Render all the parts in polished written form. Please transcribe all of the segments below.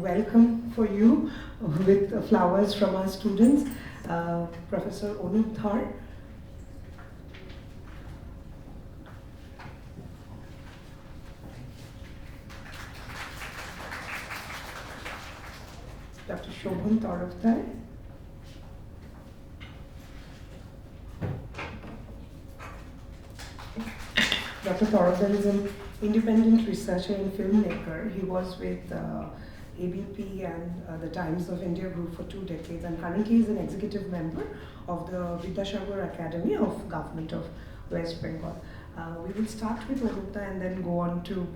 welcome for you with flowers from our students, Professor Onup Dhar. Dr. Shobhan Tarafdar. Dr. Tarafdar is an independent researcher and filmmaker. He was with ABP and the Times of India Group for 2 decades, and currently is an executive member of the Vidyasagar Academy of Government of West Bengal. We will start with Orupta and then go on to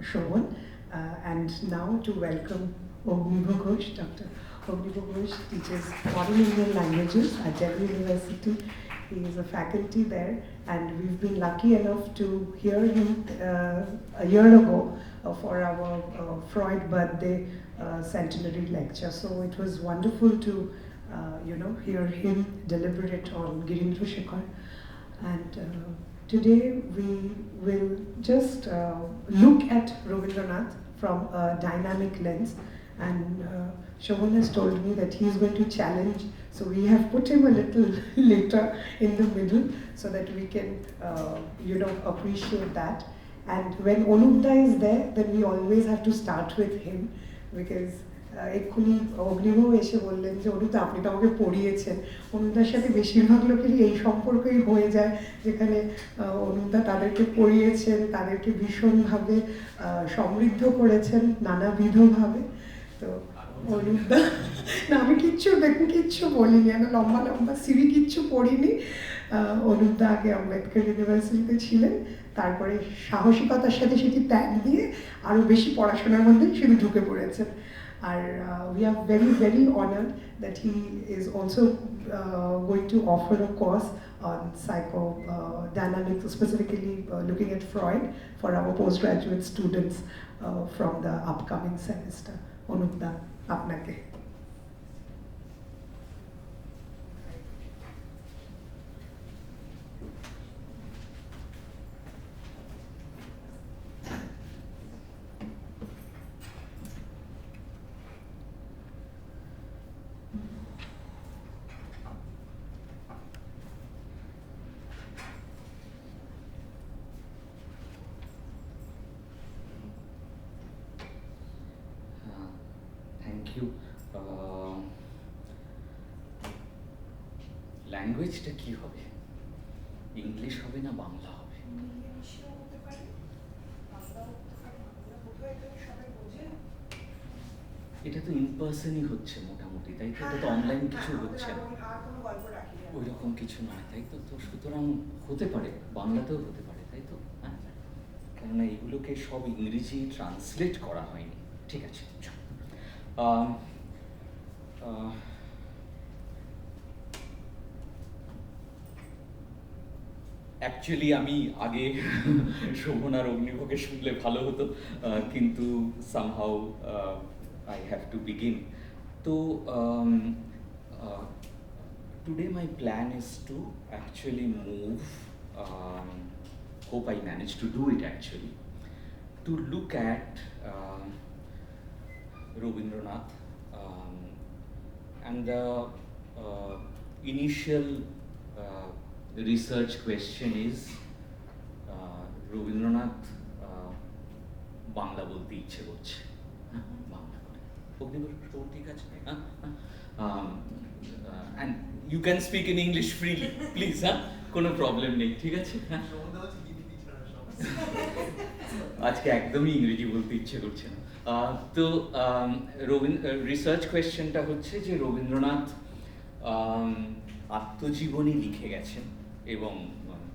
Shobhan. And now to welcome Ognivo Ghosh. Dr. Ognivo Ghosh teaches modern Indian languages at Delhi University. He is a faculty there, and we've been lucky enough to hear him a year ago for our Freud birthday centenary lecture. So it was wonderful to hear him deliberate on Girindra Shekhar. And today we will just look at Rabindranath from a dynamic lens. And Shobhan has told me that he's going to challenge, so we have put him a little later in the middle so that we can, appreciate that. And when Onupda is there, then we always have to start with him, because এক্ষুনি অগ্নিভ এসে বললেন যে অনুদা আপনি তো আমাকে পড়িয়েছেন। অনুদার সাথে বেশিরভাগ লোকেরই এই সম্পর্কই হয়ে যায়, যেখানে অনুদা তাদেরকে পড়িয়েছেন, তাদেরকে ভীষণভাবে সমৃদ্ধ করেছেন নানাবিধভাবে। তো অনুদা না, আমি কিচ্ছু বলিনি, আমি লম্বা লম্বা সিঁড়ি কিচ্ছু পড়িনি। অনুদা আগে আম্বেদকর ইউনিভার্সিটিতে ছিলেন, তারপরে সাহসিকতার সাথে সেটি ত্যাগ দিয়ে আরও বেশি পড়াশোনার মধ্যে শুধু ঢুকে পড়েছেন। আর we are very, very honored that he is also going to offer a course on psychodynamics, specifically looking at Freud for our postgraduate students from the upcoming semester. Onupda, আপনাকে। ল্যাঙ্গুয়েজটা কি হবে? ইংলিশ হবে না বাংলা হবে? এটা তো ইনপার্সনই হচ্ছে মোটামুটি, তাই তো? এটা তো অনলাইন কিছু হচ্ছে না, ওই রকম কিছু নয়, তাই তো? তো সুতরাং হতে পারে বাংলাতেও হতে পারে, তাই তো? হ্যাঁ, কেননা এগুলোকে সব ইংরেজি ট্রান্সলেট করা হয়নি। ঠিক আছে, অ্যাকচুয়ালি আমি আগে শোভন আর অগ্নিভকে শুনলে ভালো হতো, কিন্তু somehow I have to begin. So today my plan is to actually move, hope I manage to do it actually, to look at Rabindranath, and the initial research question is Rabindranath Bangla বলতে ইচ্ছে করছে, বাংলা করে ঠিক আছে, and you can speak in English freely, please, কোনো problem নেই, ঠিক আছে? আজকে একদমই ইংরেজি বলতে ইচ্ছে করছে না। তো রিসার্চ কোয়েশ্চেনটা হচ্ছে যে রবীন্দ্রনাথ আত্মজীবনী লিখে গেছেন, এবং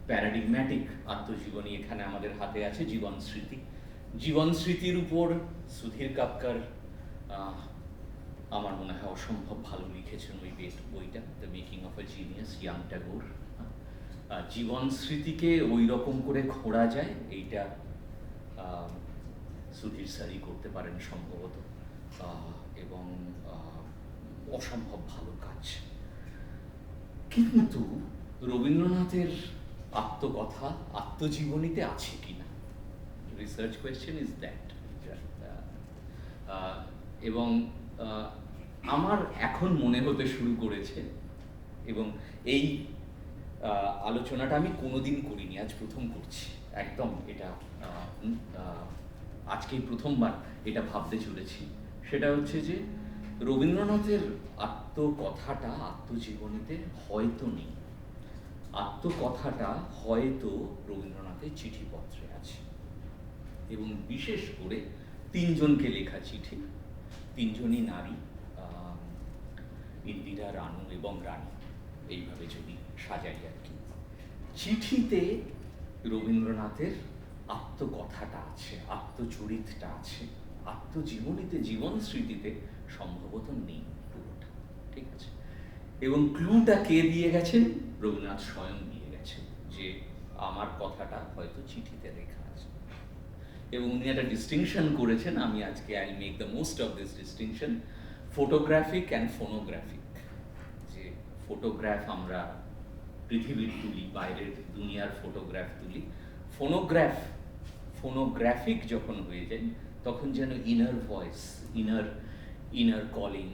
প্যারাডিগম্যাটিক আত্মজীবনী এখানে আমাদের হাতে আছে, জীবন স্মৃতি। জীবন স্মৃতির উপর সুধীর কাপকার আমার মনে হয় অসম্ভব ভালো লিখেছেন ওই বইটা, the making of a genius, young Tagore. জীবন স্মৃতিকে ওই রকম করে খোঁড়া যায়, এইটা সুধীর স্যারই করতে পারেন সম্ভবত, এবং অসম্ভব ভালো কাজ। কিন্তু রবীন্দ্রনাথের আত্মকথা আত্মজীবনীতে আছে কিনা, রিসার্চ কোয়েশ্চেন ইজ দ্যাট। এবং আমার এখন মনে হতে শুরু করেছে, এবং এই আলোচনাটা আমি কোনোদিন করিনি, আজ প্রথম করছি একদম। এটা আজকেই প্রথমবার এটা ভাবতে চলেছি। সেটা হচ্ছে যে রবীন্দ্রনাথের আত্মকথাটা আত্মজীবনীতে হয়তো নেই, আত্মকথাটা হয়তো রবীন্দ্রনাথের চিঠিপত্রে আছে, এবং বিশেষ করে 3 জনকে লেখা চিঠি, 3 জনই নারী, ইন্দিরা, রানু এবং রানী, এইভাবে যদি সাজাই আর কি। চিঠিতে রবীন্দ্রনাথের আত্মকথাটা আছে, আত্মচরিতটা আছে, আত্মজীবনীতে, জীবন স্মৃতিতে সম্ভবত নেই পুরোটা, ঠিক আছে। এবং ক্লুটা কে দিয়ে গেছেন? রবীন্দ্রনাথ স্বয়ং দিয়ে গেছেন, যে আমার কথাটা হয়তো চিঠিতে লেখা আছে। এবং উনি একটা ডিস্টিংশন করেছেন, আমি আজকে I make the most of this distinction, photographic and phonographic. যে ফটোগ্রাফ আমরা পৃথিবীর তুলি, বাইরের দুনিয়ার ফটোগ্রাফ তুলি, ফোনোগ্রাফিক যখন হয়ে যায় তখন যেন inner voice, inner calling,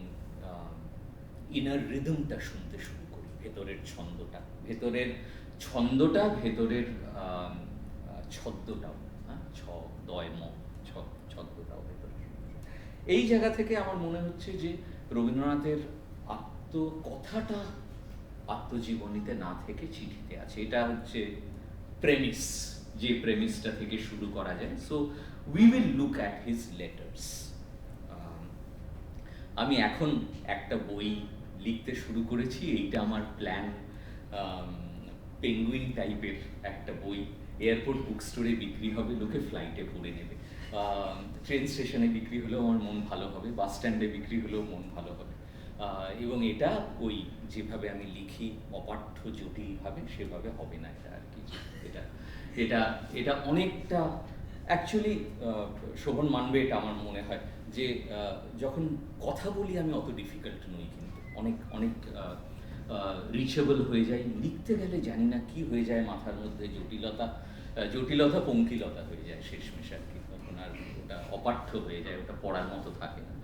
inner রিদমটা শুনতে শুরু করি, ভেতরের ছন্দটা, ভেতরের ছদ্মটাও, হ্যাঁ, ছদ্মটাও ভেতরে। এই জায়গা থেকে আমার মনে হচ্ছে যে রবীন্দ্রনাথের আত্মকথাটা আত্মজীবনীতে না থেকে চিঠিতে আছে। এটা হচ্ছে প্রেমিস, যে প্রেমিসটা থেকে শুরু করা যায়। So we will look at his letters. আমি এখন একটা বই লিখতে শুরু করেছি, এইটা আমার প্ল্যান, পেঙ্গুইন টাইপের একটা বই, এয়ারপোর্ট বুক স্টোরে বিক্রি হবে, লোকে ফ্লাইটে পড়ে নেবে, ট্রেন স্টেশনে বিক্রি হলেও আমার মন ভালো হবে, বাস স্ট্যান্ডে বিক্রি হলেও মন ভালো হবে। এবং এটা ওই যেভাবে আমি লিখি অপাঠ্য জটিলভাবে সেভাবে হবে না এটা আর কি। এটা অনেকটা অ্যাকচুয়ালি শোভন মানবে এটা আমার মনে হয়, যে যখন কথা বলি আমি অত ডিফিকাল্ট নই, কিন্তু অনেক রিচেবল হয়ে যায়। লিখতে গেলে জানি না কি হয়ে যায় মাথার মধ্যে, জটিলতা পঙ্কিলতা হয়ে যায় শেষমেশ আর কি, তখন আর ওটা অপাঠ্য হয়ে যায়, ওটা পড়ার মতো থাকে না।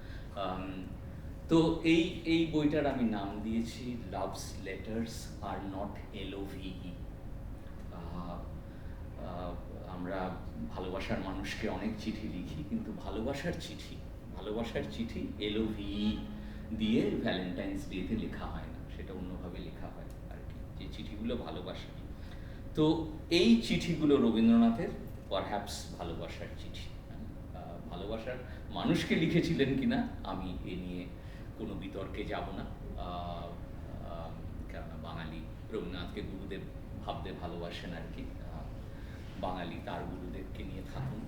তো এই বইটার আমি নাম দিয়েছি loves letters are not LOVE। আমরা ভালোবাসার মানুষকে অনেক চিঠি লিখি, কিন্তু ভালোবাসার চিঠি LOVE দিয়ে ভ্যালেন্টাইন্স ডেতে লেখা হয় না, সেটা অন্যভাবে লেখা হয় আর কি, যে চিঠিগুলো ভালোবাসার। তো এই চিঠিগুলো রবীন্দ্রনাথের পারহ্যাপস ভালোবাসার চিঠি। ভালোবাসার মানুষকে লিখেছিলেন কিনা আমি এ নিয়ে কোনো বিতর্কে যাব না, কেননা বাঙালি রবীন্দ্রনাথকে গুরুদেব ভাবতে ভালোবাসেন আর কি, বাঙালি তার গুরুদেবকে নিয়ে থাকুন।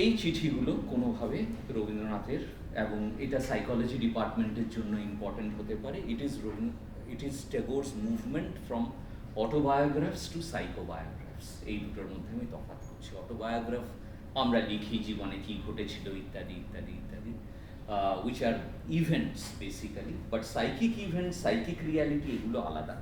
এই চিঠিগুলো কোনোভাবে রবীন্দ্রনাথের, এবং এটা সাইকোলজি ডিপার্টমেন্টের জন্য ইম্পর্টেন্ট হতে পারে, it is Tagore's movement from autobiographs to psychobiographs. এই দুটোর মধ্যে আমি তফাৎ করছি। অটোবায়োগ্রাফ আমরা লিখি জীবনে কি ঘটেছিল ইত্যাদি ইত্যাদি ইত্যাদি, which are events basically, but psychic events, psychic reality এগুলো আলাদা।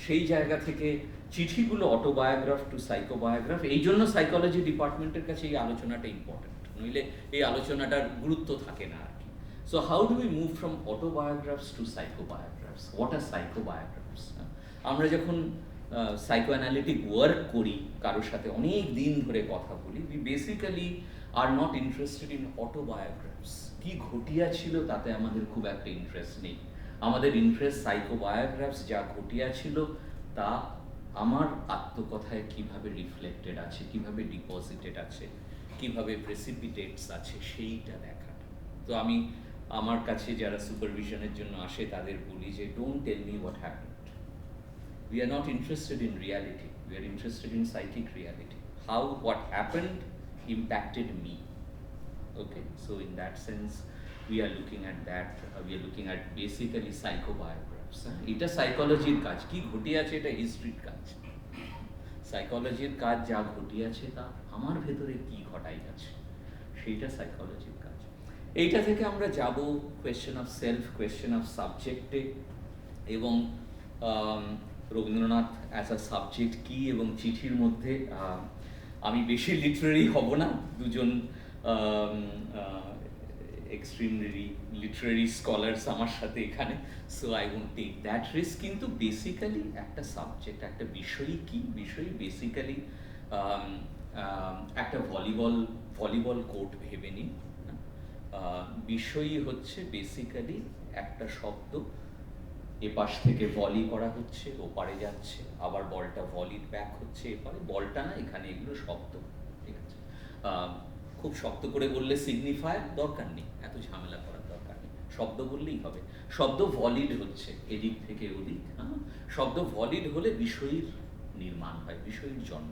সেই জায়গা থেকে চিঠিগুলো অটোবায়োগ্রাফ টু সাইকোবায়োগ্রাফ, এই জন্য সাইকোলজি ডিপার্টমেন্টের কাছে এই আলোচনাটা ইম্পর্টেন্ট, নইলে এই আলোচনাটার গুরুত্ব থাকে না আর কি। So how do we move from autobiographs to psychobiographs? What are psychobiographs? আমরা যখন সাইকোঅ্যানালিটিক ওয়ার্ক করি, কারোর সাথে অনেক দিন ধরে কথা বলি, we basically are not interested in autobiographs. কি ঘটিয়া ছিল তাতে আমাদের খুব একটা ইন্টারেস্ট নেই, আমাদের ইন্টারেস্ট সাইকোবায়োগ্রাফস, যা ঘটিয়া ছিল তা আমার আত্মকথায় কিভাবে রিফ্লেক্টেড আছে, কিভাবে ডিপোজিটেড আছে, কিভাবে প্রেসিপিটেটস আছে, সেইটা দেখাটা। তো আমি আমার কাছে যারা সুপারভিশনের জন্য আসে তাদের বলি যে don't tell me what happened, we are not interested in reality, we are interested in psychic reality, how what happened impacted me. Okay, so in that sense we are looking at that, we are looking at basically psychobiographs. এটা সাইকোলজির কাজ, কি ঘটিয়াছে এটা হিস্ট্রির কাজ। সাইকোলজির কাজ যা ঘটিয়াছে তা আমার ভেতরে কি ঘটাই আছে, সেইটা সাইকোলজির কাজ। এইটা থেকে আমরা যাব question of self, question of সাবজেক্টে, এবং রবীন্দ্রনাথ অ্যাজ আ সাবজেক্ট কি, এবং চিঠির মধ্যে আমি বেশি লিটারেরি হব না, দুজন এক্সট্রিমলি লিটারেরি স্কলার্স আমার সাথে এখানে, so I won't take that risk. কিন্তু বেসিক্যালি একটা সাবজেক্ট, একটা বিষয় কি, বিষয় বেসিক্যালি একটা ভলিবল কোর্ট ভেবে নিন। বিষয়ই হচ্ছে বেসিক্যালি একটা শব্দ, এপাশ থেকে ভলি করা হচ্ছে, ওপারে যাচ্ছে, আবার বলটা ভলিড ব্যাক হচ্ছে এপারে, বলটা না, এখানে এগুলো শব্দ, ঠিক আছে? খুব শক্ত করে বললে সিগনিফায়ার দরকার নেই, এত ঝামেলা করার দরকার নেই, শব্দ বললেই হবে। শব্দ ভলিড হচ্ছে এদিক থেকে ওদিক, শব্দ ভলিড হলে বিষয়ের নির্মাণ হয়, বিষয়ের জন্ম।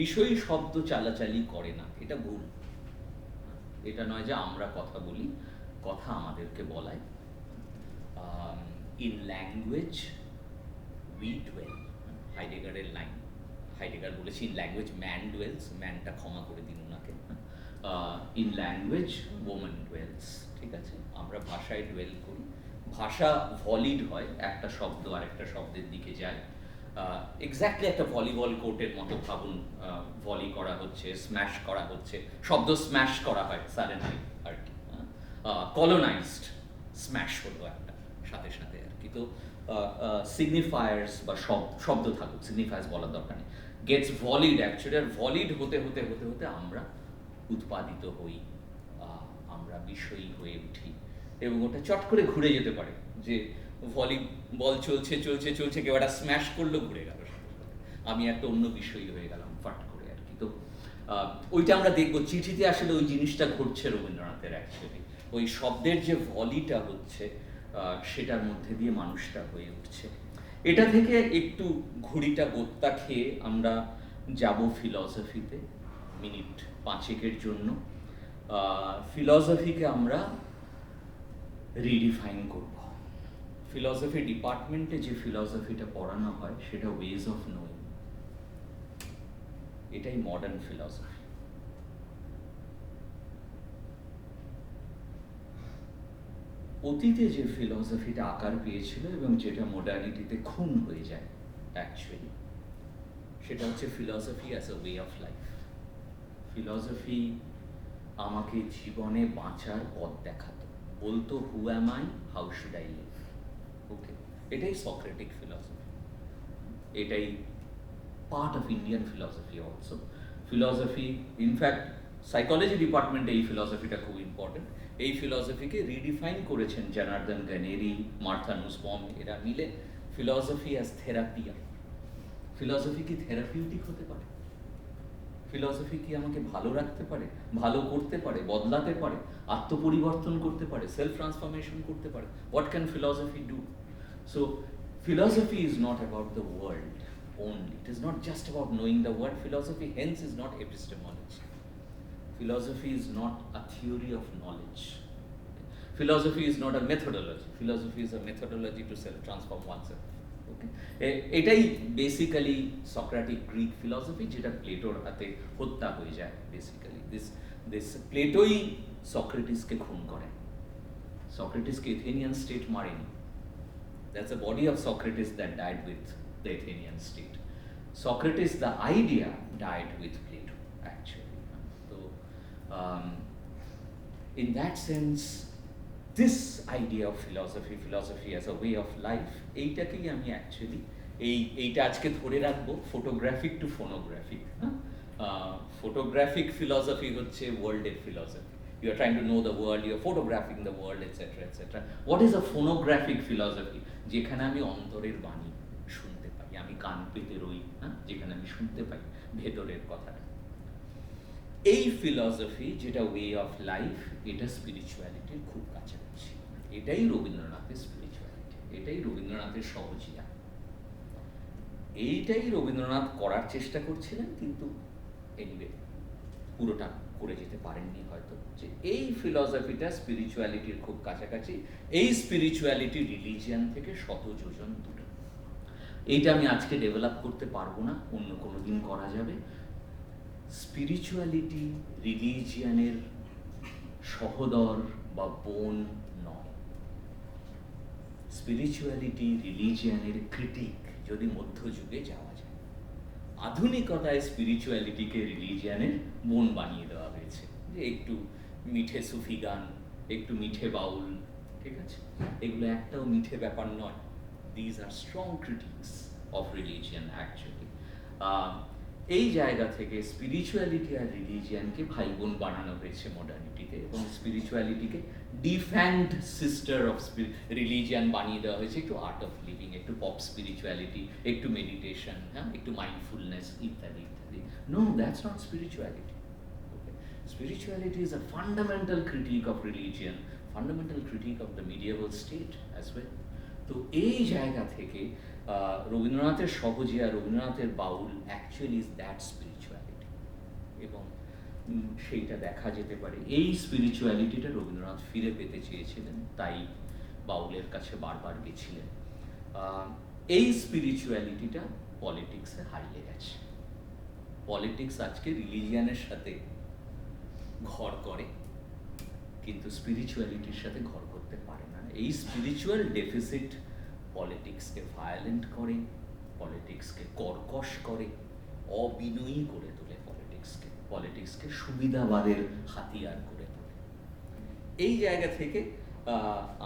বিষয় শব্দ চালাচালি করে না, এটা ভুল। এটা নয় যে আমরা কথা বলি, কথা আমাদেরকে বলায়। ইন ল্যাঙ্গুয়েজ উই ডুয়েল, হাইডেগারের লাইন, হাইডেগার বলেছি ইন ল্যাঙ্গুয়েজ ম্যান ডুয়েলস, ম্যানটা ক্ষমা করে দিন ওনাকে। ইন ল্যাঙ্গুয়েজ ওম্যান ডুয়েলস, ঠিক আছে? আমরা ভাষায় ডুয়েল করি, ভাষা ভলিড হয়, একটা শব্দ আর একটা শব্দের দিকে যায়। এক্স্যাক্টলি একটা ভলিবল কোর্টের মতো ভাবুন, ভলি করা হচ্ছে, স্ম্যাশ করা হচ্ছে, শব্দ স্ম্যাশ করা হয় সাডেনলি আর কি, কলোনাইজড স্ম্যাশ হলো একটা সাথে সাথে আর কি। তো সিগনিফায়ার্স বা শব্দ থাকুক, সিগনিফায়ার্স বলার দরকার নেই, গেটস ভলিড অ্যাকচুয়ালি, আর ভলিড হতে হতে হতে হতে আমরা উৎপাদিত হই, আমরা বিষয়ী হয়ে উঠি, এবং ওটা চট করে ঘুরে যেতে পারে, যে ভলিবল চলছে চলছে চলছে, কেউ একটা স্ম্যাশ করলো, ঘুরে গেল, আমি একটা অন্য বিষয়ী হয়ে গেলাম ফাট করে আর কি। তো ওইটা আমরা দেখবো চিঠিতে আসলে ওই জিনিসটা ঘটছে রবীন্দ্রনাথের অ্যাকচুয়ালি, ওই শব্দের যে ভলিটা হচ্ছে সেটার মধ্যে দিয়ে মানুষটা হয়ে উঠছে। এটা থেকে একটু ঘুড়িটা গোত্তা খেয়ে আমরা যাব ফিলসফিতে মিনিট 5 জন্য। ফিলসফিকে আমরা রিডিফাইন করব। ফিলসফি ডিপার্টমেন্টে যে ফিলসফিটা পড়ানো হয় সেটা ওয়েজ অফ নোয়িং, এটাই মডার্ন ফিলসফি। অতীতে যে ফিলসফিটা আকার পেয়েছিল এবং যেটা মডার্নিটিতে খুন হয়ে যায় অ্যাকচুয়ালি, সেটা হচ্ছে philosophy as a way of life. Philosophy আমাকে জীবনে বাঁচার পথ দেখাতো, বলতো who am I, how should I live. Okay, এটাই সক্রেটিক ফিলসফি, এটাই part of Indian philosophy also. Philosophy in fact psychology ডিপার্টমেন্টে এই ফিলসফিটা খুব ইম্পর্টেন্ট। এই ফিলসফিকে রিডিফাইন করেছেন জনার্দন গানেরি, মার্থা নুসবম, এরা মিলে ফিলসফি অ্যাজ থেরাপি। ফিলসফি কি থেরাপিউটিক হতে পারে? ফিলসফি কি আমাকে ভালো রাখতে পারে, ভালো করতে পারে, বদলাতে পারে, আত্মপরিবর্তন করতে পারে, সেলফ ট্রান্সফরমেশন করতে পারে? What can philosophy do? So philosophy is not about the world only. It is not just about knowing the world. Philosophy hence is not epistemology. Philosophy is not a theory of knowledge. Philosophy is not a methodology. Philosophy is a methodology to self-transform oneself. Okay? এটাই basically Socratic Greek philosophy, যেটা প্লেটোর হাতে হত্যা হয়ে যায় basically. This প্লেটোই সক্রেটিসকে খুন করেন। সক্রেটিসকে এথেনিয়ান স্টেট মারেনি। That's the body of Socrates that died with the Athenian state. Socrates, the idea, died with Plato, actually. So, in that sense, this idea of philosophy as a way of life, এইটাকেই আমি actually এইটা আজকে ধরে রাখবো, photographic to phonographic. Photographic philosophy হচ্ছে world-এর philosophy. You are trying to know the world, you are photographing the world, etc., etc. What is a phonographic philosophy? যেখানে আমি অন্তরের বাণী শুনতে পাই, আমি কান পেতে রই, যেখানে আমি শুনতে পাই ভেতরের কথাটা। এই ফিলসফি যেটা ওয়ে অফ লাইফ, এটা স্পিরিচুয়ালিটির খুব কাছাকাছি। এটাই রবীন্দ্রনাথের স্পিরিচুয়ালিটি, এটাই রবীন্দ্রনাথের সহজিয়া। এইটাই রবীন্দ্রনাথ করার চেষ্টা করছিলেন, কিন্তু এনিওয়ে পুরোটা করে যেতে পারেননি হয়তো। যে এই ফিলসফিটা স্পিরিচুয়ালিটির খুব কাছাকাছি, এই স্পিরিচুয়ালিটি রিলিজিয়ান থেকে শত যোজন দূরে। এইটা আমি আজকে ডেভেলপ করতে পারবো না, অন্য কোনো দিন করা যাবে। স্পিরিচুয়ালিটি রিলিজিয়ানের সহোদর বা বোন নয়। স্পিরিচুয়ালিটি রিলিজিয়ানের ক্রিটিক, যদি মধ্যযুগে যাওয়া যায়। আধুনিকতায় স্পিরিচুয়ালিটিকে রিলিজিয়ানের মন বানিয়ে দেওয়া হয়েছে, যে একটু মিঠে সুফি গান, একটু মিঠে বাউল, ঠিক আছে, এগুলো একটাও মিঠে ব্যাপার নয়। These are strong critics of religion actually. এই জায়গা থেকে স্পিরিচুয়ালিটি আর রিলিজিয়ানকে ভাই বোন বানানো হয়েছে মডার্নিটিতে, এবং স্পিরিচুয়ালিটিকে ডিফ্যান্ড সিস্টার অফ রিলিজিয়ান বানিয়ে দেওয়া হয়েছে, একটু আর্ট অফ লিভিং, একটু পপ স্পিরিচুয়ালিটি, একটু মেডিটেশন, হ্যাঁ, একটু মাইন্ডফুলনেস ইত্যাদি ইত্যাদি। No, that's not spirituality. Spirituality is a fundamental critique of religion, fundamental critique of the medieval state as well. তো এই জায়গা থেকে রবীন্দ্রনাথের সহজিয়া, রবীন্দ্রনাথের বাউল অ্যাকচুয়ালি ইজ দ্যাট স্পিরিচুয়ালিটি, এবং সেইটা দেখা যেতে পারে। এই স্পিরিচুয়ালিটিটা রবীন্দ্রনাথ ফিরে পেতে চেয়েছিলেন, তাই বাউলের কাছে বারবার গেছিলেন। এই স্পিরিচুয়ালিটিটা পলিটিক্সে হারিয়ে গেছে। পলিটিক্স আজকে রিলিজিয়ানের সাথে ঘর করে, কিন্তু স্পিরিচুয়ালিটির সাথে ঘর করতে পারে না। এই স্পিরিচুয়াল ডেফিসিট পলিটিক্সকে ভায়োলেন্ট করে, পলিটিক্সকে কর্কশ করে, অবিনয়ী করে তোলে, পলিটিক্সকে সুবিধাবাদের হাতিয়ার করে তোলে। এই জায়গা থেকে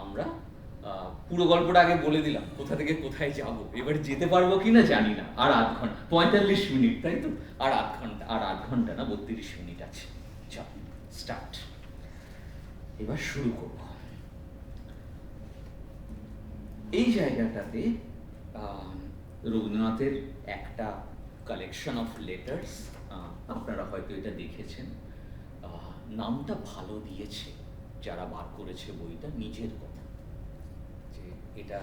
আমরা পুরো গল্পটা আগে বলে দিলাম, কোথা থেকে কোথায় যাব, এবার যেতে পারবো কিনা জানি না। আর 8 ঘন্টা 45 মিনিট, তাই তো? আর 8 ঘন্টা না, 32 মিনিট আছে। চল স্টার্ট, এবার শুরু করব। এই জায়গাটাতে রবীন্দ্রনাথের একটা কালেকশন অফ লেটার্স, আপনারা হয়তো এটা দেখেছেন, নামটা ভালো দিয়েছে যারা বার করেছে বইটা, নিজের কথা, যে এটা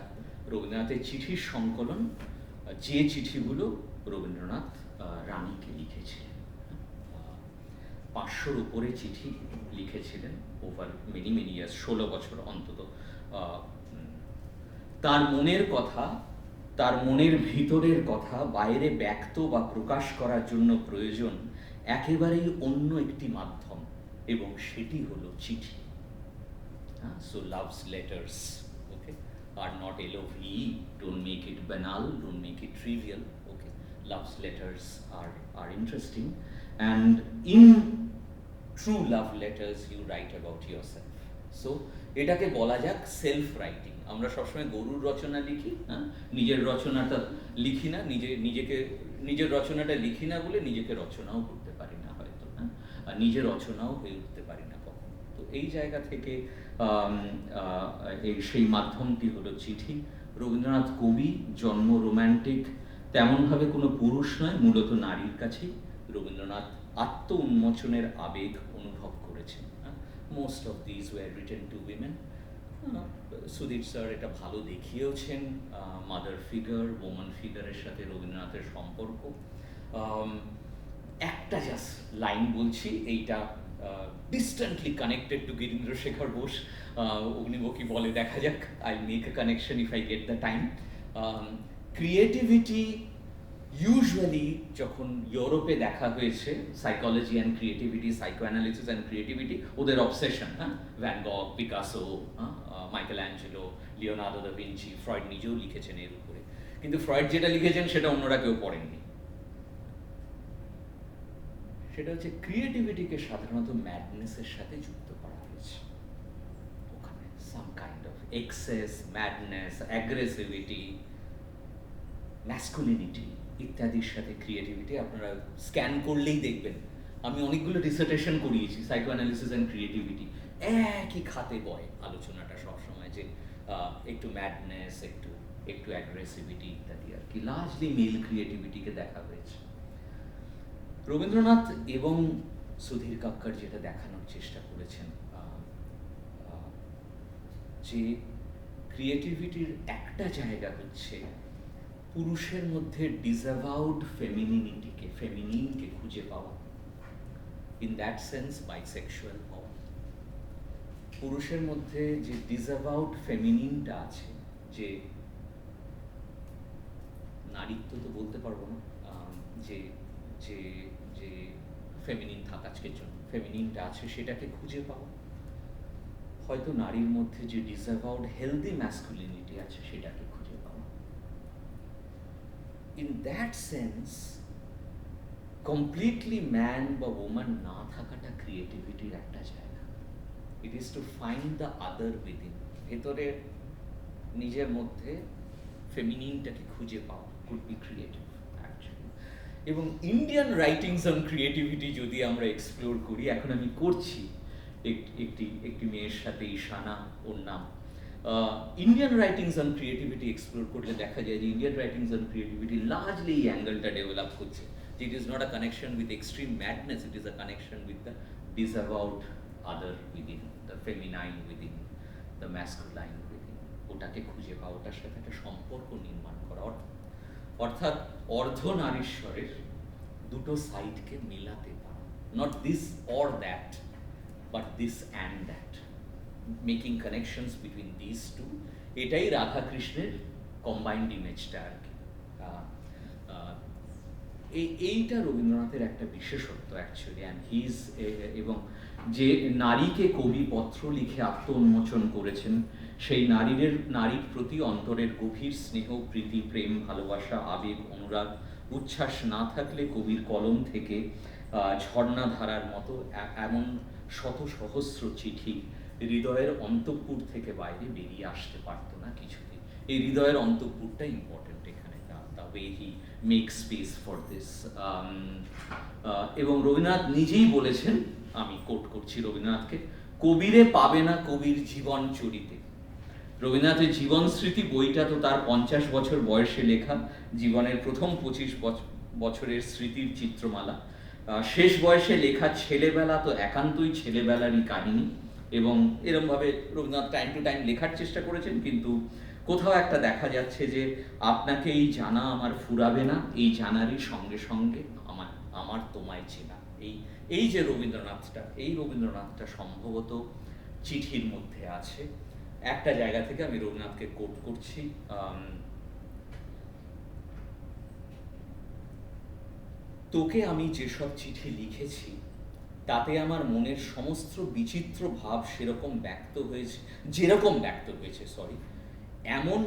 রবীন্দ্রনাথের চিঠির সংকলন, যে চিঠিগুলো রবীন্দ্রনাথ রানীকে লিখেছিলেন। 500-র উপরে চিঠি লিখেছিলেন ওভার মেনি ইয়ার্স, 16 বছর অন্তত। তার মনের কথা, তার মনের ভিতরের কথা বাইরে ব্যক্ত বা প্রকাশ করার জন্য প্রয়োজন একেবারেই অন্য একটি মাধ্যম, এবং সেটি হলো চিঠি। So loves letters, okay, are not LOVE, don't make it banal, don't make it trivial, okay. Love's letters are interesting, and in true love letters you write about yourself. So এটাকে বলা যাক সেলফ রাইটিং। আমরা সবসময় গরুর রচনা লিখি, হ্যাঁ, নিজের রচনাটা লিখি না, নিজের রচনাটা লিখি না বলে নিজেকে রচনাও করতে পারি না হয়তো, হ্যাঁ, আর নিজের রচনাও হয়ে উঠতে পারি না কখনো। তো এই জায়গা থেকে সেই মাধ্যমটি হলো চিঠি। রবীন্দ্রনাথ কবি, জন্ম রোম্যান্টিক, তেমনভাবে কোনো পুরুষ নয়, মূলত নারীর কাছেই রবীন্দ্রনাথ আত্ম উন্মোচনের আবেগ অনুভব করেছেন। Most of these were written to women. Sudhir sir এটা ভালো দেখিয়েওছেন, মাদার ফিগার, ওম্যান ফিগারের সাথে রবীন্দ্রনাথের সম্পর্ক। একটা জাস্ট লাইন বলছি, এইটা distantly connected to Girindra Shekhar Bose. অগ্নিবকি বলে, দেখা যাক, I make a connection if I get the time. Creativity usually যখন ইউরোপে দেখা হয়েছে, psychology and creativity, psychoanalysis and creativity ওদের অবসেশন, হ্যাঁ, Van Gogh, Picasso, Michelangelo, Leonardo da Vinci, Freud নিজেও লিখেছেন এর উপরে, কিন্তু ফ্রয়েড যেটা লিখেছেন সেটা অন্যরা কেউ পড়েননি। সেটা হচ্ছে ক্রিয়েটিভিটিকে সাধারণত ম্যাডনেসের সাথে যুক্ত করা হয়েছে। ওখানে some kind of excess, madness, aggressivity, masculinity ইত্যাদির সাথে ক্রিয়েটিভিটি, আপনারা স্ক্যান করলেই দেখবেন। আমি অনেকগুলো ডিসার্টেশন করিয়েছি সাইকো অ্যানালিসিস অ্যান্ড ক্রিয়েটিভিটি, একই খাতে বয় আলোচনাটা সবসময়, যে একটু ম্যাডনেস, একটু অ্যাগ্রেসিভিটি ইত্যাদি আর কি, লার্জলি মেল ক্রিয়েটিভিটিকে দেখা হয়েছে। রবীন্দ্রনাথ এবং সুধীর কাক্কর যেটা দেখানোর চেষ্টা করেছেন, যে ক্রিয়েটিভিটির একটা জায়গা হচ্ছে পুরুষের মধ্যে ডিসঅ্যাভাউড ফেমিনিনকে খুঁজে পাওয়া, ইন দ্যাট সেন্স বাইসেক্সুয়াল হওয়া। পুরুষের মধ্যে যে ডিসঅ্যাভাউড ফেমিনিনটা আছে, যে নারীত্ব তো বলতে পারবো না, যে যে যে ফেমিনিন থাক আজকের জন্য, ফেমিনিনটা আছে সেটাকে খুঁজে পাওয়া। হয়তো নারীর মধ্যে যে ডিসঅ্যাভাউড হেলদি ম্যাসকুলিনিটি আছে সেটাকে খুঁজে পাওয়া। In that sense, completely man বা ওম্যান না থাকাটা ক্রিয়েটিভিটির একটা জায়গা। It is to find the other within, ভেতরে নিজের মধ্যে ফেমিনিনটাকে খুঁজে পাওয়া কুড বি ক্রিয়েটিভ অ্যাকচুয়ালি। এবং ইন্ডিয়ান রাইটিংস অন ক্রিয়েটিভিটি যদি আমরা এক্সপ্লোর করি, এখন আমি করছি একটি মেয়ের সাথে, ঈশানা ওর নাম, Indian writings on creativity explore করলে দেখা যায় যে Indian writings on creativity largely এই অ্যাঙ্গেলটা ডেভেলপ করছে যে it is not a connection with extreme madness, it is a connection with the disavowed other within, the feminine within, the masculine within, ওটাকে খুঁজে পাওয়া, ওটার সাথে একটা সম্পর্ক নির্মাণ করা, অর্থাৎ অর্ধনারীশ্বরের দুটো সাইডকে মেলাতে পারা, not this or that but this and that, making connections between this two, এটাই রাধা কৃষ্ণের কম্বাইন্ড ইমেজটা আর কি। এইটা রবীন্দ্রনাথের একটা বিশেষত্ব অ্যাকচুয়ালি, অ্যান্ড হিজ, এবং যে নারীকে কবি পত্র লিখে আত্ম উন্মোচন করেছেন, সেই নারীর প্রতি অন্তরের গভীর স্নেহ, প্রীতি, প্রেম, ভালোবাসা, আবেগ, অনুরাগ, উচ্ছ্বাস না থাকলে কবির কলম থেকে ঝর্ণাধারার মতো এমন শত সহস্র চিঠি হৃদয়ের অন্তঃপুর থেকে বাইরে বেরিয়ে আসতে পারতো না কিছুতেই। এই হৃদয়ের অন্তঃপুরটা ইম্পর্টেন্ট এখানে, the way he make space for this. এবং রবীন্দ্রনাথ নিজেই বলেছেন, আমি কোট করছি রবীন্দ্রনাথকে, কবিরে পাবে না কবির জীবন চরিতে। রবীন্দ্রনাথের জীবন স্মৃতি বইটা তো তার 50 বছর বয়সে লেখা জীবনের প্রথম 25 বছরের স্মৃতির চিত্রমালা। শেষ বয়সে লেখা ছেলেবেলা তো একান্তই ছেলেবেলারই কাহিনী, এবং এরমভাবে রবীন্দ্রনাথ টাইম টু টাইম লেখার চেষ্টা করেছেন, কিন্তু কোথাও একটা দেখা যাচ্ছে যে আপনাকে এই জানা আমার ফুরাবে না, এই জানারই সঙ্গে সঙ্গে আমার তোমায় চেনা। এই যে রবীন্দ্রনাথটা সম্ভবত চিঠির মধ্যে আছে। একটা জায়গা থেকে আমি রবীন্দ্রনাথকে কোট করছি, তোকে আমি যেসব চিঠি লিখেছি তাতে আমার মনের সমস্ত বিচিত্র ভাব যেরকম ব্যক্ত হয়েছে এমন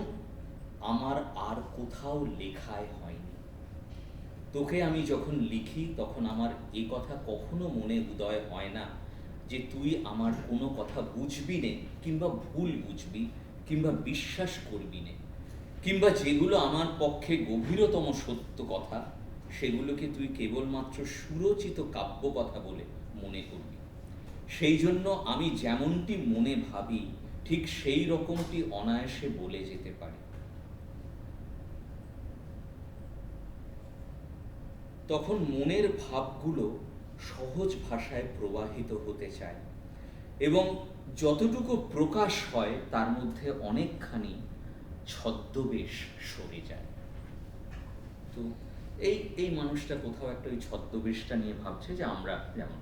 আমার আর কোথাও লেখায় হয়নি। তোকে আমি যখন লিখি তখন আমার এ কথা কখনো মনে উদয় হয় না যে তুই আমার কোনো কথা বুঝবি নে, কিংবা ভুল বুঝবি, কিংবা বিশ্বাস করবি নে, কিংবা যেগুলো আমার পক্ষে গভীরতম সত্য কথা সেগুলোকে তুই কেবলমাত্র সুরচিত কাব্য কথা বলে মনে করবি। সেই জন্য আমি যেমনটি মনে ভাবি ঠিক সেই রকমটি অনায়াসে বলে যেতে পারি। তখন মনের ভাবগুলো সহজ ভাষায় প্রবাহিত হতে চায়, এবং যতটুকু প্রকাশ হয় তার মধ্যে অনেকখানি ছদ্মবেশ সরে যায়। তো এই মানুষটা কোথাও একটা ওই ছদ্মবেশটা নিয়ে ভাবছে যে আমরা যেমন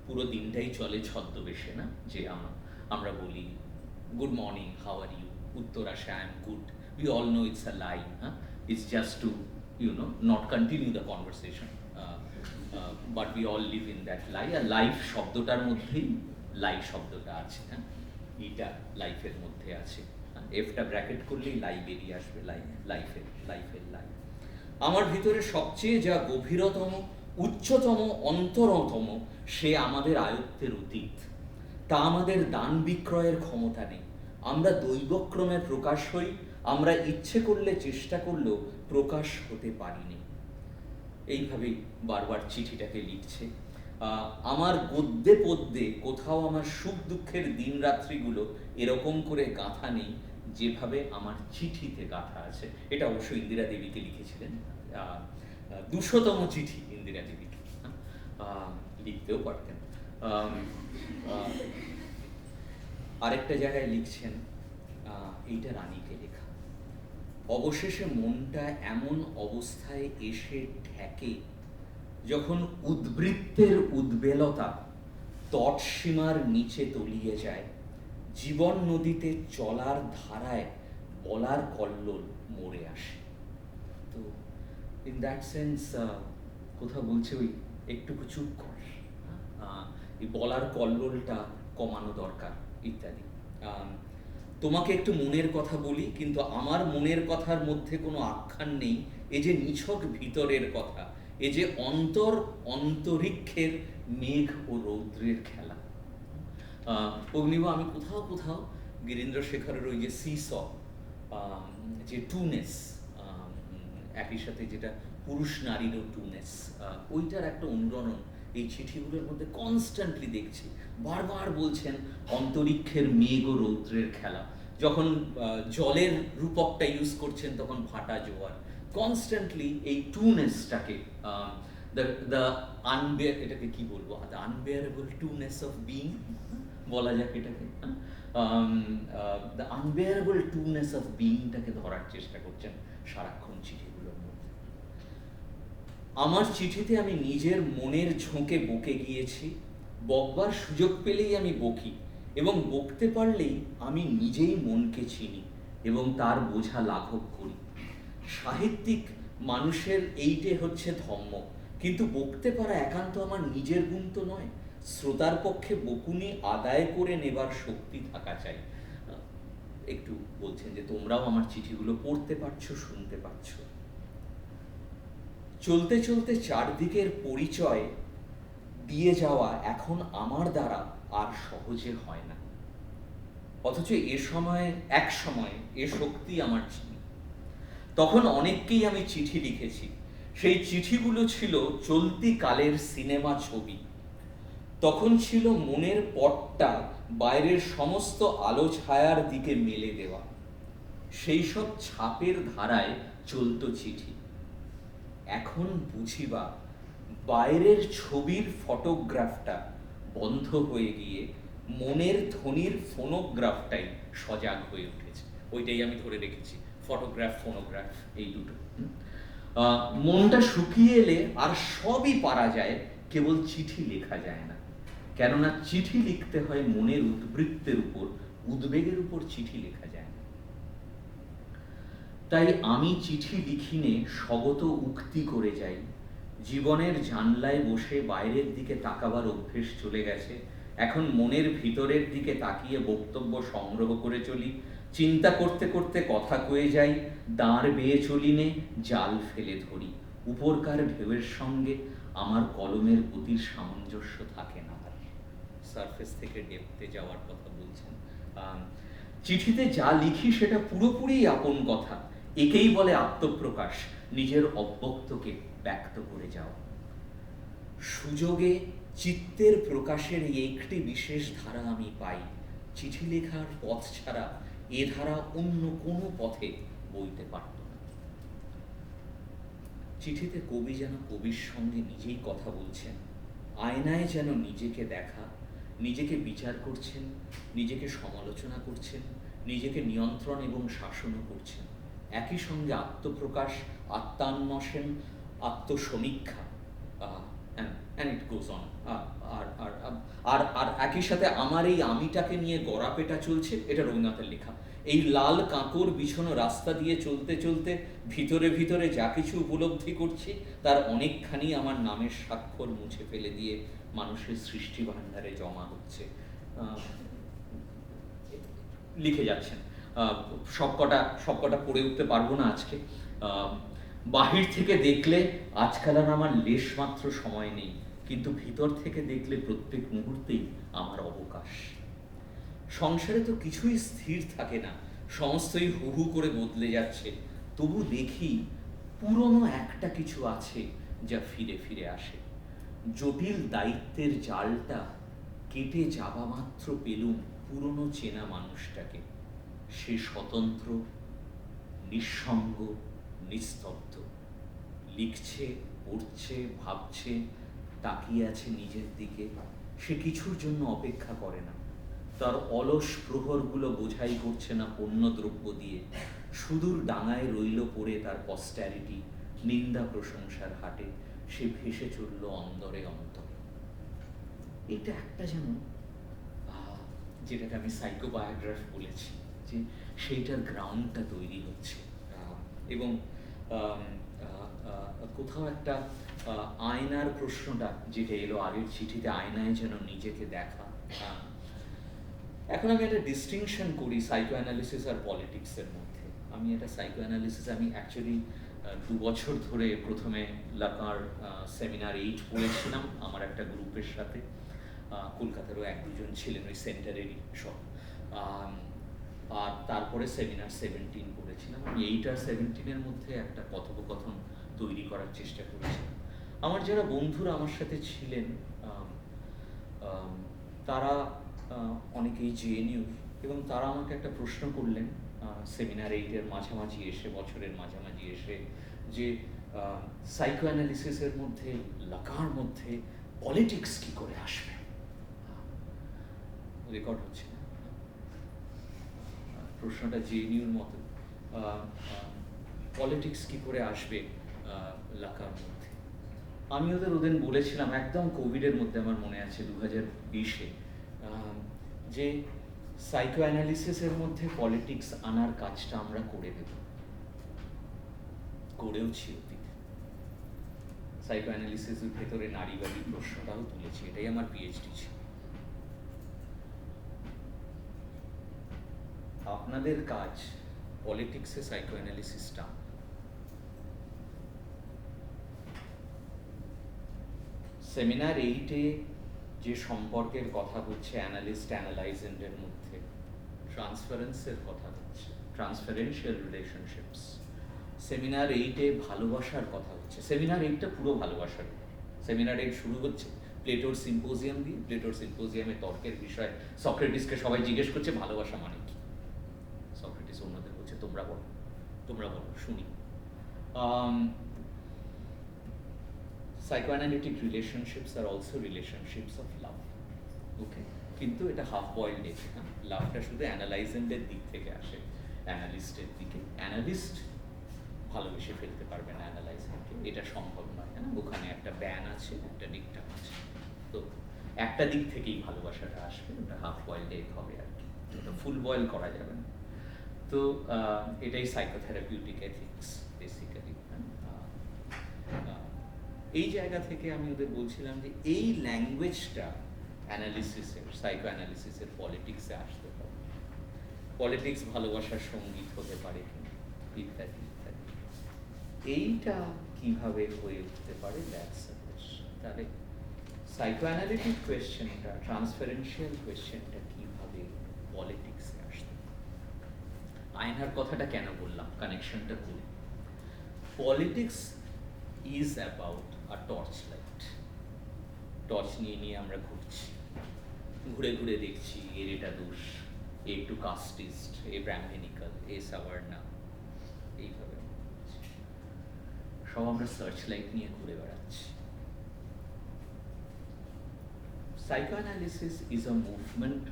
পুরো দিনটাই চলে ছদ্মবেশে, না যে আমরা বলি good morning, how are you, উত্তর আসে I am good, we all know it's a lie, it's just to not continue the conversation, but we all live in that lie. আর লাইফ শব্দটার মধ্যেই লাই শব্দটা আছে, হ্যাঁ, এটা লাইফের মধ্যে আছে, এফটা ব্র্যাকেট করলেই লাই বেরিয়ে আসবে, লাইফের লাই। আমার ভিতরে সবচেয়ে যা গভীরতম, উচ্চতম, অন্তরতম, সে আমাদের আয়ত্তের অতীত। তা আমাদের দান বিক্রয়ের ক্ষমতা নেই। আমরা দৈবক্রমে প্রকাশ হই, আমরা ইচ্ছে করলে চেষ্টা করলেও প্রকাশ হতে পারিনি। এইভাবেই বারবার চিঠিটাকে লিখছে। আমার গদ্যে পদ্যে কোথাও আমার সুখ দুঃখের দিন রাত্রিগুলো এরকম করে গাঁথা নেই যেভাবে আমার চিঠিতে গাঁথা আছে। এটা অবশ্য ইন্দিরা দেবীকে লিখেছিলেন, 200তম চিঠি ইন্দিরা দেবীকে, লিখতেও পারতেন। আরেকটা জায়গায় লিখছেন, এইটা রানীকে লেখা, অবশেষে মনটা এমন অবস্থায় এসে ঠেকে যখন উদ্বৃত্তের উদ্বেলতা তটসীমার নিচে তলিয়ে যায়, জীবন নদীতে চলার ধারায় বলার কল্লোল মরে আসে। তো ইন দ্যাট সেন্স কোথাও বলছে ওই একটুকু চুপ কর, এই বলার কল্লোলটা কমানো দরকার ইত্যাদি। তোমাকে একটু মনের কথা বলি, কিন্তু আমার মনের কথার মধ্যে কোনো আখ্যান নেই। এ যে নিছক ভিতরের কথা, এ যে অন্তরিক্ষের মেঘ ও রৌদ্রের খেলা। অগ্নিব আমি কোথাও কোথাও গিরীন্দ্র শেখরের ওই যে সিস, যে টুনেস, একই সাথে যেটা পুরুষ নারীরও টুনেস, ওইটার একটা অনুরণন এই চিঠিগুলোর মধ্যে কনস্ট্যান্টলি দেখছি। বারবার বলছেন অন্তরিক্ষের মেঘ ও রৌদ্রের খেলা, যখন জলের রূপকটা ইউজ করছেন তখন ভাটা জোয়ার, কনস্ট্যান্টলি এই টুনেসটাকে, এটাকে কি বলবো, দ্য আনবেয়ারেবল টুনেস অফ বিইং বলা যাক এটাকে, দ্য আনবেয়ারেবল টুনেস অফ বিইংটাকে ধরার চেষ্টা করছেন সারাক্ষণ চিঠিগুলোর মধ্যে। আমার চিঠিতে আমি নিজের মনের ঝোঁকে বকে গিয়েছি, বকবার সুযোগ পেলেই আমি বকি, এবং বকতে পারলেই আমি নিজেই মনকে চিনি এবং তার বোঝা লাঘব করি। সাহিত্যিক মানুষের এইটে হচ্ছে ধর্ম, কিন্তু বকতে পারা একান্ত আমার নিজের গুণ তো নয়, শ্রোতার পক্ষে বকুনি আদায় করে নেবার শক্তি থাকা চাই। একটু বলছেন যে তোমরাও আমার চিঠিগুলো পড়তে পারছো, শুনতে পারছো। চলতে চলতে চারদিকের পরিচয় দিয়ে যাওয়া এখন আমার দ্বারা আর সহজে হয় না, অথচ এক সময় এ শক্তি আমার ছিল। তখন অনেককেই আমি চিঠি লিখেছি, সেই চিঠিগুলো ছিল চলতি কালের সিনেমা ছবি। তখন ছিল মনের পটটা বাইরের সমস্ত আলো ছায়ার দিকে মেলে দেওয়া, সেই সব ছাপের ধারায় চলত চিঠি। এখন বুঝিবা বাইরের ছবির ফটোগ্রাফটা বন্ধ হয়ে গিয়ে মনের ধ্বনির ফোনোগ্রাফটাই সজাগ হয়ে উঠেছে। ওইটাই আমি ধরে রেখেছি, ফটোগ্রাফ ফোনোগ্রাফ এই দুটো। মনটা শুকিয়ে এলে আর সবই পারা যায়, কেবল চিঠি লেখা যায় না, কেননা চিঠি লিখতে হয় মনের উদ্বৃত্তের উপর, উদ্বেগের উপর চিঠি লেখা যায় না। তাই আমি চিঠি লিখিনে স্বগত উক্তি করে যাই। জীবনের জানলায় বসে বাইরের দিকে তাকাবার অভ্যেস চলে গেছে, এখন মনের ভিতরের দিকে তাকিয়ে বক্তব্য সংগ্রহ করে চলি। চিন্তা করতে করতে কথা কয়ে যাই, দাঁড় বেয়ে চলিনে জাল ফেলে ধরি। উপরকার ঢেউয়ের সঙ্গে আমার কলমের গতির সামঞ্জস্য থাকে না। সারফেস থেকে ডেপথে যাওয়ার কথা বলছেন। চিঠিতে যা লিখি সেটা পুরোপুরি আপন কথা, একেই বলে আত্মপ্রকাশ, নিজের অব্যক্তকে ব্যক্ত করে যাওয়া। সুযোগে চিত্তের প্রকাশের এই একটি বিশেষ ধারা আমি পাই, চিঠি লেখার পথ ছাড়া এ ধারা অন্য কোনো পথে বইতে পারত না। চিঠিতে কবি যেন কবির সঙ্গে নিজেই কথা বলছেন, আয়নায় যেন নিজেকে দেখা, নিজেকে বিচার করছেন, নিজেকে সমালোচনা করছেন, নিজেকে নিয়ন্ত্রণ এবং শাসনও করছেন। একই সঙ্গে আত্মপ্রকাশ, আত্মান্বেষণ, আত্মসমীক্ষা, and it goes on, আর একই সাথে আমার এই আমিটাকে নিয়ে গড়াপেটা চলছে, এটা রবীন্দ্রনাথের লেখা। এই লাল কাঁকর বিছানো রাস্তা দিয়ে চলতে চলতে ভিতরে ভিতরে যা কিছু উপলব্ধি করছি তার অনেকখানি আমার নামের স্বাক্ষর মুছে ফেলে দিয়ে মানুষের সৃষ্টি ভাণ্ডারে জমা হচ্ছে। লিখে যাচ্ছেন, সবকটা পড়ে উঠতে পারবো না আজকে। বাহির থেকে দেখলে আজকাল আর আমার লেশমাত্র সময় নেই, কিন্তু ভিতর থেকে দেখলে প্রত্যেক মুহূর্তেই আমার অবকাশ। সংসারে তো কিছুই স্থির থাকে না, সমস্তই হু হু করে বদলে যাচ্ছে, তবু দেখি পুরনো একটা কিছু আছে যা ফিরে ফিরে আসে। জটিল দায়িত্বের জালটা কেটে যাবা মাত্র পেলুম পুরনো চেনা মানুষটাকে। সে স্বতন্ত্র, নিঃসঙ্গ, নিস্তব্ধ, লিখছে, পড়ছে, ভাবছে, তাকিয়ে আছে নিজের দিকে। সে কিছুর জন্য অপেক্ষা করে না, তার অলস প্রহরগুলো বোঝাই করছে না পণ্যদ্রব্য দিয়ে। সুদূর ডাঙায় রইল পড়ে তার পস্ট্যারিটি, নিন্দা প্রশংসার হাটে সে ভেসে চলল অন্তরে অন্তরে। এটা একটা যেন যেটাকে আমি সাইকোবায়োগ্রাফ বলেছি, যে সেইটার গ্রাউন্ডটা তৈরি হচ্ছে। এবং কোথাও একটা আয়নার প্রশ্নটা যেটা এলো আগের চিঠিতে, আয়নায় যেন নিজেকে দেখা। এখন আমি একটা ডিস্টিংশন করি সাইকো অ্যানালিসিস আর পলিটিক্সের মধ্যে। আমি অ্যাকচুয়ালি 2 বছর ধরে প্রথমে লাকার সেমিনার 8 পড়েছিলাম আমার একটা গ্রুপের সাথে, কলকাতারও 1-2 জন ছিলেন ওই সেন্টারেরই সব, আর তারপরে সেমিনার 17 পড়েছিলাম। আমি 8 আর 17-এর মধ্যে একটা কথোপকথন তৈরি করার চেষ্টা করেছিলাম। আমার যারা বন্ধুরা আমার সাথে ছিলেন তারা অনেকেই জেএনইউ, এবং তারা আমাকে একটা প্রশ্ন করলেন সেমিনার 8-এর মাঝামাঝি এসে, বছরের মাঝামাঝি এসে, যে সাইকো অ্যানালিসিসের মধ্যে, লাকার মধ্যে পলিটিক্স কি করে আসবে। রেকর্ড হচ্ছে না, প্রশ্নটা জেএনইউর মতো, পলিটিক্স কি করে আসবে লাকার মধ্যে। আমি ওদের বলেছিলাম একদম কোভিডের মধ্যে, আমার মনে আছে 2020-এ, যে সাইকো অ্যানালিসিসের মধ্যে পলিটিক্স আনার কাজটা আমরা করে দেব, করেওছি অতীতে। সাইকো অ্যানালিসিসের ভেতরে নারীবাদী প্রশ্নটাও তুলেছি, এটাই আমার পিএইচডি ছিল। আপনাদের কাজ পলিটিক্সে সাইকো অ্যানালিসিসটা। সেমিনার 8-এ যে সম্পর্কের কথা হচ্ছে অ্যানালিস্ট অ্যানালাইজেন্টের মধ্যে, ট্রান্সফারেন্সের কথা হচ্ছে, ট্রান্সফারেন্সিয়াল রিলেশনশিপস। সেমিনার 8-এ ভালোবাসার কথা হচ্ছে। সেমিনার 8টা পুরো ভালোবাসার। সেমিনার 8 শুরু হচ্ছে প্লেটোর সিম্পোজিয়াম দিয়ে। প্লেটোর সিম্পোজিয়ামে তর্কের বিষয়, সক্রেটিসকে সবাই জিজ্ঞেস করছে ভালোবাসা মানে কি। সক্রেটিস অন্যদের বলছে তোমরা বলো, তোমরা বলো, শুনি। Psychoanalytic relationships are also relationships of love. Okay? কিন্তু এটা হাফ বয়েলড এগ, লাভটা শুধু অ্যানালাইজেন্টের দিক থেকে আসে, অ্যানালিস্টের দিকে। অ্যানালিস্ট ভালোবেসে ফেলতে পারবে না অ্যানালাইজেন্টকে, এটা সম্ভব নয়। ওখানে একটা ব্যান আছে, একটা দিকটা আছে, তো একটা দিক থেকেই ভালোবাসাটা আসবে, ওটা হাফ বয়েলড এগ হবে আর কি, ওটা ফুল বয়েল করা যাবে না। তো এটাই সাইকোথেরাপিউটিক এথিক্স বেসিক্যালি। এই জায়গা থেকে আমি ওদের বলছিলাম যে এই ল্যাঙ্গুয়েজটা অ্যানালিসিসের, সাইকো অ্যানালিসিসের পলিটিক্সে আসতে পারে। পলিটিক্স ভালোবাসার সঙ্গীত হতে পারে ইত্যাদি ইত্যাদি। এইটা কিভাবে হয়ে উঠতে পারে, দ্যাটস আ কোয়েশ্চেন। তাহলে সাইকো অ্যানালিটিক কোয়েশ্চেনটা, ট্রান্সফারেন্সিয়াল কোয়েশ্চেনটা কিভাবে পলিটিক্সে আসতে পারে। আয়নার কথাটা কেন বললাম, কানেকশনটা করি। Politics is about a torchlight. Torch নিয়ে আমরা ঘুরছি, ঘুরে ঘুরে দেখছি এর এটা দোষ, এ একটু কাস্টিস্ট, এ ব্রাহ্মণিক্যাল, এ সাভার্না, এইভাবে সব আমরা সার্চ লাইট নিয়ে ঘুরে বেড়াচ্ছি। Psychoanalysis is a movement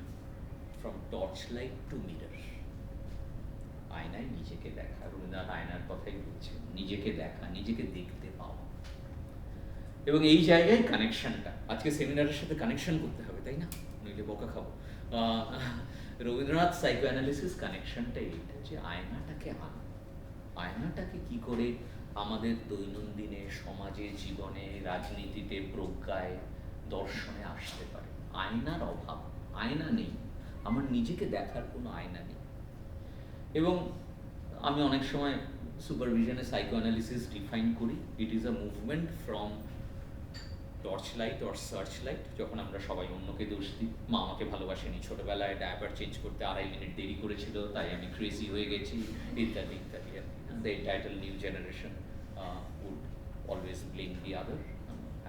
from torchlight to mirror. আয়নায় নিজেকে দেখা, রবীন্দ্রনাথ আয়নার কথাই বলছেন, নিজেকে দেখা, নিজেকে দেখতে পাওয়া। এবং এই জায়গায় কানেকশনটা, আজকে সেমিনারের সাথে কানেকশন করতে হবে, তাই না, নইলে বকা খাবো। রবীন্দ্রনাথ সাইকো অ্যানালিসিস কানেকশনটা এইটা, যে আয়নাটাকে আনা, আয়নাটাকে কি করে আমাদের দৈনন্দিনে সমাজে, জীবনে, রাজনীতিতে, প্রজ্ঞায়, দর্শনে আসতে পারে। আয়নার অভাব, আয়না নেই, আমার নিজেকে দেখার কোনো আয়না নেই। এবং আমি অনেক সময় সুপারভিশনে সাইকো অ্যানালিসিস ডিফাইন করি, ইট is a movement from torch light or search light. যখন আমরা সবাই অন্যকে দোষ দিই, মা আমাকে ভালোবাসেনি, ছোটবেলায় ডায়াপার চেঞ্জ করতে 2.5 মিনিট দেরি করেছিল, তাই আমি ক্রেজি হয়ে গেছি, ইত্যাদি ইত্যাদি। The entitled new generation would always blame the other,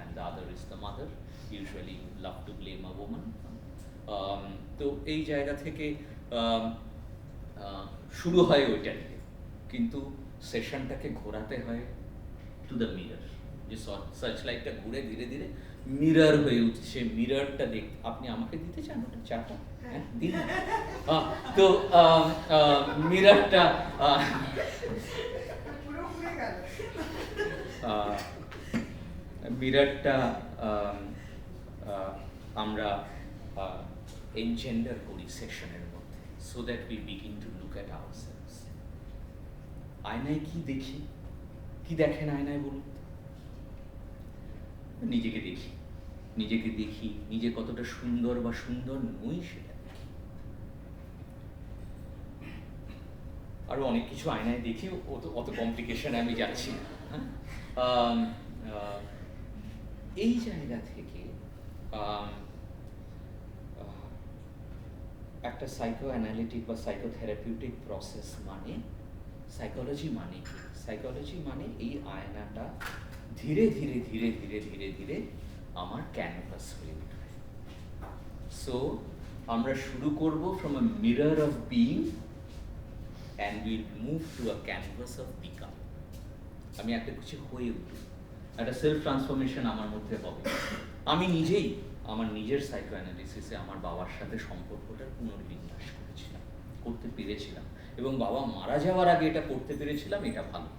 and the other is the mother, usually love to blame a woman. তো এই জায়গা থেকে শুরু হয় ওইটা নিয়ে, কিন্তু সেশনটাকে ঘোরাতে হয় টু দ্য মিরর, যে সার্চ লাইটটা ঘুরে ধীরে ধীরে মিরর হয়ে উঠছে। মিররটা দেখ, আপনি আমাকে দিতে চান ওটা চাটা? হ্যাঁ দিন। তো মিররটা মিররটা আমরা এনজেন্ডার করি সেশনের মধ্যে, so that we begin to look at ourselves. আয়নায় কি দেখি, কি দেখেন আয়নায় বলুন? নিজেকে দেখি, নিজেকে দেখি, নিজে কতটা সুন্দর বা সুন্দর নই সেটা দেখি। আরও অনেক কিছু আয়নায় দেখি, অত কমপ্লিকেশনে আমি যাচ্ছি না। এই জায়গা থেকে একটা সাইকো অ্যানালিটিক বা সাইকোথেরাপিউটিক প্রসেস মানে সাইকোলজি মানে কি? সাইকোলজি মানে এই আয়নাটা ধীরে ধীরে ধীরে ধীরে ধীরে ধীরে আমার ক্যানভাস হয়ে উঠবে। সো আমরা শুরু করব from a mirror of being and will move to a canvas of become. আমি একটা কিছু হয়ে উঠি, একটা সেলফ ট্রান্সফরমেশন আমার মধ্যে হবে। আমি নিজেই আমার নিজের সাইকো অ্যানালিসিসে আমার বাবার সাথে সম্পর্কটার পুনর্বিন্যাস করতে পেরেছিলাম, এবং বাবা মারা যাওয়ার আগে এটা করতে পেরেছিলাম, এটা ভালো।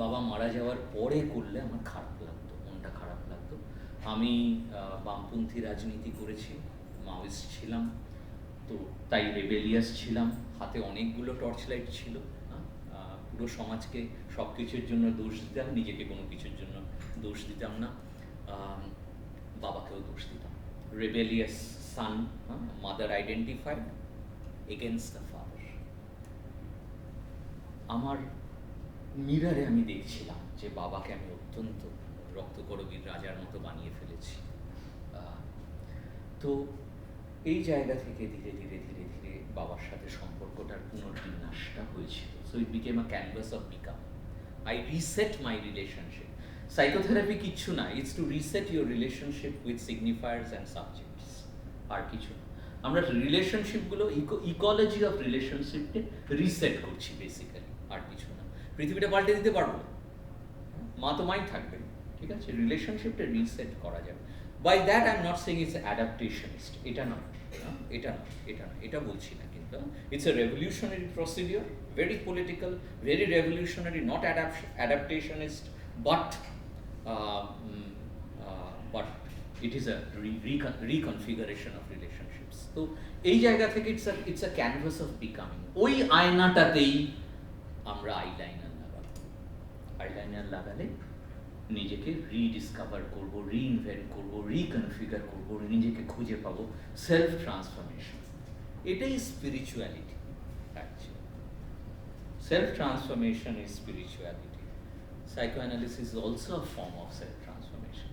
বাবা মারা যাওয়ার পরে করলে আমার খারাপ লাগতো, মনটা খারাপ লাগতো। আমি বামপন্থী রাজনীতি করেছি, মাওয়িস্ট ছিলাম, তো তাই রেবেলিয়াস ছিলাম, হাতে অনেকগুলো টর্চ লাইট ছিল, পুরো সমাজকে সব কিছুর জন্য দোষ দিতাম, নিজেকে কোনো কিছুর জন্য দোষ দিতাম না, বাবাকেও দোষ দিতাম। Rebellious son, mother identified against the father. আমার মিরারে আমি দেখছিলাম যে বাবাকে আমি অত্যন্ত রক্তকরবীর রাজার মতো বানিয়ে ফেলেছি। তো এই জায়গা থেকে ধীরে ধীরে ধীরে ধীরে বাবার সাথে সম্পর্কটার পুনর্বিন্যাসটা হয়েছিল। So it became a canvas of become. I reset my relationship. Psychotherapy কিচ্ছু না, it's to reset your relationship with signifiers and subjects, আর কিছু না। আমরা রিলেশনশিপগুলো ইকোলজি অফ রিলেশনশিপকে রিসেট করছি বেসিক্যালি, আর কিছু না। পৃথিবীটা পাল্টে দিতে পারবো, মা তো মাই থাকবে, ঠিক আছে? রিলেশনশিপটা রিসেট করা যাবে। By that I am not saying it's adaptationist, এটা নয়, এটা বলছি না, কিন্তু it's a revolutionary procedure, very political, very revolutionary, not adaptationist, but it is a reconfiguration of relationships. তো এই জায়গা থেকে it's a canvas of becoming. ওই আয়নাটাতেই আমরা আইলাইনার লাগালে নিজেকে রিডিসকভার করবো, রিইনভেন্ট করবো, রিকনফিগার করবো, নিজেকে খুঁজে পাবো, সেলফ ট্রান্সফরমেশন। এটাই spirituality. Actually self transformation is spirituality. Psychoanalysis is also a form of self transformation.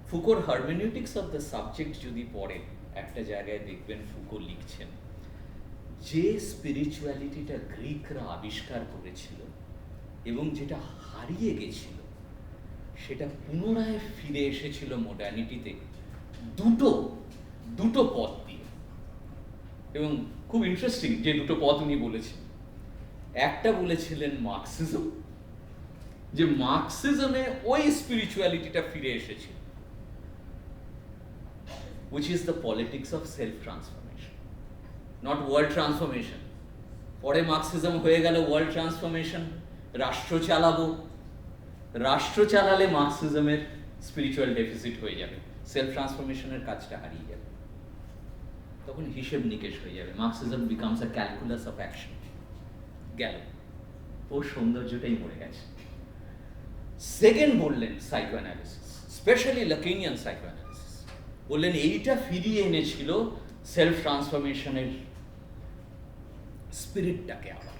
ফুকোর হারমেনিউটিক্স অফ দ্য সাবজেক্ট যদি পড়ে, একটা জায়গায় দেখবেন ফুকো লিখছেন যে স্পিরিচুয়ালিটিটা গ্রিকরা আবিষ্কার করেছিল এবং যেটা হারিয়ে গেছিল, সেটা পুনরায় ফিরে এসেছিল মডার্নিটিতে দুটো পথ দিয়ে। এবং খুব ইন্টারেস্টিং যে দুটো পথ উনি বলেছেন। একটা বলেছিলেন মার্কসিজম, যে মার্কসিজমে ওই স্পিরিচুয়ালিটিটা ফিরে এসেছিল, which is the politics of self-transformation, not world transformation. পরে মার্কসিজম হয়ে গেল ওয়ার্ল্ড ট্রান্সফরমেশন, রাষ্ট্র চালালে মার্কসিজমের স্পিরিচুয়াল ডেফিসিট হয়ে যাবে, সেলফ ট্রান্সফরমেশনের কাজটা হারিয়ে যাবে, তখন হিসেব নিকেশ হয়ে যাবে। Marxism becomes a calculus of action. গেল, ও সৌন্দর্যটাই মরে গেছে। সেকেন্ড বললেন সাইকোঅ্যানালিসিস, স্পেশালি লাকিনিয়ান সাইকোঅ্যানালিসিস, বললেন এইটা ফিরিয়ে এনেছিল সেলফ ট্রান্সফরমেশনের স্পিরিটটাকে আবার,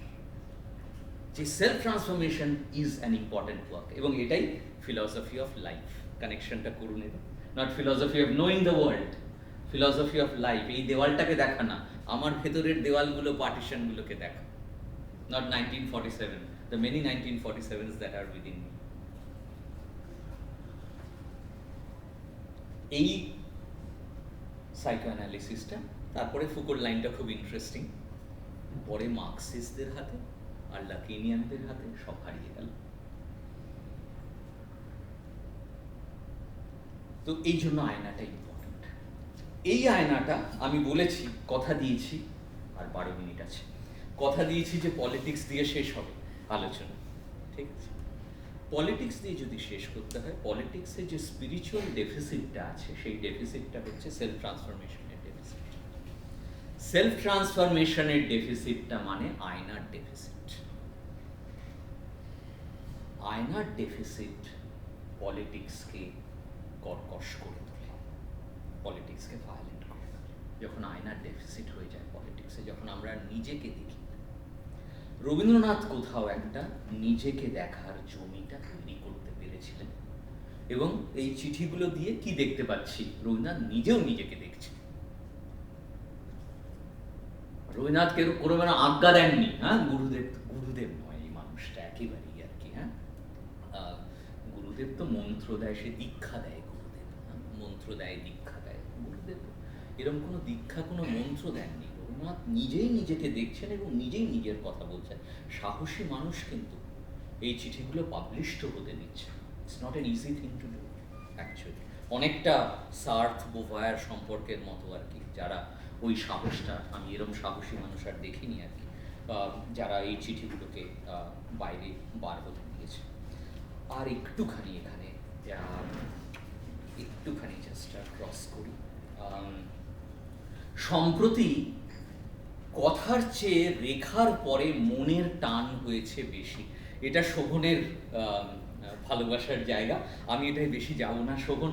যে self transformation is an important work. এবং এটাই ফিলসফি অফ লাইফ। কানেকশনটা করুন, এটা not philosophy of knowing the world, philosophy of life. এই দেওয়ালটাকে দেখা না, আমার ভেতরের দেওয়ালগুলো, পার্টিশনগুলোকে দেখা, not 1947, the many 1947s that are within me. এই সাইকোঅ্যানালিসিসটা, তারপরে ফুকোর লাইনটা খুব ইন্টারেস্টিং, পরে মার্কসিস্টদের হাতে আর লাকিনিয়ানদের হাতে সব হারিয়ে গেল। তো এই জন্য আয়নাটা ইম্পর্টেন্ট। এই আয়নাটা আমি বলেছি, কথা দিয়েছি, আর 12 মিনিট আছে, কথা দিয়েছি যে পলিটিক্স দিয়ে শেষ হবে আলোচনা, ঠিক আছে? পলিটিক্স দিয়ে যদি শেষ করতে হয়, পলিটিক্সে যে স্পিরিচুয়াল ডেফিসিটটা আছে, সেই ডেফিসিটটা হচ্ছে সেলফ ট্রান্সফরমেশনের ডেফিসিট। সেলফ ট্রান্সফরমেশনের ডেফিসিটটা মানে আয়নার ডেফিসিট। আয়নার ডেফিসিট পলিটিক্সকে কর্কশ করে তোলে, পলিটিক্সকে ভায়োলেন্ট করে তোলে। যখন আয়নার ডেফিসিট হয়ে যায় পলিটিক্সে, যখন আমরা নিজেকে দেখি। রবীন্দ্রনাথ কোথাও একটা নিজেকে দেখার জমিটা তৈরি করতে পেরেছিলেন, এবং এই চিঠিগুলো দিয়ে কি দেখতে পাচ্ছি, রবীন্দ্রনাথ নিজেও নিজেকে দেখছে। রবীন্দ্রনাথকে কোনো মানে আজ্ঞা দেননি, হ্যাঁ, গুরুদেব নয় এই মানুষটা একেবারেই আর কি, হ্যাঁ। গুরুদেব তো মন্ত্র দেয়, সে দীক্ষা দেয় গুরুদেব, মন্ত্র দেয়, দীক্ষা দেয় গুরুদেব, এরকম কোনো দীক্ষা, কোনো মন্ত্র দেননি। রবীন্দ্রনাথ নিজেই নিজেকে দেখছেন এবং নিজেই নিজের কথা বলছেন। সাহসী মানুষ কিন্তু এই চিঠিগুলো পাবলিশড হতে দিচ্ছে। It's not an easy thing to do actually. অনেকটা সার্থ বোভায়ার সম্পর্কের মতো আর কি, যারা ওই সাহসটা, আমি এরকম সাহসী মানুষ আর দেখিনি আর কি, যারা এই চিঠিগুলোকে বাইরে বার হতে দিয়েছে। আর একটুখানি এখানে একটুখানি জাস্ট ক্রস করি। সম্প্রতি কথার চেয়ে রেখার পরে মনের টান হয়েছে বেশি। এটা শোভনের ভালোবাসার জায়গা, আমি এটাই বেশি যাব না। শোভন,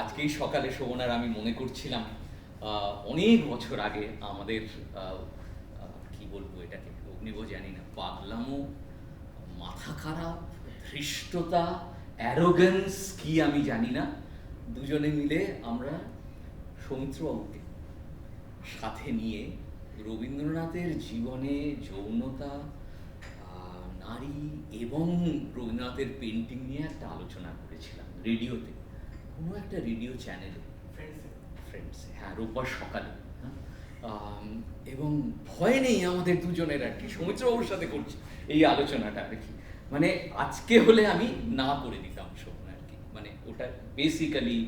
আজকেই সকালে শোভন আর আমি মনে করছিলাম অনেক বছর আগে আমাদের কি বলবো এটাকে, অগ্নিব জানি না, পাগলামো, মাথা খারাপ, ধৃষ্টতা, অ্যারোগেন্স কি আমি জানি না, দুজনে মিলে আমরা সৌমিত্রবাবুকে সাথে নিয়ে রবীন্দ্রনাথের জীবনে যৌনতা, নারী এবং রবীন্দ্রনাথের পেন্টিং নিয়ে একটা আলোচনা করেছিলাম রেডিওতে, কোনো একটা রেডিও চ্যানেলে, ফ্রেন্ডসে, হ্যাঁ, রোববার সকালে। এবং ভয় নেই আমাদের দুজনের আর কি, সৌমিত্রবাবুর সাথে করছি এই আলোচনাটা আর কি। মানে আজকে হলে আমি না করে দিতাম শোভন আর কি, মানে ওটা basically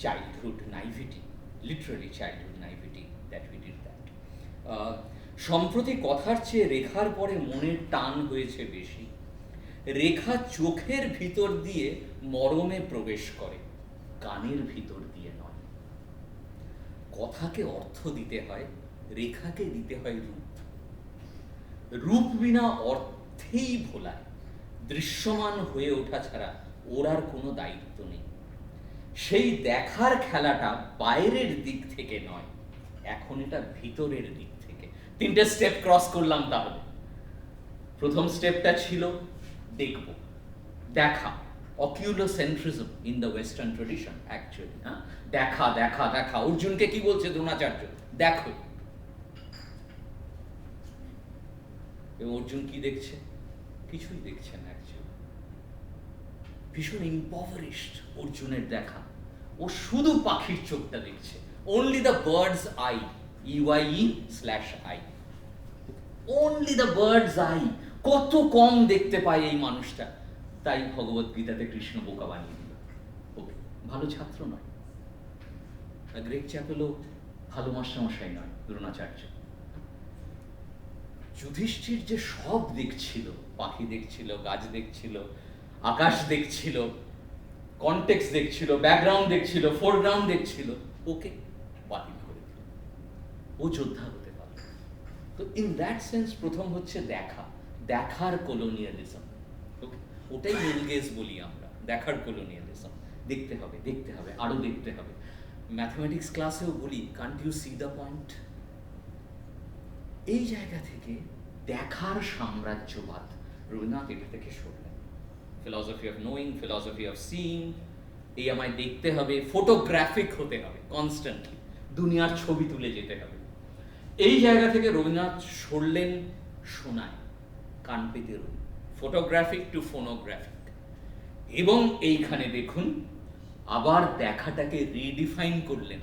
childhood naivety, literally childhood naivety, that we did that. সম্প্রতি কথার চেয়ে রেখার পরে মনের টান হয়েছে বেশি। রেখা চোখের ভিতর দিয়ে মরমে প্রবেশ করে, কানের ভিতর দিয়ে নয়। কথাকে অর্থ দিতে হয়, রেখাকে দিতে হয় রূপ। রূপ বিনা অর্থেই ভোলায়, দৃশ্যমান হয়ে ওঠা ছাড়া ওর আর কোনো দায়িত্ব নেই। সেই দেখার খেলাটা বাইরের দিক থেকে নয়, এখন এটা ভিতরের দিক থেকে। তিনটে স্টেপ ক্রস করলাম তাহলে। প্রথম স্টেপটা ছিল দেখব, দেখা, oculocentrism in the western tradition actually, হ্যাঁ, দেখা দেখা দেখা। অর্জুনকে কি বলছে দ্রোণাচার্য, দেখো। এবং অর্জুন কি দেখছে, কিছুই দেখছেন অ্যাকচুয়ালি। ভীষণ ইম্পভারিশড অর্জুনের দেখা, ও শুধু পাখির চোখটা দেখছে, only the bird's eye, EYE/I, only the bird's eye। কত কম দেখতে পায় এই মানুষটা, তাই ভগবত গীতাতে কৃষ্ণ বোকা বানিয়ে দিল। ওকে, ভালো ছাত্র নয়, গ্রেট চ্যাপেলও ভালো মাস্টারমশাই নয় দ্রোণাচার্য। যুধিষ্ঠির যে সব দেখছিল, পাখি দেখছিল, গাছ দেখছিল, আকাশ দেখছিল, কনটেক্সট দেখছিল, ব্যাকগ্রাউন্ড দেখছিল, ফোরগ্রাউন্ড দেখছিল, ওকে বাতিল করে দিল, ও যোদ্ধা হতে পারল। তো ইন দ্যাট সেন্স প্রথম হচ্ছে দেখা, দেখার কলোনিয়ালিজম, ওটাই মেল গেজ বলি আমরা, দেখার কলোনিয়ালিজম। দেখতে হবে, দেখতে হবে, আরো দেখতে হবে। ম্যাথমেটিক্স ক্লাসেও বলি, can't you see the point. এই জায়গা থেকে দেখার সাম্রাজ্যবাদ, রবীন্দ্রনাথ এটা থেকে সরলেন। Philosophy of knowing, philosophy of seeing, এই আমায় দেখতে হবে, ফটোগ্রাফিক হতে হবে কনস্ট্যান্টলি, দুনিয়ার ছবি তুলে যেতে হবে। এই জায়গা থেকে রবীন্দ্রনাথ সরলেন শোনায়, কান পেতে রই, ফটোগ্রাফিক টু ফোনোগ্রাফিক। এবং এইখানে দেখুন আবার দেখাটাকে রিডিফাইন করলেন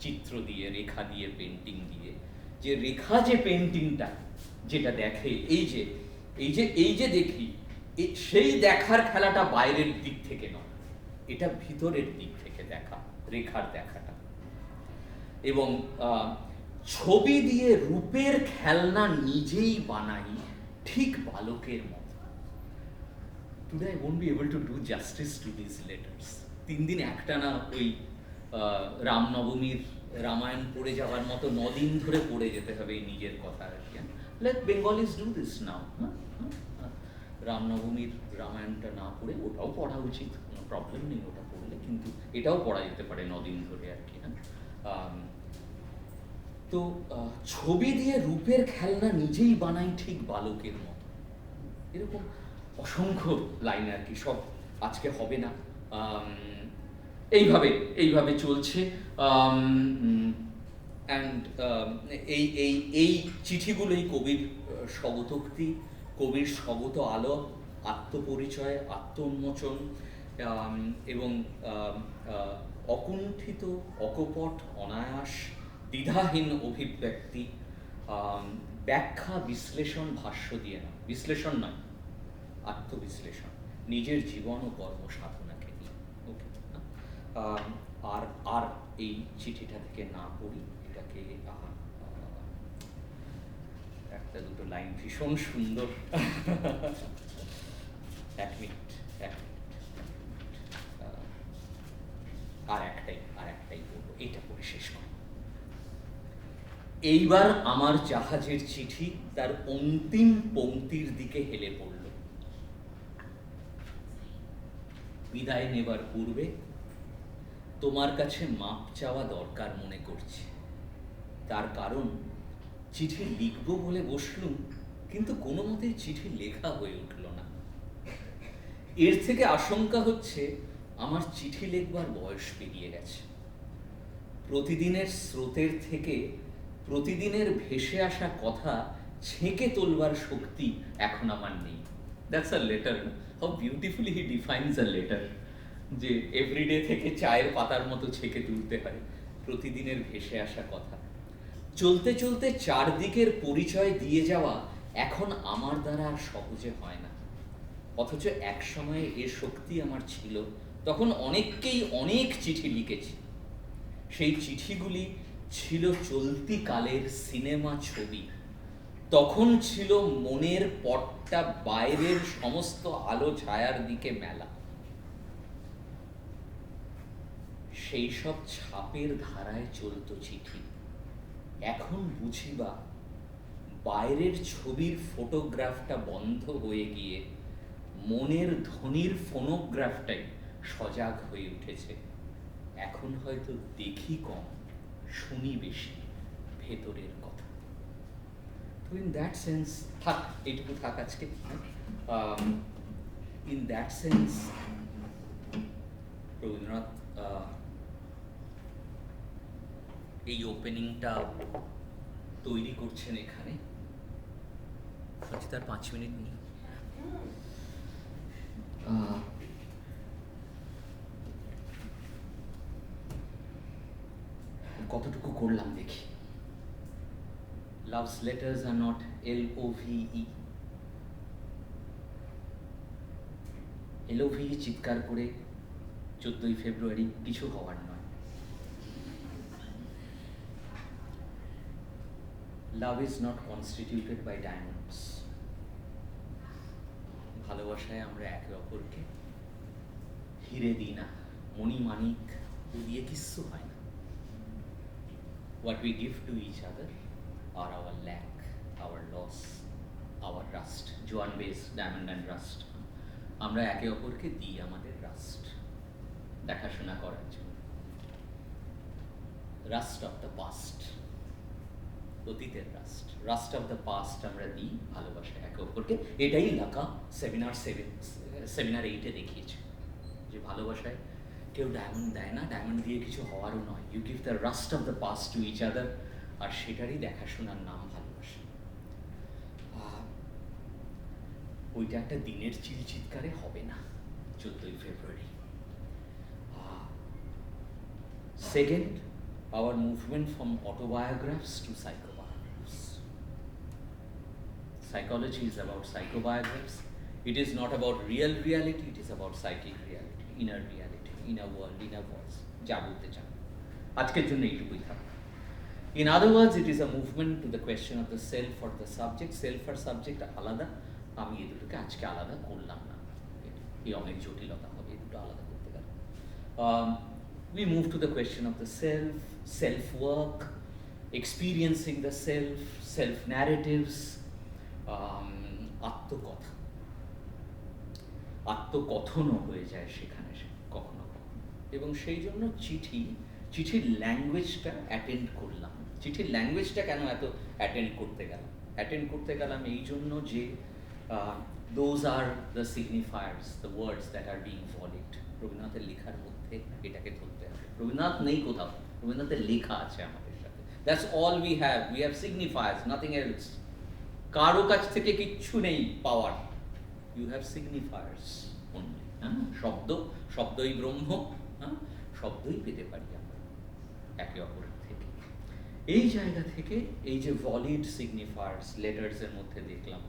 চিত্র দিয়ে, রেখা দিয়ে, পেন্টিং দিয়ে। যে রেখা যে পেন্টিংটা যেটা দেখে, এই যে দেখি, সেই দেখার খেলাটা বাইরের দিক থেকে নয়, এটা ভিতরের দিক থেকে দেখা, রেখার দেখাটা। এবং ছবি দিয়ে রূপের খেলনা নিজেই বানাই, ঠিক বালকের মতো। Today I won't be able to do justice to this letters. 3 দিন একটানা ওই রামনবমীর রামায়ণ পড়ে যাওয়ার মতো 9 দিন ধরে পড়ে যেতে হবে এই নিজের কথা আর কি। Let Bengalis do this now. রামনবমীর রামায়ণটা না পড়ে ওটাও পড়া উচিত, কোনো প্রবলেম নেই ওটা পড়লে, কিন্তু এটাও পড়া যেতে পারে 9 দিন ধরে আর কি। আম, তো ছবি দিয়ে রূপের খেলনা নিজেই বানাই ঠিক বালকের মতো, এরকম অসংখ্য লাইন আর কি, সব আজকে হবে না। এইভাবে এইভাবে চলছে। অ্যান্ড এই এই এই চিঠিগুলোই কবির স্বগতোক্তি, কবির স্বগত আলো, আত্মপরিচয়, আত্মোন্মোচন, এবং অকুণ্ঠিত, অকপট, অনায়াস, দ্বিধাহীন অভিব্যক্তি, ব্যাখ্যা, বিশ্লেষণ, ভাষ্য দিয়ে না, বিশ্লেষণ নয়, আত্মবিশ্লেষণ, নিজের জীবন ও কর্ম সাধনাকে নিয়ে। ওকে, আর আর এই চিঠিটা থেকে না পড়ি, এটাকে একটা দুটো লাইন ভীষণ সুন্দর। এক মিনিট আর একটাই বলবো, এটা পড়ে শেষ করব। এইবার আমার জাহাজের চিঠি তার অন্তিম পংক্তির দিকে হেলে পড়ল। বিদায় নেবার পূর্বে তোমার কাছে মাপ চাওয়া দরকার মনে করছি। তার কারণ, চিঠি লিখব বলে বসলুম, কিন্তু কোনো মতেই চিঠি লেখা হয়ে উঠল না। এর থেকে আশঙ্কা হচ্ছে আমার চিঠি লেখবার বয়স পেরিয়ে গেছে। প্রতিদিনের স্রোতের থেকে প্রতিদিনের ভেসে আসা কথা ছেঁকে তোলবার শক্তি এখন আমার নেই। That's a letter. How beautifully he defines a letter, যে এভরিডে থেকে চায়ের পাতার মতো ছেঁকে তুলতে হয় প্রতিদিনের ভেসে আসা কথা। চলতে চলতে চারদিকের পরিচয় দিয়ে যাওয়া এখন আমার দ্বারা আর সহজে হয় না। অথচ এক সময়ে এ শক্তি আমার ছিল, তখন অনেককেই অনেক চিঠি লিখেছি। সেই চিঠিগুলি ছিল চলতি কালের সিনেমা ছবি। তখন ছিল মনের পটটা বাইরের সমস্ত আলো ছায়ার দিকে মেলা। সেই সব ছাপের ধারায় চলত চিঠি। এখন বুঝিবা বাইরের ছবির ফটোগ্রাফটা বন্ধ হয়ে গিয়ে মনের ধ্বনির ফোনোগ্রাফটাই সজাগ হয়ে উঠেছে। এখন হয়তো দেখি কম, শুনি বেশি ভেতরের কথা। তো ইন দ্যাট সেন্স থাক, এইটুকু থাক আজকে। ইন দ্যাট সেন্স রবীন্দ্রনাথ এই ওপেনিংটা তৈরি করছেন এখানে। তার 5 মিনিট নেই। কতটুকু করলাম দেখি। Love's letters are not LOVE. LOVE চিৎকার করে 14ই ফেব্রুয়ারি কিছু হওয়ার নয়। Love is not constituted by diamonds. ভালোবাসায় আমরা একে অপরকে হিরে দিই না, মণিমাণিক দিয়ে কিচ্ছু হয় না। What we give to each other are our lack, our loss, our rust. Joan Baez, Diamond and Rust. আমরা একে অপরকে দিই আমাদের রাস্ট, দেখাশোনা করার জন্য। রাস্ট অফ দ্য পাস্ট, অতীতের rust, rust of the past আমরা দিই ভালোবাসায় একে অপরকে। এটাই লাকা সেমিনার 8-এ দেখিয়েছে, যে ভালোবাসায় কেউ ডায়মন্ড দেয় না, ডায়মন্ড দিয়ে কিছু হওয়ারও নয়। You give the rust of the past to each other, আর সেটারই দেখাশোনার নাম ভালোবাসা। ওইটা একটা দিনের চিৎকারে হবে না 14ই ফেব্রুয়ারি। Second, our movement from autobiographs to psychobiographies. Psychology is about psychobiographies. It is not about real reality, it is about psychic reality, inner reality, inner world, inner voice. যা বলতে চান আজকের জন্য এইটুকুই থাক। In other words, it is a movement to the question of the self or the subject. Self আর subject আলাদা, আমি এই দুটোকে আজকে আলাদা করলাম না, এই অনেক জটিলতা হবে এই দুটো আলাদা করতে গেলে। We move to the question of the self, self-work, experiencing the self, self-narratives, আত্মকথা, আত্মকথনও হয়ে যায় সেখানে কখনো কখনো। এবং সেই জন্য চিঠি চিঠির ল্যাঙ্গুয়েজটা অ্যাটেন্ড করলাম। চিঠির ল্যাঙ্গুয়েজটা কেন এত অ্যাটেন্ড করতে গেলাম এই জন্য যে those are the signifiers, the words that are being volleyed. রবীন্দ্রনাথের লেখার মধ্যে এটাকে ধরতে হবে। রবীন্দ্রনাথ নেই কোথাও, রবীন্দ্রনাথের লেখা আছে আমাদের সাথে। That's all we have signifiers, nothing else. কারো কাছ থেকে কিচ্ছু নেই পাওয়ার, ইউ হ্যাভ সিগনিফায়ার্স অনলি। হ্যাঁ, শব্দই ব্রহ্ম, হ্যাঁ, শব্দই পেতে পারি আমরা একে অপরের থেকে। এই জায়গা থেকে এই যে ভলিড সিগনিফায়ার্স লেটার্সের মধ্যে দেখলাম,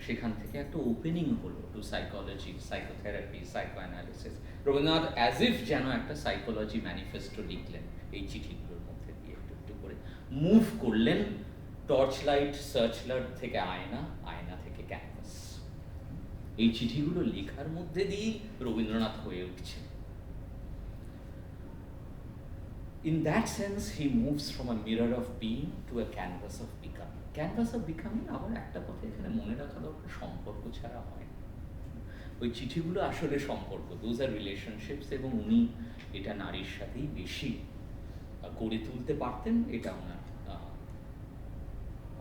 সেখান থেকে একটা ওপেনিং হলো to psychology, psychotherapy, psycho analysis. Rabindranath as if যেন একটা সাইকোলজি ম্যানিফেস্টো লিখলেন এই চিঠিগুলোর মধ্যে দিয়ে, একটু একটু করে মুভ করলেন টর্চ লাইট, সার্চ লাইট থেকে আয়না, আয়না থেকে ক্যানভাস। এই চিঠিগুলো লেখার মধ্যে দিয়েই রবীন্দ্রনাথ হয়ে উঠছে। In that sense, he moves from a mirror of being to a canvas of becoming. Canvas of becoming আবার একটা কথা এখানে মনে রাখা দরকার, সম্পর্ক ছাড়া হয় না। ওই চিঠিগুলো আসলে সম্পর্ক, দোজ আর রিলেশনশিপস, এবং উনি এটা নারীর সাথেই বেশি গড়ে তুলতে পারতেন, এটা ওনার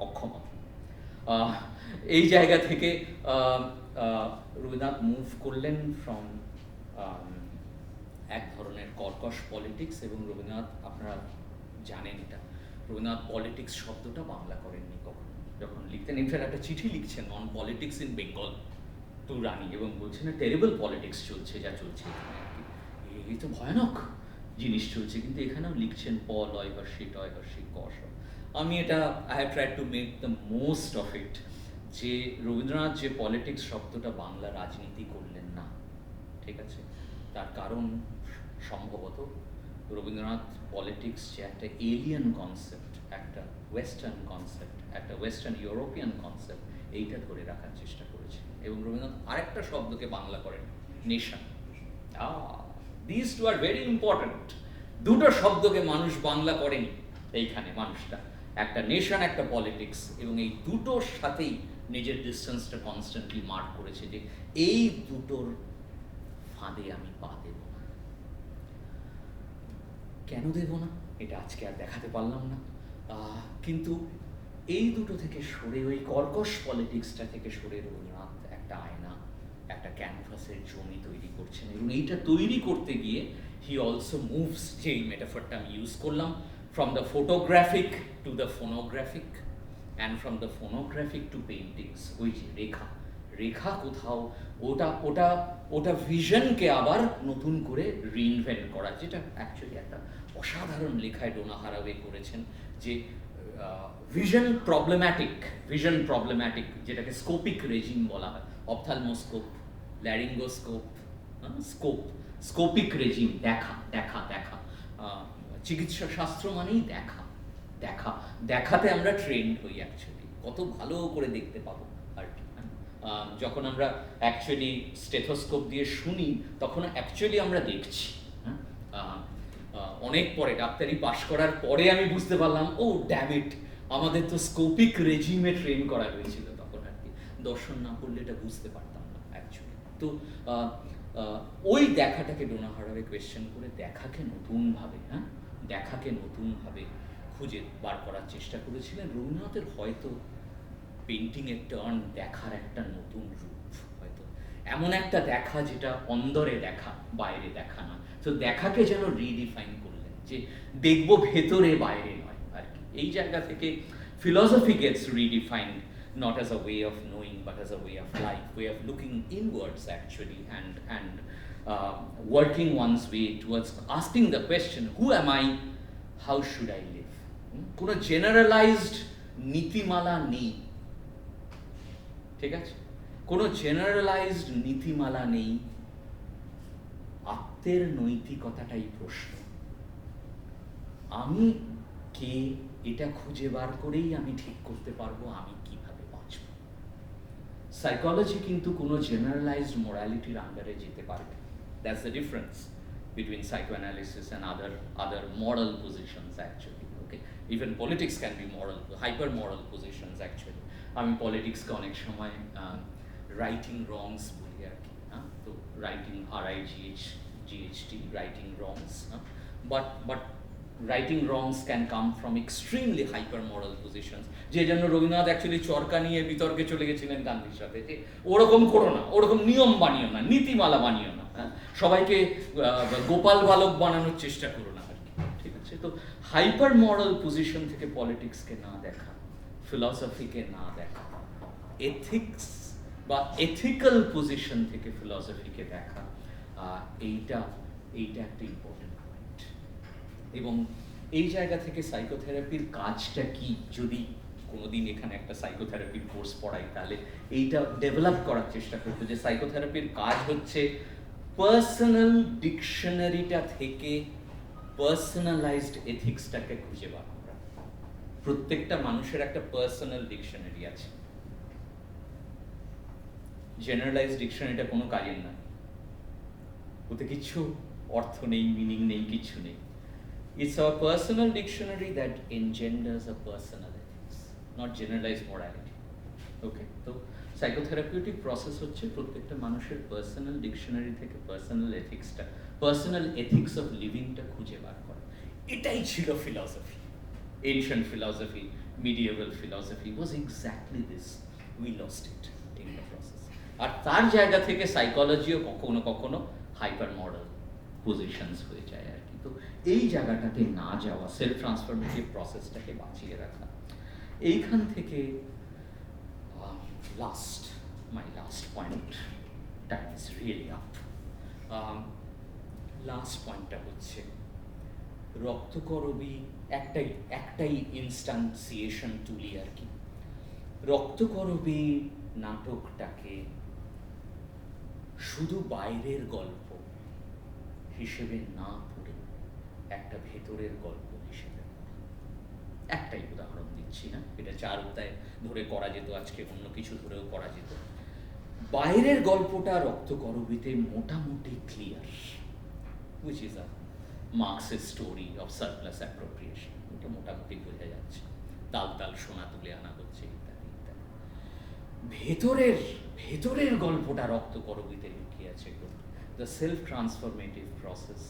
অক্ষমতা। এই জায়গা থেকে রবীন্দ্রনাথ মুভ করলেন ফ্রম এক ধরনের কর্কশ পলিটিক্স, এবং রবীন্দ্রনাথ, আপনারা জানেন এটা, রবীন্দ্রনাথ পলিটিক্স শব্দটা বাংলা করেননি কখনো। যখন লিখতেন, ইনফ্যাক্ট একটা চিঠি লিখছেন on politics in Bengal to Rani, এবং বলছেন টেরিবল পলিটিক্স চলছে, যা চলছে এখানে আর কি, এই তো ভয়ানক জিনিস চলছে, কিন্তু এখানেও লিখছেন প লয় হর্ষি টয় হর্ষি কষ। আমি এটা I have tried to make the most of it, যে রবীন্দ্রনাথ যে পলিটিক্স শব্দটা বাংলা রাজনীতি করলেন না, ঠিক আছে, তার কারণ সম্ভবত রবীন্দ্রনাথ পলিটিক্স যে একটা এলিয়ান কনসেপ্ট, একটা ওয়েস্টার্ন কনসেপ্ট, একটা ওয়েস্টার্ন ইউরোপিয়ান কনসেপ্ট, এইটা ধরে রাখার চেষ্টা করেছেন। এবং রবীন্দ্রনাথ আরেকটা শব্দকে বাংলা করেন, nation. This two are very important. দুটো শব্দকে মানুষ বাংলা করেনি এইখানে, মানুষটা একটা নেশন, একটা পলিটিক্স, এবং এই দুটোর সাথেই নিজের ডিস্টেন্সটা কনস্ট্যান্টলি মার্ক করেছে যে এই দুটোর ফাঁদে আমি পা দেব না। কেন দেব না এটা আজকে আর দেখাতে পারলাম না, কিন্তু এই দুটো থেকে সরে, ওই কর্কশ পলিটিক্সটা থেকে সরে রবীন্দ্রনাথ একটা আয়না, একটা ক্যানভাসের জমি তৈরি করছেন, এবং এইটা তৈরি করতে গিয়ে হি অলসো মুভস, যে এই মেটাফরটা আমি ইউজ করলাম, from the photographic to the phonographic, and from the phonographic to paintings. ওই যে রেখা কোথাও, ওটা ভিশনকে আবার নতুন করে রিইনভেন্ট করা, যেটা অ্যাকচুয়ালি একটা অসাধারণ লেখায় ডোনা হারাওয়ে করেছেন, যে ভিশন প্রবলেম্যাটিক, যেটাকে স্কোপিক রেজিম বলা হয়, অপথালমোস্কোপ, ল্যারিঙ্গোস্কোপ, স্কোপিক রেজিম, দেখা। চিকিৎসা শাস্ত্র মানেই দেখাতে আমরা ট্রেন্ড হই অ্যাকচুয়ালি, কত ভালো করে দেখতে পাবো আর কি। যখন আমরা অ্যাকচুয়ালি স্টেথোস্কোপ দিয়ে শুনি, তখন অ্যাকচুয়ালি আমরা দেখছি। অনেক পরে, ডাক্তারি পাশ করার পরে আমি বুঝতে পারলাম, ও ড্যাম ইট, আমাদের তো স্কোপিক রেজিমে ট্রেন করা হয়েছিল তখন আর কি। দর্শন না পড়লে এটা বুঝতে পারতাম না অ্যাকচুয়ালি। তো ওই দেখাটাকে ডোনা হারাওয়ে কোয়েশ্চেন করে দেখাকে নতুনভাবে খুঁজে বার করার চেষ্টা করেছিলেন। রবীন্দ্রনাথের হয়তো পেন্টিংয়ের টার্ন দেখার একটা নতুন রূপ, হয়তো এমন একটা দেখা যেটা অন্দরে দেখা, বাইরে দেখা নয়। তো দেখাকে যেন রিডিফাইন করলেন, যে দেখবো ভেতরে, বাইরে নয় আর কি। এই জায়গা থেকে philosophy gets redefined, not as a way of knowing, but as a way of life, way of looking inwards actually, and working one's way towards asking the question, who am I, how should I live? কোনো generalized নীতিমালা নেই, ঠিক আছে, কোনো generalised নীতিমালা নেই। আত্মের নৈতিকতাটাই প্রশ্ন। আমি কে, এটা খুঁজে বার করেই আমি ঠিক করতে পারবো আমি কিভাবে বাঁচব। সাইকোলজি কিন্তু কোনো জেনারেলাইজড মোরালিটির আন্ডারে যেতে পারবে। That's the difference between psychoanalysis and other moral positions actually. Okay, even politics can be moral, hyper moral positions actually. আমি পলিটিক্সকে অনেক সময় রাইটিং রংস বলি আর কি। তো writing RIGHT, writing wrongs, but writing wrongs can come from extremely hyper moral positions, যে জন্য Rabindranath actually চরকা নিয়ে বিতর্কে চলে গেছিলেন গান্ধীর সাথে, যে ওরকম করো না, ওরকম নিয়ম বানিও না, নীতিমালা বানিও না, হ্যাঁ, সবাইকে গোপাল বালক বানানোর চেষ্টা করো না আর কি, ঠিক আছে। তো হাইপার মরাল পজিশন থেকে পলিটিক্সকে না দেখা, ফিলসফিকে না দেখা, এথিক্স বা এথিক্যাল পজিশন থেকে ফিলসফিকে দেখা, এইটা একটা ইম্পর্টেন্ট পয়েন্ট। এবং এই জায়গা থেকে সাইকোথেরাপির কাজটা কি, যদি কোনোদিন এখানে একটা সাইকোথেরাপির কোর্স পড়াই তাহলে এইটা ডেভেলপ করার চেষ্টা করবো, যে সাইকোথেরাপির কাজ হচ্ছে পার্সোনাল ডিকশনারিটা থেকে পার্সোনালাইজড এথিক্সটাকে খুঁজে বার করা। প্রত্যেকটা মানুষের একটা পার্সোনাল ডিকশনারি আছে, জেনারেলাইজড ডিকশনারিটা কোনো কাজের না, ওতে কিছু অর্থ নেই, মিনিং নেই, কিছু নেই। It's our personal dictionary that engenders a personal ethics, not generalized morality. Okay? তো সাইকোথেরাপিউটিক প্রসেস হচ্ছে প্রত্যেকটা মানুষের পার্সোনাল ডিকশনারি থেকে পার্সোনাল এথিক্সটা, পার্সোনাল এথিক্স অফ লিভিংটা খুঁজে বার করা। এটাই ছিল philosophy. Ancient philosophy, medieval philosophy was exactly this. We lost it in the process. আর তার জায়গা থেকে সাইকোলজিও কখনো কখনো হাইপার মরাল পজিশনস হয়ে যায় আর কি। তো এই জায়গাটাতে না যাওয়া, সেলফ ট্রান্সফরমেটিভ প্রসেসটাকে বাঁচিয়ে রাখা, এইখান থেকে my last point, time is really up. Last পয়েন্টটা হচ্ছে রক্তকরবী, একটাই ইনস্টান্সিয়েশন তুলি আর কি। রক্তকরবী নাটকটাকে শুধু বাইরের গল্প হিসেবে না পড়ে একটা ভেতরের গল্প হিসেবে, একটাই উদাহরণ দিচ্ছি, না এটা 4 অধ্যায় ধরে করা যেত, আজকে অন্য কিছু ধরেও করা যেত। বাইরের গল্পটা রক্তকরবীতে মোটামুটি clear, which is a Marxist story of surplus appropriation, এটা মোটামুটি বোঝা যাচ্ছে, তাল সোনা তুলে আনা হচ্ছে ইত্যাদি ইত্যাদি। ভেতরের গল্পটা রক্তকরবীতে লুকিয়ে আছে। দ্য সেলফ ট্রান্সফরমেটিভ প্রসেস,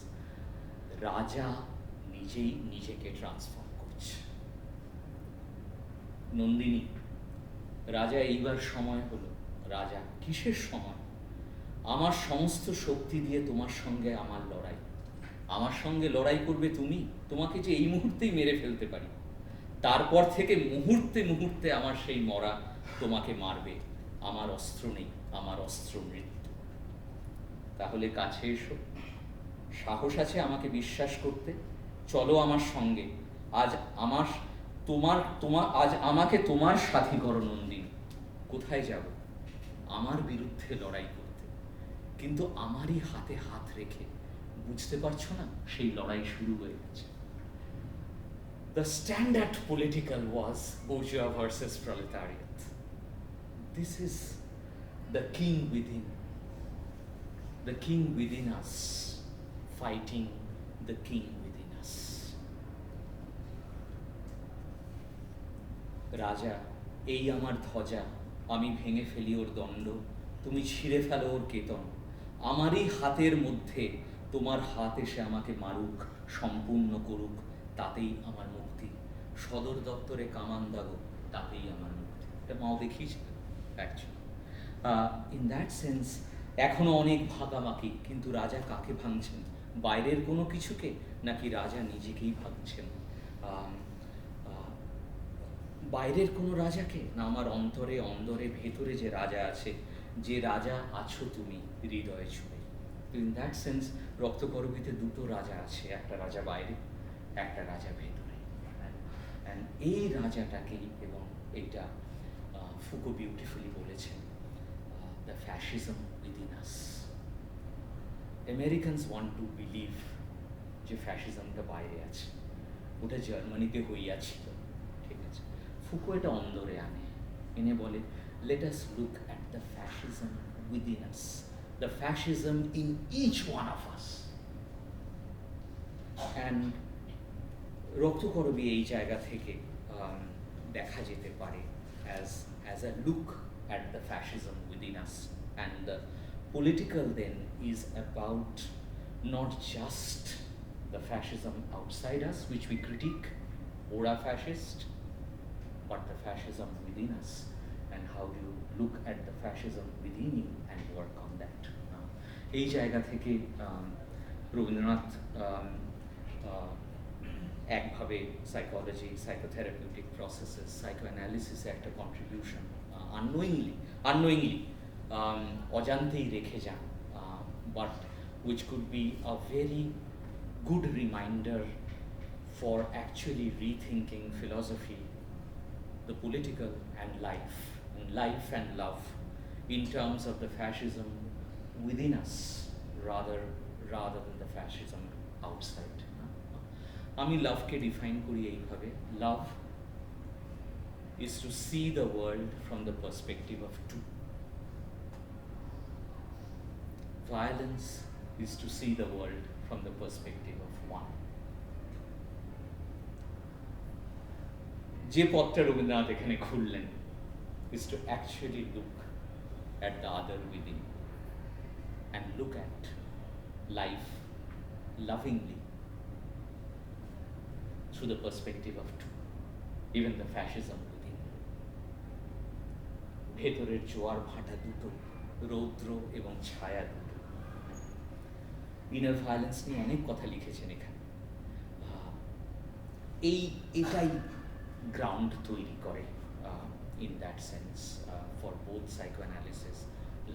রাজা নিজেই নিজেকে ট্রান্সফর্ম করছে। নন্দিনী, রাজা এইবার সময় হলো। রাজা, কিসের সময়? আমার সমস্ত শক্তি দিয়ে তোমার সঙ্গে আমার লড়াই। আমার সঙ্গে লড়াই করবে তুমি? তোমাকে যে এই মুহূর্তেই মেরে ফেলতে পারি, তারপর থেকে মুহূর্তে মুহূর্তে আমার সেই মরা তোমাকে মারবে। আমার অস্ত্র নেই, আমার অস্ত্র মৃত্যু। তাহলে কাছে এসো, সাহস আছে আমাকে বিশ্বাস করতে, চলো আমার সঙ্গে। আজ আমাকে তোমার সাথী করো নন্দিনী। কোথায় যাব? আমার বিরুদ্ধে লড়াই করতে, কিন্তু আমারই হাতে হাত রেখে, বুঝতে পারছো না সেই লড়াই শুরু হয়ে গেছে। The standard political was bourgeois versus proletariat. This is the king within us fighting the king within us. রাজা, এই আমার ধ্বজা, আমি ভেঙে ফেলি ওর দণ্ড, তুমি ছিঁড়ে ফেলো ওর কেতন। আমারই হাতের মধ্যে তোমার হাত এসে আমাকে মারুক, সম্পূর্ণ করুক, তাতেই আমার মুক্তি। সদর দপ্তরে কামান দাগো, তাতেই আমার মুক্তি। এটা মাও দেখিয়েছিল অ্যাকচুয়ালি। ইন দ্যাট সেন্স এখনো অনেক ভাগাভাগি, কিন্তু রাজা কাকে ভাঙছেন? বাইরের কোনো কিছুকে, নাকি রাজা নিজেকেই ভাঙছেন? বাইরের কোনো রাজাকে, না আমার অন্তরে অন্দরে ভেতরে যে রাজা আছে, যে রাজা আছো তুমি হৃদয়ে ছুঁয়ে। তো ইন দ্যাট সেন্স রক্তকরবীতে দুটো রাজা আছে, একটা রাজা বাইরে, একটা রাজা ভেতরে। অ্যান্ড এই রাজাটাকেই, এবং এইটা ফুকো বিউটিফুলি বলেছেন, the fascism within us. Americans want to believe যে ফ্যাসিজমটা বাইরে আছে, ওটা জার্মানিতে হইয়াছিল, ঠিক আছে। ফুকো এটা অন্দরে আনে, এনে বলে, let us look at the fascism within us, the fascism in each one of us. And Raktakarabi এই জায়গা থেকে দেখা যেতে পারে as a look at the fascism within us. And the political then is about not just the fascism outside us, which we critique, ora fascist, but the fascism within us, and how do you look at the fascism within you and work on that. এই জায়গা থেকে রবীন্দ্রনাথ একভাবে psychology, psychotherapeutic processes, psycho অ্যানালিসিসে একটা contribution unknowingly অজান্তেই রেখে যান, but which could be a very good reminder for actually rethinking philosophy, the political and life and love in terms of the fascism within us rather than the fascism outside. আমি লাভকে define করি এইভাবে, লাভ is to see the world from the perspective of two. Violence is to see the world from the perspective of one. যে পথটা রবীন্দ্রনাথ এখানে খুললেন is to actually look at the other within and look at life lovingly through the perspective of two, even the fascism within. ভেতরের জোয়ার ভাটা দুটো, রৌদ্র এবং ছায়া দুটো। ইনার ভায়োলেন্স নিয়ে অনেক কথা লিখেছেন এখানে। এটাই গ্রাউন্ড তৈরি করে in that sense for both psychoanalysis,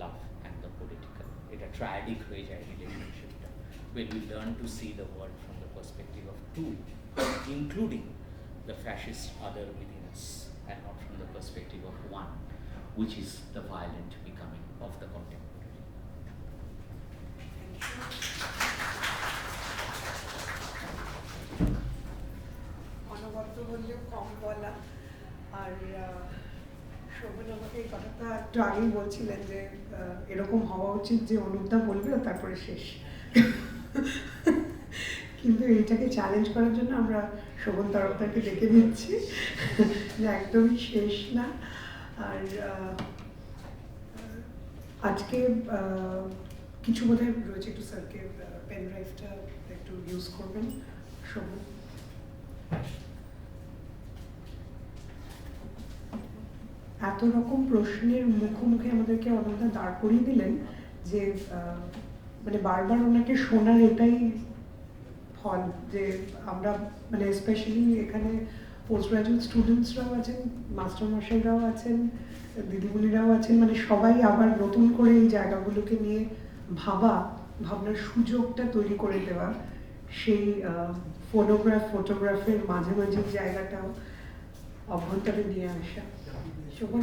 love and the political. এটা ট্রায়াডিক হয়ে যায় রিলেশনশিপটা, when we learn to see the world from the perspective of two, including the fascist other within us, and not from the perspective of one, which is the violent becoming of the contemporary. অনবদ্য বললেও কম বলা। আর শোভন আমাকে এই কথাটা একটু আগেই বলছিলেন যে এরকম হওয়া উচিত যে অনুপদা বলবে আর তারপরে শেষ, কিন্তু এইটাকে চ্যালেঞ্জ করার জন্য আমরা শোভন তরফদারকে ডেকে নিচ্ছি যে একদমই শেষ না। আর আজকে কিছু বোধহয় রয়েছে, একটু স্যারকে পেন ড্রাইভটা একটু ইউজ করবেন শোভন। এত রকম প্রশ্নের মুখোমুখি আমাদেরকে অনন্ত দাঁড় করিয়ে দিলেন যে মানে বারবার ওনাকে শোনার এটাই ফল, যে আমরা মানে স্পেশালি এখানে পোস্ট গ্রাজুয়েট স্টুডেন্টসরাও আছেন, মাস্টারমশাইরাও আছেন, দিদিমণিরাও আছেন, মানে সবাই আবার নতুন করে এই জায়গাগুলোকে নিয়ে ভাবনার সুযোগটা তৈরি করে দেওয়া, সেই ফটোগ্রাফের মাঝামাঝি জায়গাটাও অভ্যন্তরে নিয়ে আসা। শোভন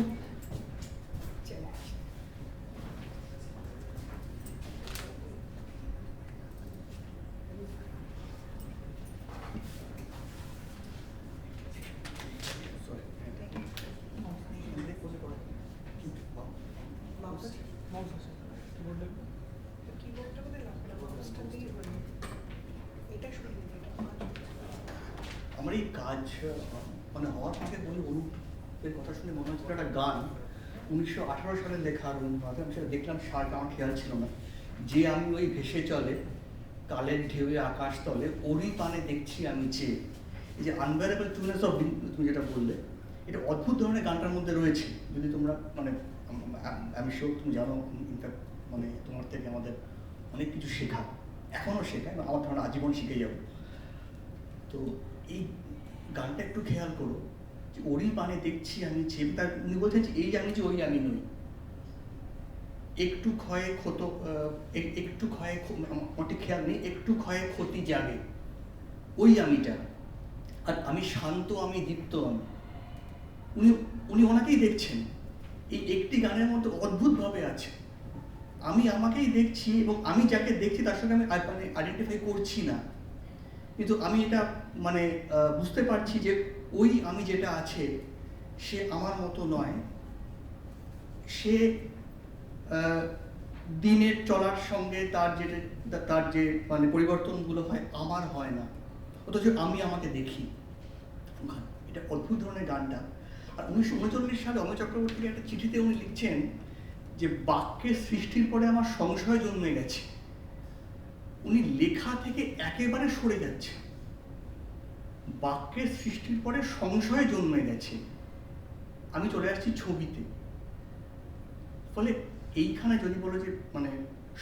আমার এই কাজ মানে হওয়ার থেকে বলি অনুপের কথা শুনে মনে হচ্ছে একটা গান 1918 সালে লেখা রবীন্দ্রনাথ, আমি সেটা দেখলাম, সারটা আমার খেয়াল ছিল না, যে আমি ওই ভেসে চলে কালের ঢেউয়ে আকাশ তলে, ওরই পানে দেখছি আমি চেয়ে। এই যে আনবেয়ারেবল ট্রুনেস অফ, তুমি যেটা বললে, এটা অদ্ভুত ধরনের গানটার মধ্যে রয়েছে। যদি তোমরা মানে আমি শিওর তুমি জানো, ইনফ্যাক্ট মানে তোমার থেকে আমাদের অনেক কিছু শেখা, এখনও শেখায়, আমার ধারণা আজীবন শিখে যাবো। তো এই গানটা একটু খেয়াল করো, যে ওরই পানে দেখছি আমি চেয়ে, তার উনি বলছেন যে এই আমি যে ওই আমি নই, একটু ক্ষয়ে ক্ষত, একটু ক্ষয়ে মোটে খেয়াল নেই, একটু ক্ষয়ে ক্ষতি জাগে ওই আমিটা, আর আমি শান্ত, আমি দীপ্ত আমি। উনি ওনাকেই দেখছেন, এই একটি গানের মধ্যে অদ্ভুতভাবে আছে। আমি আমাকেই দেখছি এবং আমি যাকে দেখছি তার সঙ্গে আমি মানে আইডেন্টিফাই করছি না, কিন্তু আমি এটা মানে বুঝতে পারছি যে ওই আমি যেটা আছে সে আমার মতো নয়, সে দিনের চলার সঙ্গে তার যে মানে পরিবর্তনগুলো হয় আমার হয় না, অথচ আমি আমাকে দেখি। এটা অদ্ভুত ধরনের গানটা। আর 1939 সালে অমিয় চক্রবর্তীকে একটা চিঠিতে উনি লিখছেন যে বাক্যের সৃষ্টির পরে আমার সংশয় জন্মে গেছে, উনি লেখা থেকে একেবারে সরে যাচ্ছে, বাক্যের সৃষ্টির পরে সংশয় জন্মে গেছে, আমি চলে আসছি ছবিতে। ফলে এইখানে যদি বলো যে মানে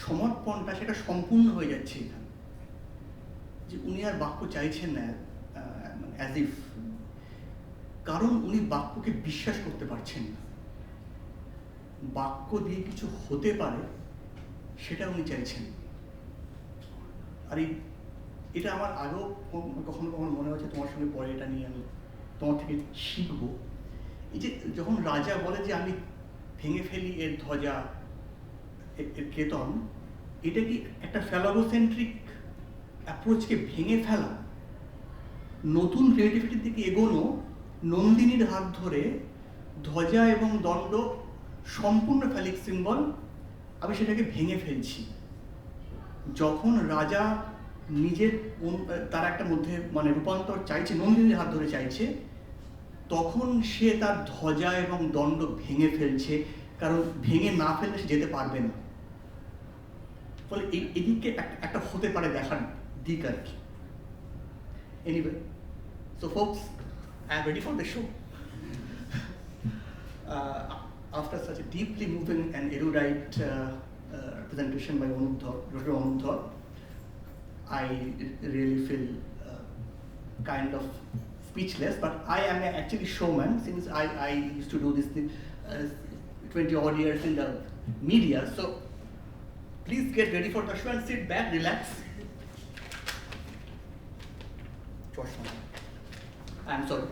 সমর্পণটা সেটা সম্পূর্ণ হয়ে যাচ্ছে এখানে, যে উনি আর বাক্য চাইছেন না অ্যাজ ইফ, কারণ উনি বাক্যকে বিশ্বাস করতে পারছেন না, বাক্য দিয়ে কিছু হতে পারে সেটা উনি চাইছেন। আর এটা আমার আগেও কখনো কখনো মনে হচ্ছে, তোমার সঙ্গে পরে এটা নিয়ে আমি তোমার থেকে শিখবো। এই যে যখন রাজা বলে যে আমি ভেঙে ফেলি এর ধ্বজা, এর কেতন, এটা কি একটা ফ্যালাগোসেন্ট্রিক অ্যাপ্রোচকে ভেঙে ফেলা, নতুন ক্রিয়েটিভিটির দিকে এগোনো, নন্দিনীর হাত ধরে ধ্বজা এবং দণ্ড সম্পূর্ণ ফ্যালিক সিম্বল, আমি সেটাকে ভেঙে ফেলছি। যখন রাজা নিজের তার একটা মধ্যে মানে রূপান্তর চাইছে, নন্দিনীর হাত ধরে চাইছে, তখন সে তার ধ্বজা এবং দণ্ড ভেঙে ফেলছে, কারণ ভেঙে না ফেললে সে যেতে পারবে না। ফলে এদিকে একটা হতে পারে দেখার দিক আর কি। Anyway, so folks, I am ready for the show. After such a deeply moving and erudite presentation by Dr. Onudhar, I really feel kind of speechless, but I am actually showman since I used to do this thing 20 odd years in the media. So please get ready for the show and sit back, relax. Josh, I'm sorry.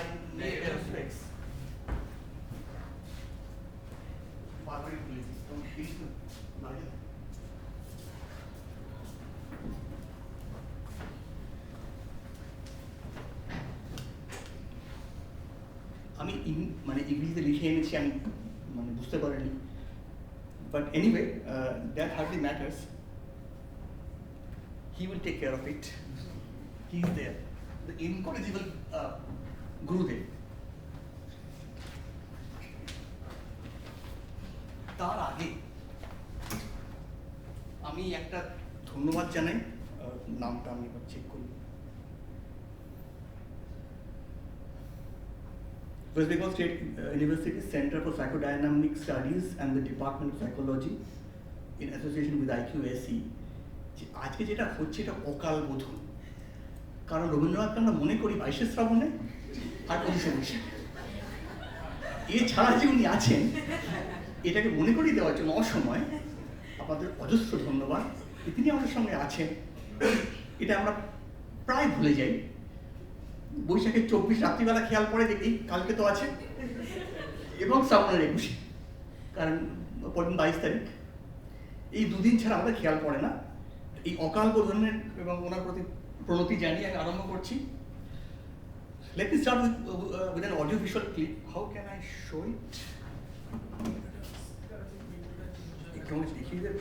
I need a fix. Barbary police. Please, আমি মানে ইংলিশে লিখে এনেছি, আমি মানে বুঝতে পারিনি, but anyway that hardly matters. He will take care of it. He is there, the incorrigible Gurudev. তার আগে আমি একটা ধন্যবাদ জানাই, নামটা আমি এবার চেক করি। West Bengal State University Center for Psychodynamic Studies and the Department of Psychology in association with IQAC, আজকে যেটা হচ্ছে এটা অকাল বোধন। কারণ রবীন্দ্রনাথকে আমরা মনে করি 22শে শ্রাবণে আর 25শে বৈশাখে, এছাড়া যে উনি আছেন এটাকে মনে করিয়ে দেওয়ার জন্য অসময় আপনাদের অজস্র ধন্যবাদ। তিনি আমাদের সঙ্গে আছেন, এটা আমরা প্রায় ভুলে যাই। বৈশাখের 24 রাত্রিবেলা খেয়াল পড়ে যে এই কালকে তো আছে, এবং শ্রাবণের 21, কারণ পরদিন 22 তারিখ, এই দুদিন ছাড়া আমাদের খেয়াল পড়ে না। এই অকাল বোধনের এবং ওনার প্রতি প্রণতি জানিয়ে আমি আরম্ভ করছি। Let me start with an audio visual clip. How can I show it? একটু দেখিয়ে দেব।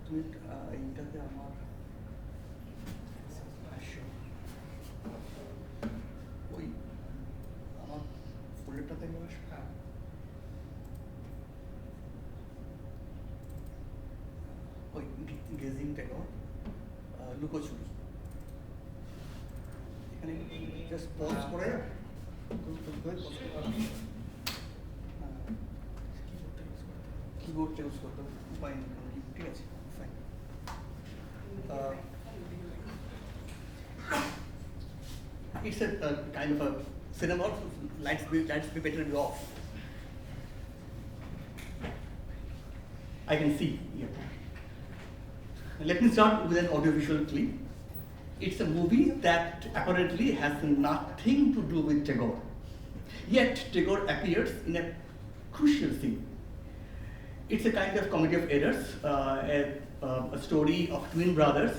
তুমি এইটাতে আমার ওই আমার ফোল্ডারটাতে ওই গেজিং টেকর লুকোচুরি, এখানে জাস্ট পজ করে কিবোর্ডটা ইউজ করতে উপায় নেই, ঠিক আছে, fine. It's a kind of a cinema. Lights be better be off. I can see here. Let me start with an audiovisual clip. It's a movie that apparently has nothing to do with Tagore. Yet Tagore appears in a crucial scene. It's a kind of comedy of errors, a story of twin brothers,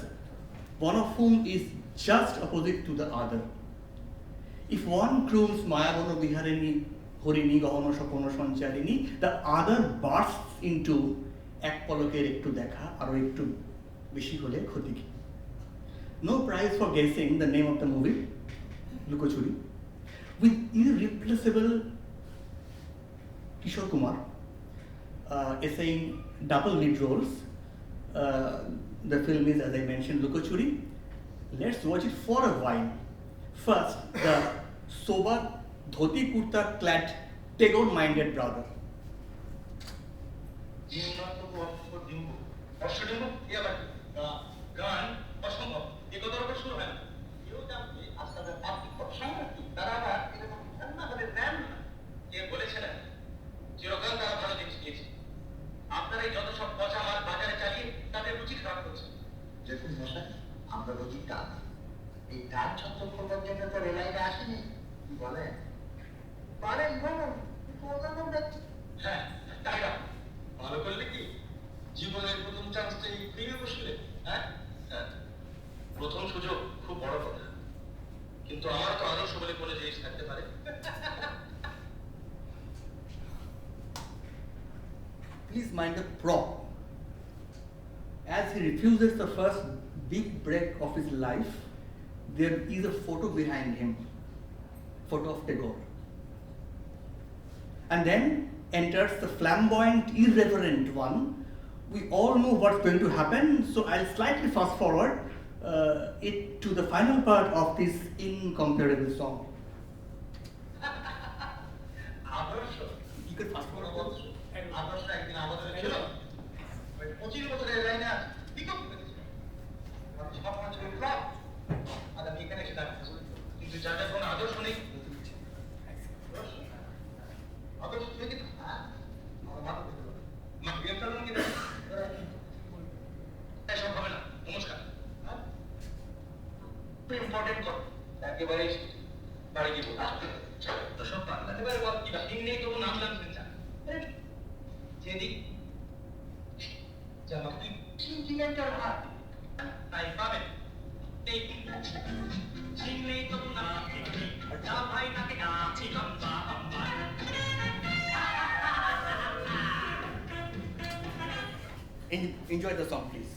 one of whom is just opposite to the other. If one croons Mayabono Biharini, Horini, Gahono Shokono Sancharini, the other bursts into Ek Poloker Ektu Dekha, Aro Ektu Beshi Hole Khoti Ki. No prize for guessing the name of the movie, Lukochuri, with irreplaceable Kishore Kumar, essaying double lead roles. The film is, as I mentioned, Lukochuri. Let's watch it for a while. First, the sober, dhoti kurta clad, Tagore-minded brother. গান অসম্ভব এ কথার উপর শুরু হয় না কেউ জানবে আপনাদের আর্থিক সংগতি তারা আবার এরকম ঠান্ডা করে দেন না কে বলেছিলেন চিরকাল তারা ভালো জিনিস দিয়েছে আপনারাই যত সব পচা মাল বাজারে চালিয়ে তাদের রুচি খারাপ করছে দেখুন মশাই আমরা রোগী টান এই টান ছত্র করবার জন্য তো রেলাইনে আসেনি কি বলেন পারেন বলুন হ্যাঁ তাই না ভালো করলে কি জীবনের প্রথম চান্সটাই ফিরে বসলে হ্যাঁ প্রথম সুযোগ খুব বড় কথা কিন্তু আমার তো আদর্শ বলে কোনো জিনিস থাকতে পারে Please mind the prop. As he refuses the first big break of his life, there is a photo behind him, photo of Tagore. And then enters the flamboyant, irreverent one. We all know what's going to happen, so I'll slightly fast forward it to the final part of this incomparable song. You could fast forward. আদর্শ একদিন আমাদের ছিল 25 বছরের লাইনে pickup করেছে সব মানুষ flop আর আমি এখানে এসে দাঁড়িয়েছি কিন্তু যাদের কোনো আদর্শ নেই আদর্শ থেকে আমার মাথা থেকে মা বিয়ের লোকে সব হবে না নমস্কার ইম্পর্টেন্ট কর একেবারে বাড়ি গিয়ে বলছি তো সব পাগলা এবারে বল কি দিন নেই তবু নাম জানছেন চা যেদিক জামা তুই সিনজিমেন্টার হাত তাই পাবেন এই চিনলেই তবু না যা ভাই নাকি না চিকম্বা আম্বা Enjoy the song, please.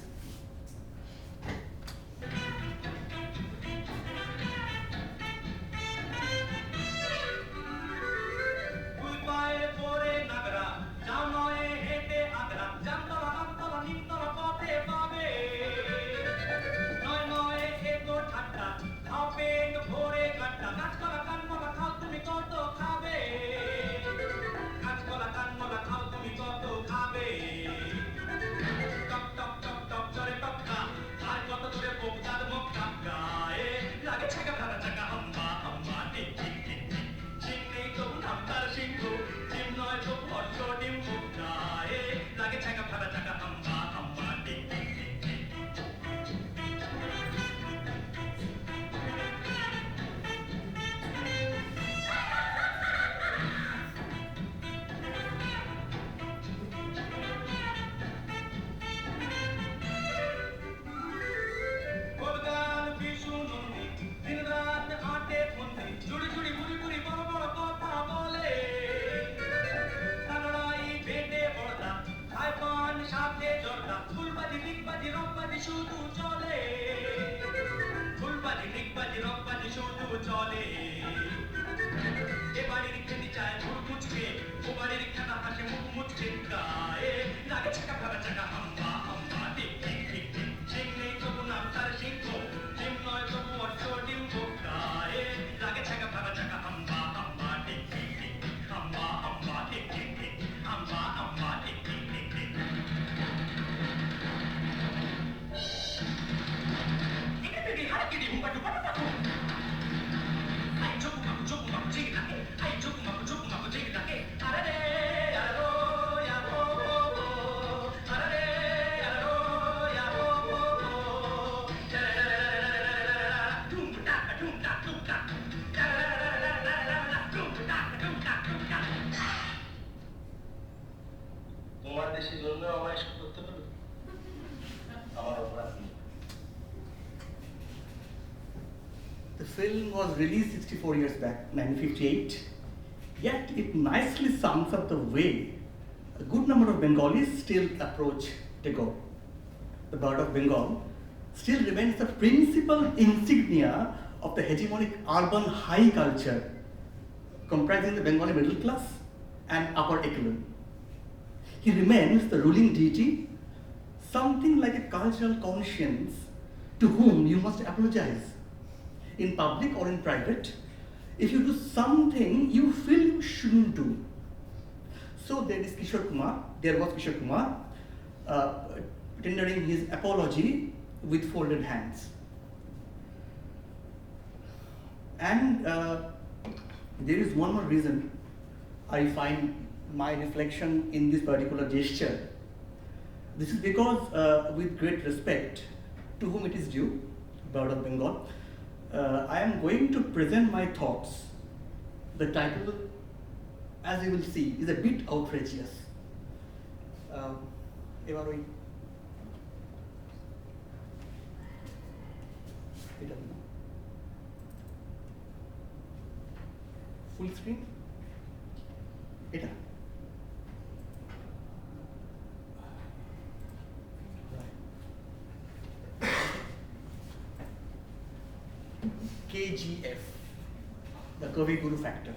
তোমার দেশে জন্য আমায় এসব করতে হবে আমার অপরাধ নেই The film was released 64 years back, 1958, yet it nicely sums up the way a good number of Bengalis still approach Tagore. The bird of Bengal still remains the principal insignia of the hegemonic urban high culture comprising the Bengali middle class, and upper echelon. He remains the ruling deity, something like a cultural conscience to whom you must apologize in public or in private if you do something you feel you shouldn't do. So there was Kishore Kumar, tendering his apology with folded hands. And there is one more reason I find my reflection in this particular gesture. This is because, with great respect to whom it is due, Bird of Bengal, I am going to present my thoughts. The title, as you will see, is a bit outrageous. এবার ওই এটা না full screen এটা KGF, the Kavi Guru factor.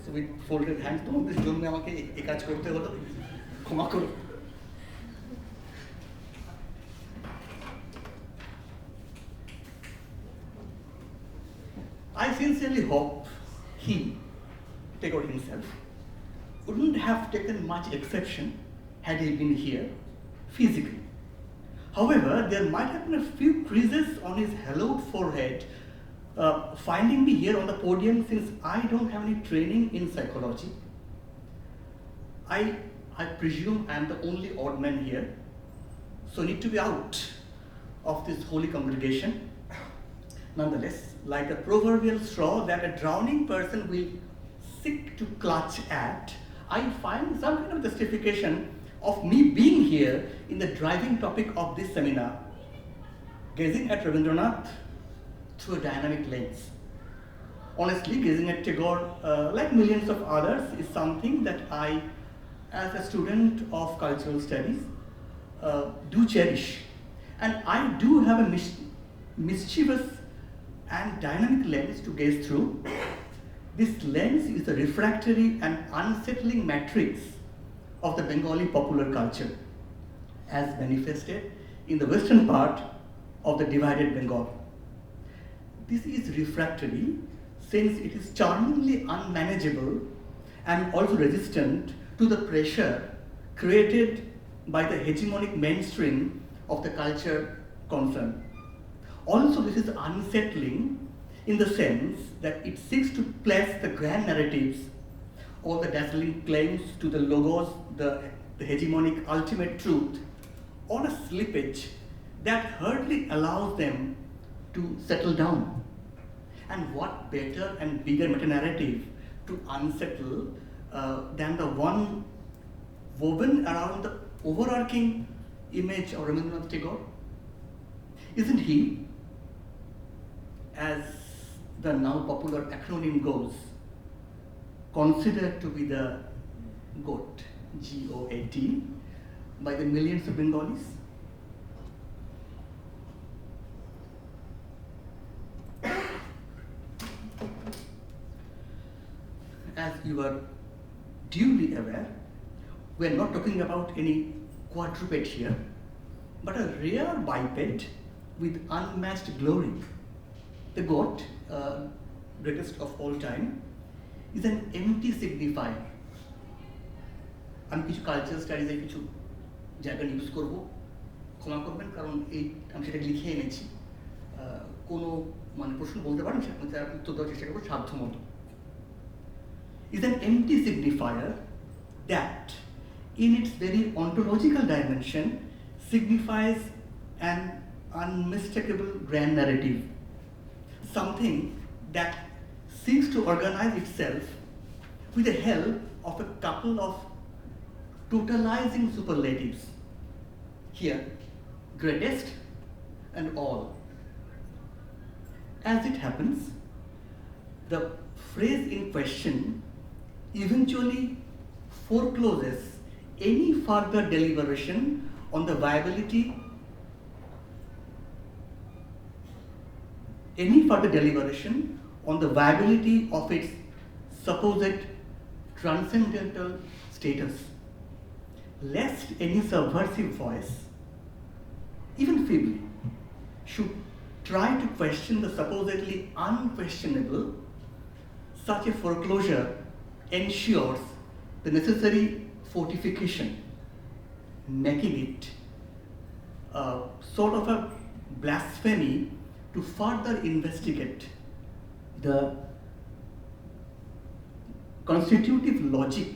So with folded hands, তোমাদের জন্য আমাকে এই কাজ করতে হলো, ক্ষমা করো। I sincerely hope he, Tagore himself, wouldn't have taken much exception had he been here physically. However, there might have been a few creases on his hallowed forehead finding me here on the podium since I don't have any training in psychology. I presume I am the only odd man here, so need to be out of this holy congregation. Nonetheless, like a proverbial straw that a drowning person will seek to clutch at, I find some kind of justification of me being here in the driving topic of this seminar, gazing at Rabindranath through a dynamic lens. Honestly, gazing at Tagore, like millions of others, is something that I, as a student of cultural studies, do cherish. And I do have a mischievous and dynamic lens to gaze through. This lens is a refractory and unsettling matrix of the Bengali popular culture, as manifested in the western part of the divided Bengal. This is refractory since it is charmingly unmanageable and also resistant to the pressure created by the hegemonic mainstream of the culture concerned. Also, this is unsettling in the sense that it seeks to place the grand narratives or the dazzling claims to the logos, the hegemonic ultimate truth, on a slippage that hardly allows them to settle down. And what better and bigger meta-narrative to unsettle than the one woven around the overarching image of Rabindranath Tagore? Isn't he, as the now popular acronym goes, considered to be the GOAT, G-O-A-T, by the millions of Bengalis? As you are duly aware, we are not talking about any quadruped here, but a rare biped with unmatched glory. The GOAT, greatest of all time, is an empty signifier. আমি কিছু cultural স্টাডিজে কিছু জায়গা use করব, ক্ষমা করবেন কারণ আমি সেটা লিখে এনেছি। কোনো প্রশ্ন বলতে পারেন, তার উত্তর দেওয়ার চেষ্টা করবো সাধ্য মতো। Is an empty signifier that, in its very ontological dimension, signifies an unmistakable grand narrative, something that seeks to organize itself with the help of a couple of totalizing superlatives. Here, greatest and all. As it happens, the phrase in question eventually forecloses any further deliberation on the viability, any further deliberation on the viability of its supposed transcendental status, lest any subversive voice, even feebly, should try to question the supposedly unquestionable. Such a foreclosure ensures the necessary fortification, making it sort of a blasphemy to further investigate the constitutive logic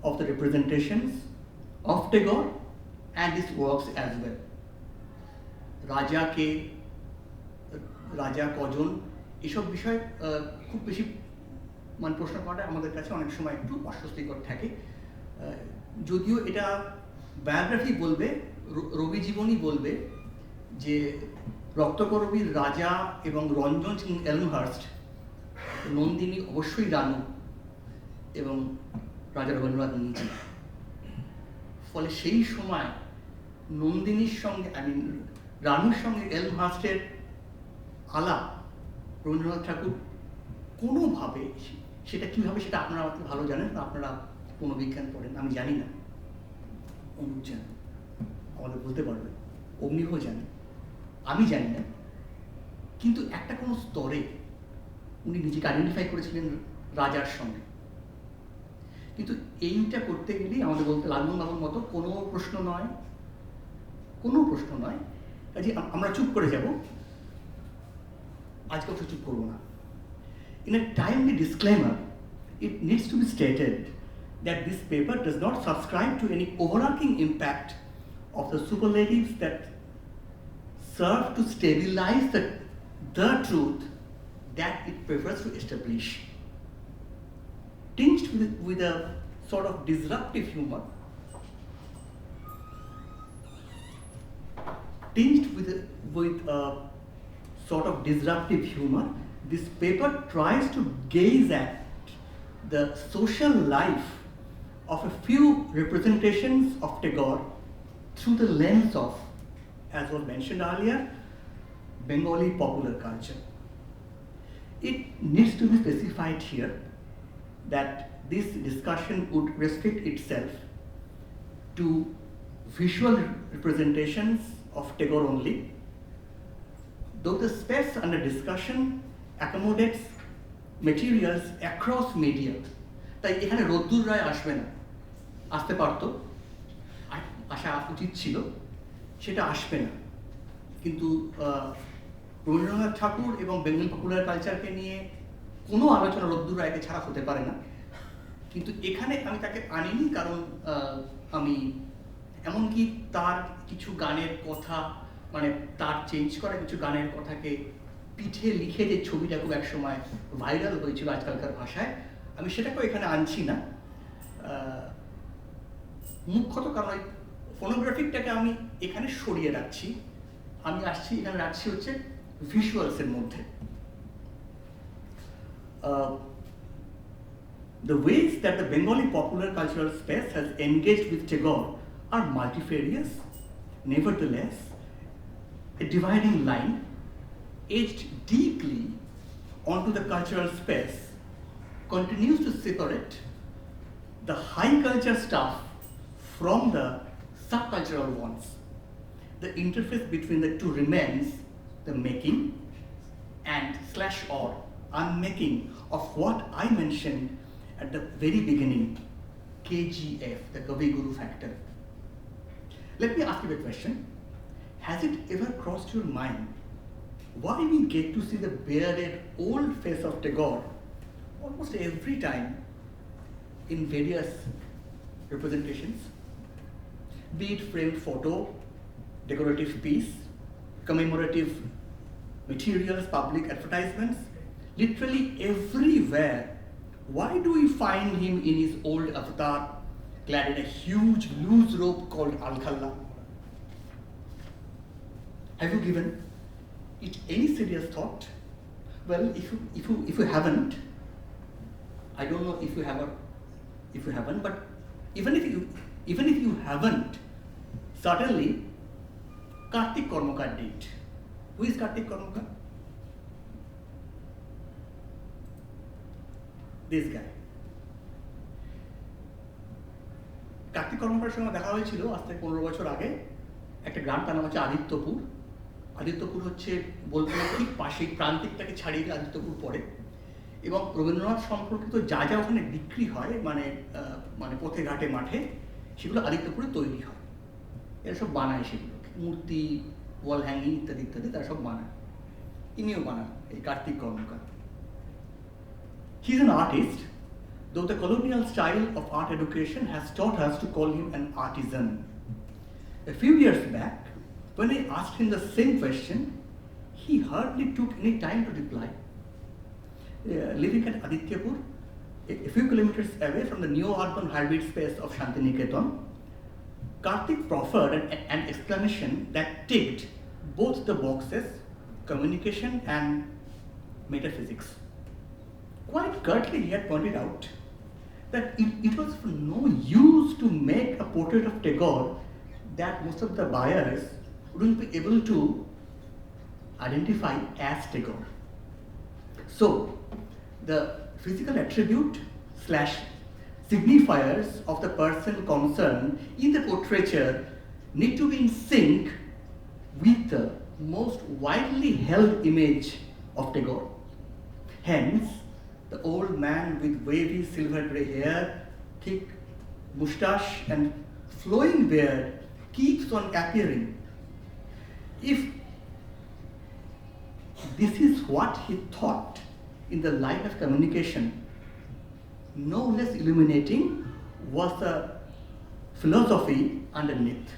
of the representations of Tagore and his works as well. রাজা কজন এসব বিষয়ে খুব বেশি প্রশ্ন করাটা আমাদের কাছে অনেক সময় একটু অস্বস্তিকর থাকে, যদিও এটা বায়োগ্রাফি বলবে, রবি জীবনী বলবে যে রক্তকরবীর রাজা এবং রঞ্জন সিং এলমহার্স্ট, নন্দিনী অবশ্যই রানু এবং রাজা রবীন্দ্রনাথ নিজে। ফলে সেই সময় নন্দিনীর সঙ্গে রানুর সঙ্গে এলমহার্স্টের আলাপ রবীন্দ্রনাথ ঠাকুর কোনোভাবে, সেটা কীভাবে সেটা আপনারা আমাকে ভালো জানেন, আপনারা কোনো বিজ্ঞান পড়েন, আমি জানি না, অনুপ জানেন, আমাদের বলতে পারবেন, অগ্নিহ জানেন, আমি জানি না, কিন্তু একটা কোনো স্তরে উনি নিজেকে আইডেন্টিফাই করেছিলেন রাজার সঙ্গে। কিন্তু এইটা করতে গেলেই আমাদের বলতে লালমোহন বাবুর মতো কোনো প্রশ্ন নয়, কাজে আমরা চুপ করে যাব, আজকে অবশ্য চুপ করবো না। In a timely disclaimer, it needs to be stated that this paper does not subscribe to any overarching impact of the superlatives that serve to stabilize the truth that it prefers to establish. Tinged with a sort of disruptive humor, this paper tries to gaze at the social life of a few representations of Tagore through the lens of, as was mentioned earlier, Bengali popular culture. It needs to be specified here that this discussion would restrict itself to visual representations of Tagore only, though the space under discussion accommodates materials across media. তাই এখানে রদ্দুর রায় আসবে না, আসতে পারতো, আসা উচিত ছিল, সেটা আসবে না, কিন্তু রবীন্দ্রনাথ ঠাকুর এবং বেঙ্গল পপুলার কালচারকে নিয়ে কোনো আলোচনা রদ্দুর রায়কে ছাড়া হতে পারে না। কিন্তু এখানে আমি তাকে আনিনি, কারণ আমি এমনকি তার কিছু গানের কথা, তার চেঞ্জ করা কিছু গানের কথাকে পিঠে লিখে যে ছবিটা খুব একসময় ভাইরাল হয়েছিল আজকালকার ভাষায়, আমি সেটাকেও এখানে আনছি না, মুখ্যত কারণ ওই ফোনোগ্রাফিকটাকে আমি এখানে সরিয়ে রাখছি, আমি এখানে রাখছি হচ্ছে ভিজুয়ালসের মধ্যে। The ways that the Bengali popular cultural space has engaged with Tagore are multifarious. Nevertheless, a dividing line etched deeply onto the cultural space continues to separate the high culture stuff from the subcultural ones. The interface between the two remains the making and / or unmaking of what I mentioned at the very beginning, KGF, the Kavi Guru factor. Let me ask you a question. Has it ever crossed your mind why we get to see the bearded old face of Tagore almost every time in various representations? Be it framed photo, decorative piece, commemorative materials, public advertisements, literally everywhere. Why do we find him in his old avatar, clad in a huge loose robe called Al-Khalla? Have you given it any serious thought? Well, if you haven't, I don't know if you haven't, but even if you haven't, certainly Kartik Kormakar did. Who is Kartik Kormakar? this guy. Kartik কর্মকারের সঙ্গে দেখা হয়েছিল আজ থেকে 15 বছর আগে। একটা গ্রাম, তার নাম হচ্ছে আদিত্যপুর। আদিত্যপুর হচ্ছে বোলপুরের ঠিক পাশেই, প্রান্তিকটাকে ছাড়িয়ে আদিত্যপুর পড়ে। এবং রবীন্দ্রনাথ সম্পর্কিত যা যা ওখানে বিক্রি হয়, মানে পথে ঘাটে মাঠে, সেগুলো আদিত্যপুরে তৈরি হয়। এরা সব বানায় সেগুলো, মূর্তি, ওয়াল হ্যাঙ্গিং ইত্যাদি ইত্যাদি, তারা সব বানায়। ইনিও বানান, এই কার্তিক কর্মকার। He is an artist, though the colonial style of art education has taught us to call him an artisan. A few years back, when I asked him the same question, he hardly took any time to reply. Living at Adityapur, a few kilometers away from the neo-urban hybrid space of Shantiniketan, Karthik proffered an explanation that ticked both the boxes, communication and metaphysics. Quite curtly, he had pointed out that it was of no use to make a portrait of Tagore that most of the buyers wouldn't be able to identify as Tagore. So, the physical attribute / signifiers of the person concerned in the portraiture need to be in sync with the most widely held image of Tagore. Hence, the old man with wavy silver grey hair, thick moustache and flowing beard keeps on appearing. If this is what he thought in the light of communication, no less illuminating was the philosophy underneath.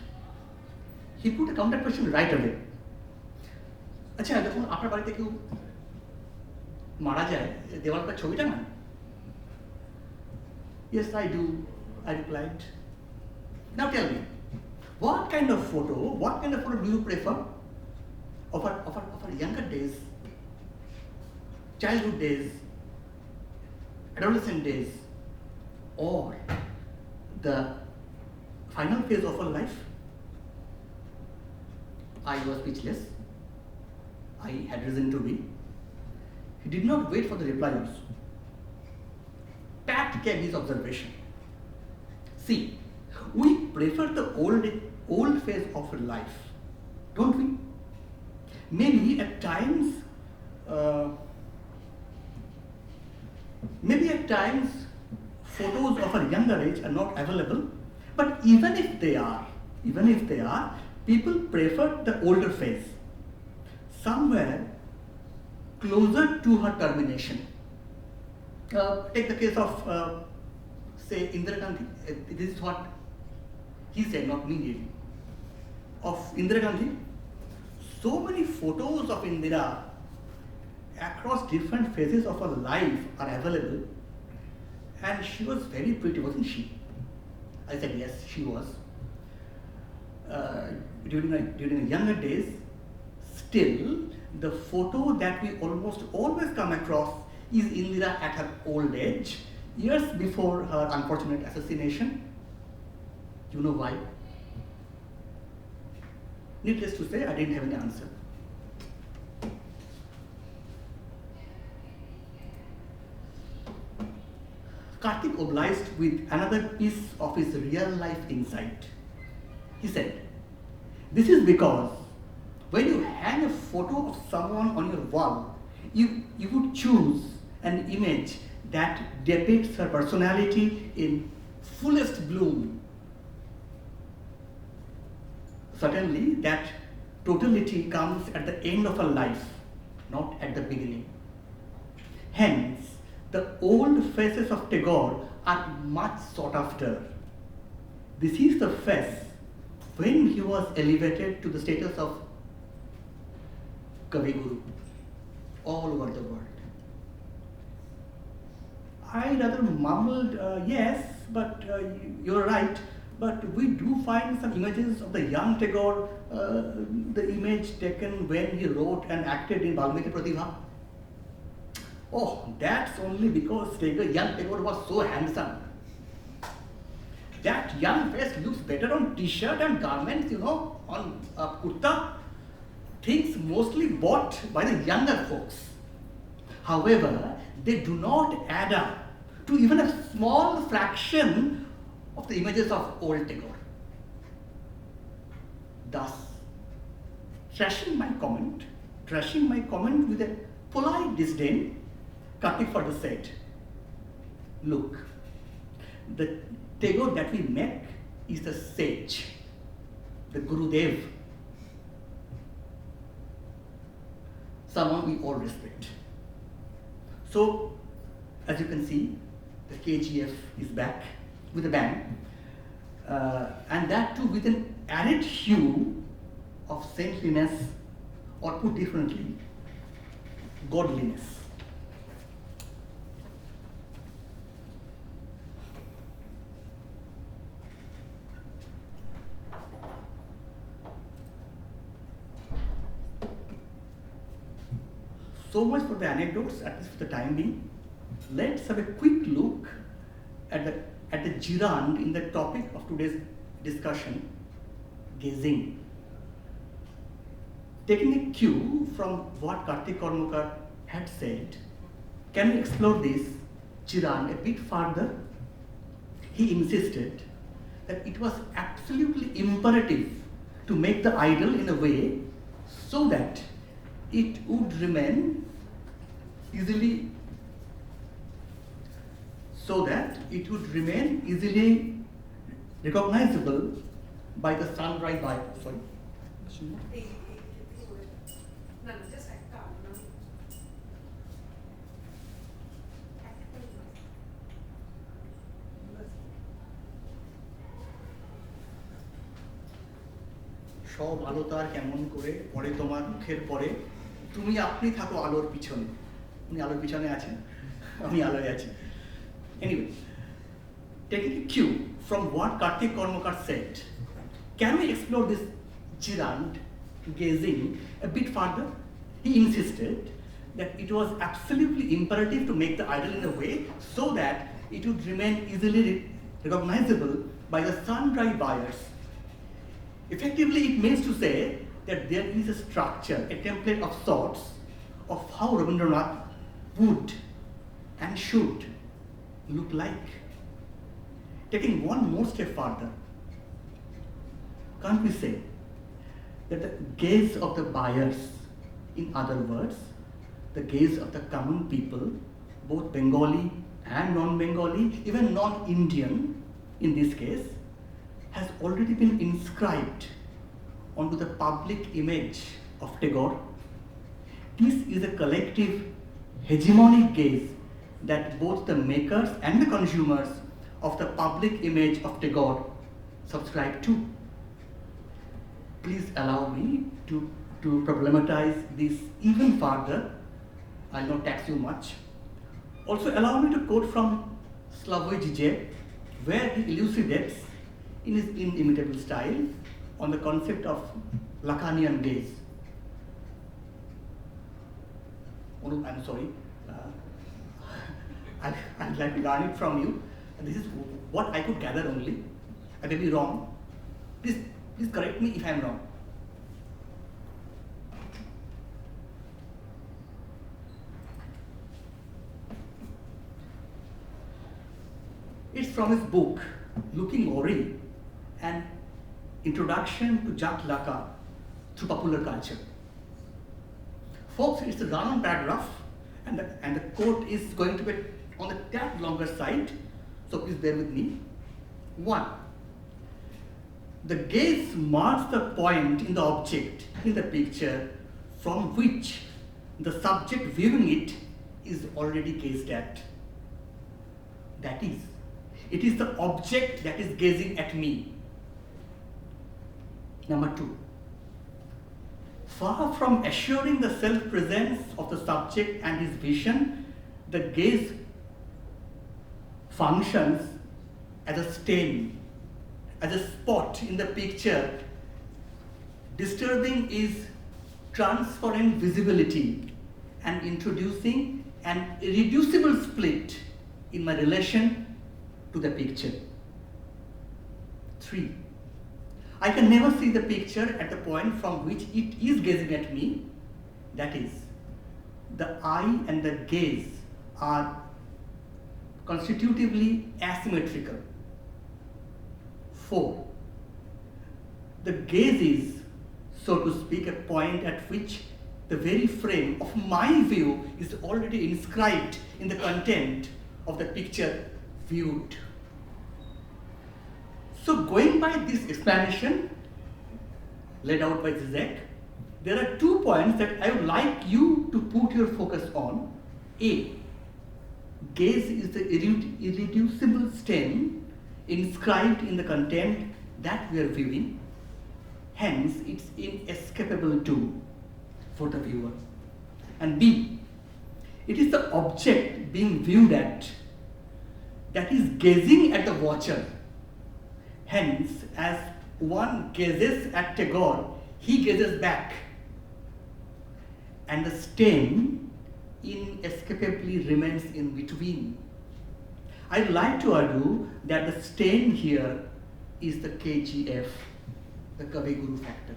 He put a counter question right away. আচ্ছা, যখন আপনার বাড়িতে কেউ মারা যায়, দেওয়াল পর ছবি টাঙান? Yes, I do, I replied. Now tell me, what kind of photo do you prefer of our younger days, childhood days, adolescent days, or the final phase of our life? I was speechless. I had reason to be. He did not wait for the reply also. Pat came his observation. See, we prefer the old phase of life, don't we? Maybe at times photos of our younger age are not available, but even if they are, people prefer the older phase, somewhere closer to her termination. Take the case of, say, Indira Gandhi. This is what he said, not me really. Of Indira Gandhi, so many photos of Indira across different phases of her life are available, and she was very pretty, wasn't she? I said yes, she was. During her younger days, still, the photo that we almost always come across is Indira at her old age, years before her unfortunate assassination. You know why? Needless to say, I didn't have any answer. Karthik obliged with another piece of his real life insight. He said, this is because when you hang a photo of someone on your wall, you would choose an image that depicts her personality in fullest bloom. Certainly, that totality comes at the end of her life, not at the beginning. Hence, the old faces of Tagore are much sought after. This is the face when he was elevated to the status of Kavi Guru all over the world. I rather mumbled, yes, but you're right. But we do find some images of the young Tagore, the image taken when he wrote and acted in Valmiki Pratibha. Oh, that's only because young Tagore was so handsome. That young face looks better on t-shirt and garments, on kurta. Things mostly bought by the younger folks. However, they do not add up to even a small fraction of the images of old Tagore. Thus, trashing my comment with a polite disdain, Kartik further said, look, the Tagore that we make is the sage, the Gurudev, someone we all respect. So, as you can see, the KGF is back with a bang, and that too with an added hue of saintliness, or put differently, godliness. So much for the anecdotes, at least for the time being. Let's have a quick look at the gerund in the topic of today's discussion, gazing. Taking a cue from what Kartik Kormukar had said, can we explore this gerund a bit further? He insisted that it was absolutely imperative to make the idol in a way so that it would remain easily recognizable by the sunrise by সব আলো তার কেমন করে পড়ে তোমার মুখের পরে তুমি আপনি থাকো আলোর পিছনে উনি আলোর পিছনে আছেন আমি আলোয় আছি anyway taking a cue from what Kartik Kormukar said, can we explore this gerund gazing a bit further? He insisted that it was absolutely imperative to make the idol in a way so that it would remain easily recognizable by the sun-dry buyers. Effectively, it means to say that there is a structure, a template of sorts of how Rabindranath would and should look like. Taking one more step further, can't we say that the gaze of the buyers, in other words, the gaze of the common people, both Bengali and non-Bengali, even non-Indian in this case, has already been inscribed onto the public image of Tagore? This is a collective hegemonic gaze that both the makers and the consumers of the public image of Tagore subscribe to. Please allow me to problematize this even further. I'll not tax you much. Also allow me to quote from Slavoj Žižek, where he elucidates in his inimitable style on the concept of Lacanian gaze. I'm sorry. I'd like to learn it from you. And this is what I could gather only. I may be wrong. Please correct me if I'm wrong. It's from his book, Looking Ori, an introduction to Jat Laka through popular culture. Folks, it's a run-on paragraph, and the quote is going to be on the tad longer side, so please bear with me. 1. The gaze marks the point in the object in the picture from which the subject viewing it is already gazed at. That is, it is the object that is gazing at me. Number 2. Far from assuring the self-presence of the subject and his vision, the gaze functions as a stain, as a spot in the picture. Disturbing is transferring visibility and introducing an irreducible split in my relation to the picture. 3. I can never see the picture at the point from which it is gazing at me. That is, the eye and the gaze are constitutively asymmetrical. 4. The gaze is, so to speak, a point at which the very frame of my view is already inscribed in the content of the picture viewed. So going by this explanation laid out by Zizek, there are 2 points that I would like you to put your focus on. A. Gaze is the irreducible stain inscribed in the content that we are viewing. Hence, it's inescapable too for the viewer. And B. It is the object being viewed at that is gazing at the watcher. Hence, as one gazes at Tagore, he gazes back. And the stain inescapably remains in between. I'd like to argue that the stain here is the KGF, the Kavi-Guru factor.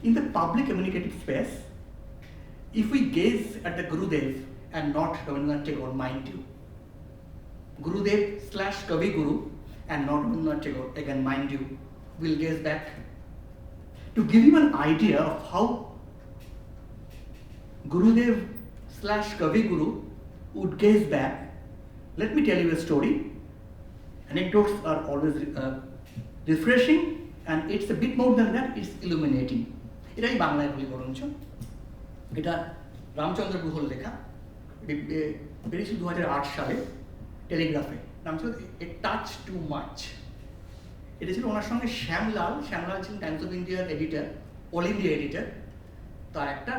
In the public communicative space, if we gaze at the Gurudev and not Rabindranath Tagore, mind you, Gurudev / Kavi-Guru and not Rabindranath Tagore, again mind you, will gaze back. To give you an idea of how Gurudev / Kavi-Guru would gaze back, let me tell you a story. Anecdotes are always refreshing, and it's a bit more than that, it's illuminating. এটাই বাংলায় বলি বরঞ্চ। এটা রামচন্দ্র গুহর লেখা, বেরিয়েছিল 2008 সালে টেলিগ্রাফে। নাম ছিল এ টাচ টু মাচ। এটা ছিল ওনার সঙ্গে শ্যামলাল ছিলেন টাইমস অফ ইন্ডিয়ার এডিটর, অল ইন্ডিয়া এডিটর। তার একটা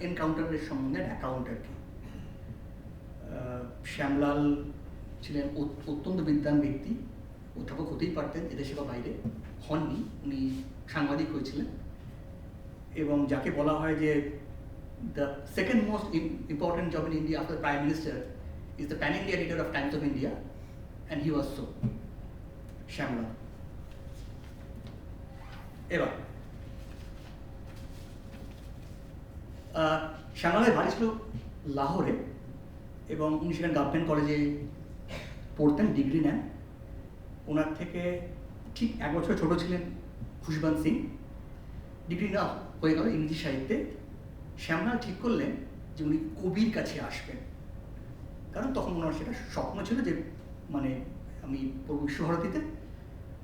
এনকাউন্টারের সম্বন্ধে অ্যাকাউন্ট আর কি। শ্যামলাল ছিলেন অত্যন্ত বিদ্বান ব্যক্তি, অধ্যাপক হতেই পারতেন এদেশে বা বাইরে, হননি, উনি সাংবাদিক হয়েছিলেন। এবং যাকে বলা হয় যে the second most important job in India after prime minister is the pan India editor of Times of India, and he was so Shyamlal. এবার শ্যামলালের বাড়ি ছিল লাহোরে, এবং উনি সেখানে গভর্নমেন্ট কলেজে পড়তেন, ডিগ্রি নেন। ওনার থেকে ঠিক 1 বছর ছোট ছিলেন খুশবন্ত সিং। ডিগ্রি না হয়ে গেল ইংরেজি সাহিত্যে। শ্যামলাল ঠিক করলেন যে উনি কবির কাছে আসবেন, কারণ তখন ওনার সেটা স্বপ্ন ছিল যে মানে আমি পড়ব বিশ্বভারতীতে।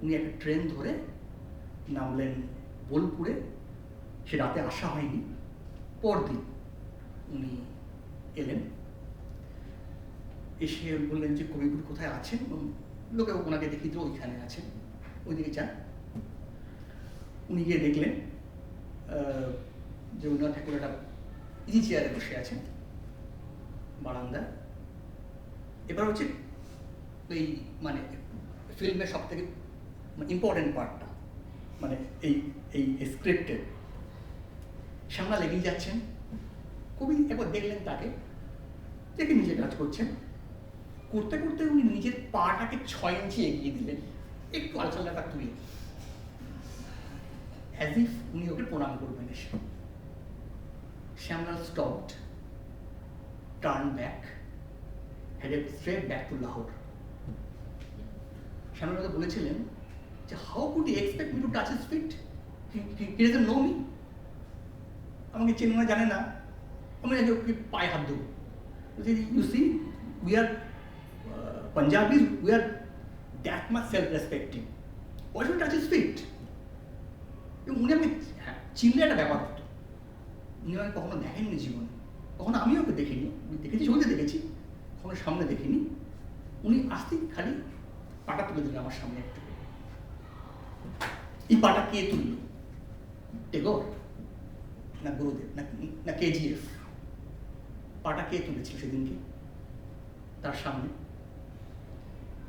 উনি একটা ট্রেন ধরে নামলেন বোলপুরে, সে রাতে আসা হয়নি, পরদিন উনি এলেন। এসে বললেন যে কবিগুরু কোথায় আছেন, লোকে ওনাকে দেখিয়ে দিল ওইখানে আছেন, ওইদিকে যান। উনি গিয়ে দেখলেন যে রবীন্দ্রনাথ ঠাকুর একটা ইজি চেয়ারে বসে আছেন বারান্দায়। এবার হচ্ছে এই মানে ফিল্মের সব থেকে ইম্পর্টেন্ট পার্টটা, মানে এই স্ক্রিপ্টের। শ্যামলাল এগিয়ে যাচ্ছেন, কবি একবার দেখলেন তাকে, দেখে নিজে কাজ করছেন। করতে করতে উনি নিজের পাটাকে 6 ইঞ্চি এগিয়ে দিলেন, একটু আলখাল্লাটা তুলে, অ্যাজ ইফ উনি ওকে প্রণাম করবেন এসে। Shyamlal stopped, turn back, headed straight back to Lahore. Shyamlal বলেছিলেন যে how could he expect me to touch his fit, he doesn't know me, আমাকে চেনে না, জানে না, আমি নাকি ওকে পায়ে হাত দেবো। You see, we are Punjabis, we are that much self-respecting. Why should we touch his feet? উনি আমাকে চিনলে একটা ব্যাপার হতো। উনি আমাকে কখনো দেখেননি জীবনে, কখনো আমিও ওকে দেখিনি, দেখেছি ছবিতে দেখেছি, কখনো সামনে দেখিনি। উনি আসতেই খালি পাটা তুলে দিলেন আমার সামনে একটু। এই পাটা কে তুলল? টেগোর না গুরুদেব না কেজিএফ? পাটা কে তুলেছিল সেদিনকে তার সামনে?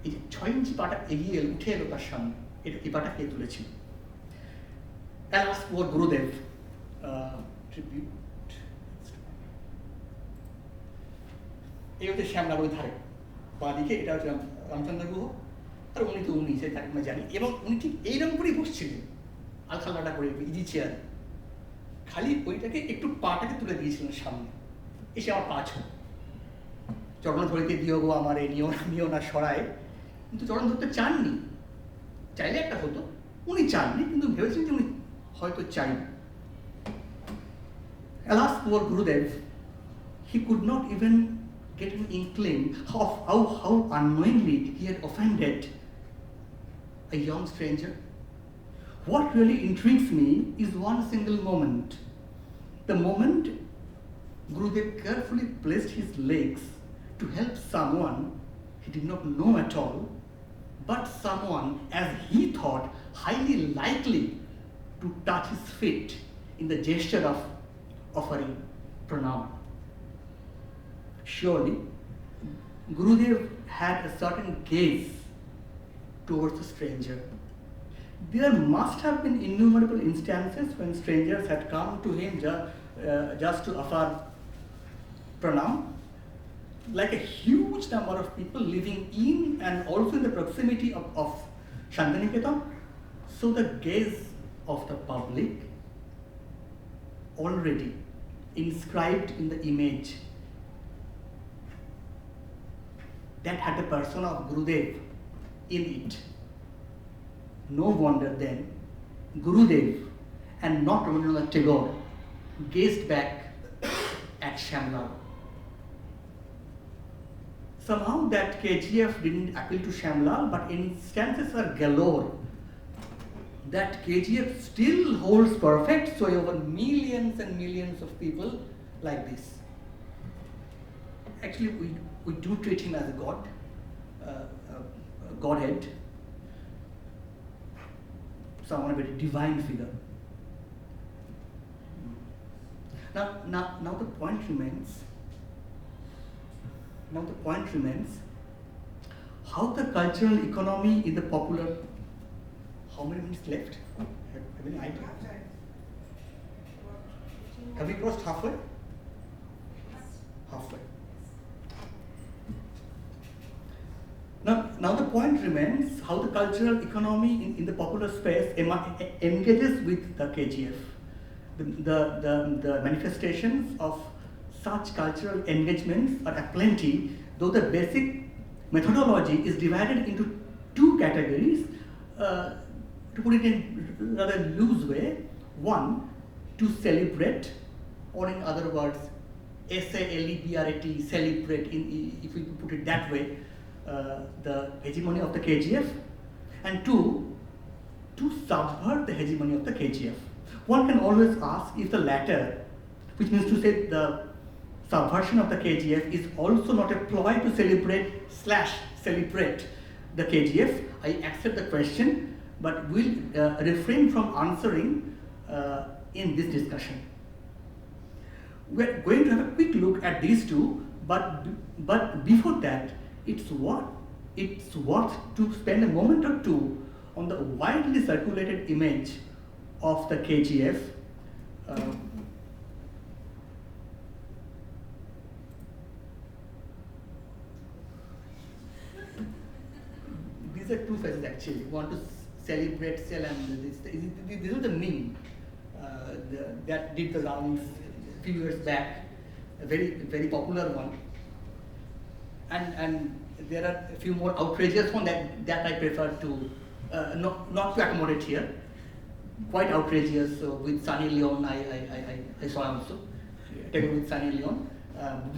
এই যে 6 ইঞ্চি পাটা এগিয়ে এলো, উঠে এলো তার সামনে, এই পাটা কে তুলেছিল? I'll ask for Gurudev tribute. এই হচ্ছে শ্যামলাল ওই ধারে বাঁ দিকে, এটা হচ্ছে রামচন্দ্র গুহ, আর উনি তো উনি, তাকে আমরা জানি। এবং উনি ঠিক এইরকম করেই বসছিলেন আলখাল্লাটা করে ইজি চেয়ার, খালি ওইটাকে একটু পাটাকে তুলে দিয়েছিলেন সামনে, এসে আমার পা ছোট। চরণ ধরিতে দিও গো আমারে, নিও না সরায়, কিন্তু চরণ ধরতে চাননি। চাইলে একটা হতো, উনি চাননি, কিন্তু ভেবেছেন যে উনি হয়তো চাই। Alas, poor Gurudev, he could not even get an inkling of how unknowingly he had offended a young stranger. What really intrigues me is one single moment. The moment Gurudev carefully placed his legs to help someone he did not know at all, but someone, as he thought, highly likely to touch his feet in the gesture of offering pranam. Surely, Gurudev had a certain gaze towards the stranger. There must have been innumerable instances when strangers had come to him just to offer pranam, like a huge number of people living in and also in the proximity of Shantiniketan. So the gaze of the public already inscribed in the image that had the persona of Gurudev in it. No wonder then Gurudev and not Rabindranath Tagore gazed back at Shyamlal. Somehow that KGF didn't appeal to Shyamlal, but instances are galore that KGF still holds perfect sway over millions and millions of people like this. Actually, we do treat him as a god, a godhead, someone a very divine figure. Now the point remains. How the cultural economy in the popular. How many minutes left? Have any idea? Have we crossed halfway? Halfway. Now the point remains how the cultural economy in the popular space engages with the KGF. The manifestations of such cultural engagements are aplenty, though the basic methodology is divided into two categories. To put it in rather loose way, one, to celebrate, or in other words, SALEBRAT, celebrate, if we put it that way, the hegemony of the KGF, and two, to subvert the hegemony of the KGF. One can always ask if the latter, which means to say the subversion of the KGF, is also not a ploy to celebrate the KGF. I accept the question, but will refrain from answering in this discussion. We're going to have a quick look at these two, but before that, it's worth to spend a moment or two on the widely circulated image of the KGF. These are two phases actually. One to celebrate, sell, and this is the meme that did the rounds a few years back, a very popular one. And there are a few more outrageous ones that I prefer to not to accommodate here. Quite outrageous with Sunny Leone. I saw also with Sunny Leone.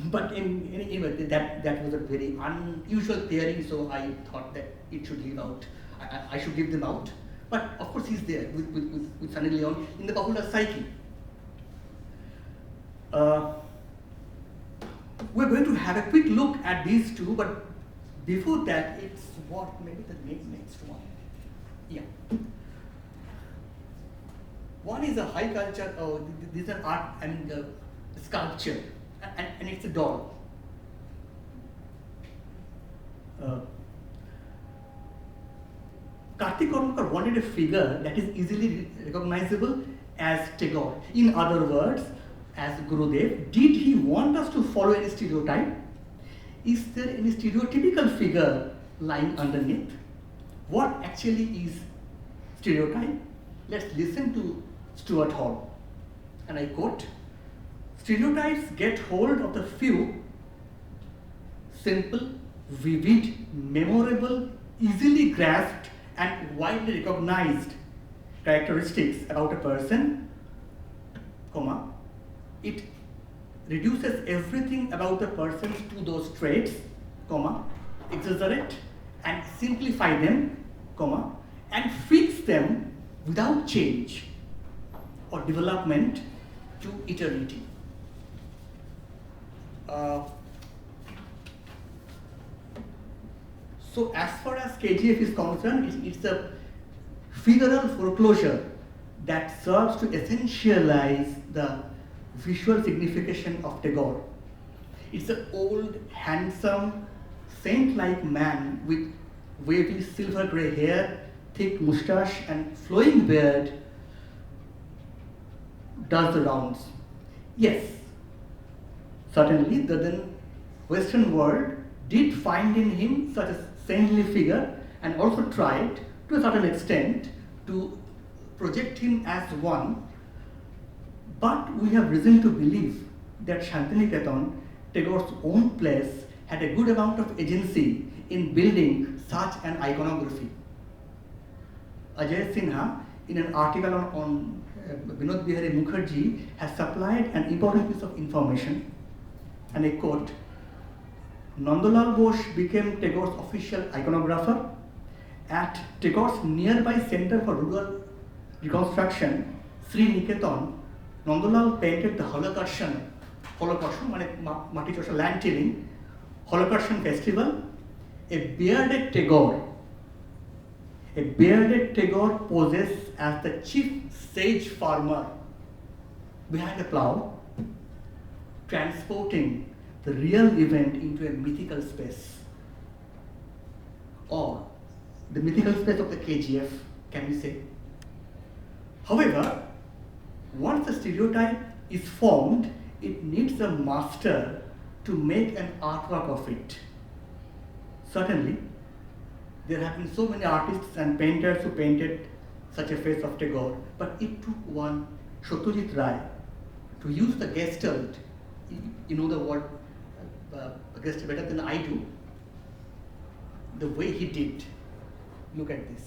But anyway, that was a very unusual pairing, so I thought that it should leave out. I should give them out. But of course, he's there with Sunny Leone in the popular psyche. We're going to have a quick look at these two, but before that, it's what maybe the next one. Yeah. One is a high culture. This is an art and sculpture, and it's a doll. Kartik Kormkar wanted a figure that is easily recognizable as Tagore. In other words, as Gurudev, did he want us to follow any stereotype? Is there any stereotypical figure lying underneath? What actually is stereotype? Let's listen to Stuart Hall. And I quote, "Stereotypes get hold of the few simple, vivid, memorable, easily grasped, and widely recognized characteristics about a person, comma, it reduces everything about the person to those traits, comma, exaggerate and simplify them, comma, and fix them without change or development to eternity. So as far as KGF is concerned, it's a figural foreclosure that serves to essentialize the visual signification of Tagore. It's an old, handsome, saint-like man with wavy silver grey hair, thick moustache and flowing beard does the rounds. Yes, certainly the then Western world did find in him such a saintly figure and also tried to a certain extent to project him as one, but we have reason to believe that Shantiniketan, Tagore's own place, had a good amount of agency in building such an iconography. Ajay Sinha, in an article on Vinod Bihari Mukherjee, has supplied an important piece of information, and I quote, Nandalal Bose became Tagore's official iconographer. At Tagore's nearby Center for Rural Reconstruction, Sri Niketan, Nandalal painted the Holocarshan মানে মাটি চষা land tilling, Holocarshan festival, a bearded Tagore poses as the chief sage farmer behind a plow, transporting the real event into a mythical space, or the mythical space of the KGF, can we say. However, once the stereotype is formed, it needs a master to make an artwork of it. Certainly, there have been so many artists and painters who painted such a face of Tagore, but it took one, Satyajit Ray, to use the gestalt. You know the word gestalt better than I do. The way he did. Look at this.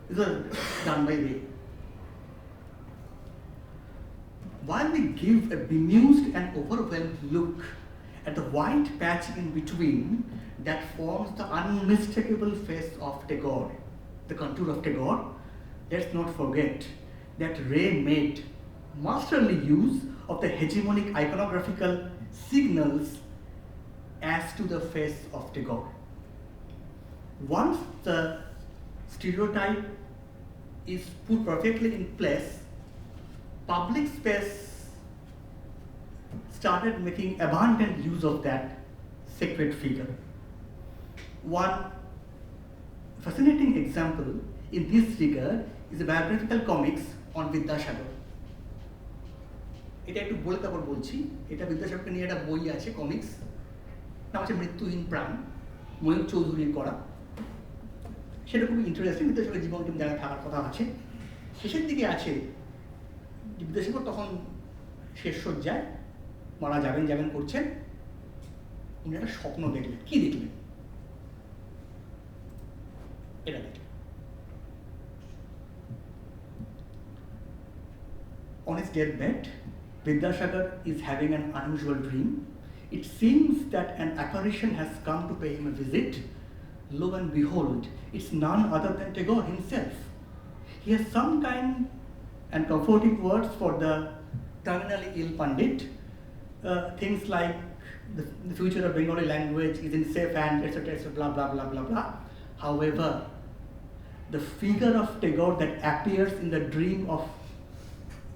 This was done by Ray. While we give a bemused and overwhelmed look at the white patch in between that forms the unmistakable face of Tagore, the contour of Tagore, let's not forget that Ray made masterly use of the hegemonic iconographical signals as to the face of Tagore. Once the stereotype is put perfectly in place, public space started making abundant use of that sacred figure. One fascinating example in this regard is a biographical comics on Vidyasagar. এটা একটু বলে তারপর বলছি, এটা বিদ্যাসাগরকে নিয়ে একটা বই আছে কমিক্স, নাম আছে মৃত্যুহীন প্রাণ, ময়ূর চৌধুরীর করা। সেটা খুবই ইন্টারেস্টিং, বিদ্যাসাগরের জীবন টিম জায়গায় থাকার কথা আছে। শেষের দিকে আছে বিদ্যাসাগর তখন শেষ শয্যায় মারা যাবেন করছেন, উনি একটা স্বপ্ন দেখলেন। কি দেখলেন? এটা দেখলেন। On his deathbed, Vidyasagar is having an unusual dream. It seems that an apparition has come to pay him a visit. Lo and behold, it's none other than Tagore himself. He has some kind and comforting words for the terminally ill Pandit. Things like the future of Bengali language is in safe hands, etc., etc., blah, blah, blah, blah, blah. However, the figure of Tagore that appears in the dream of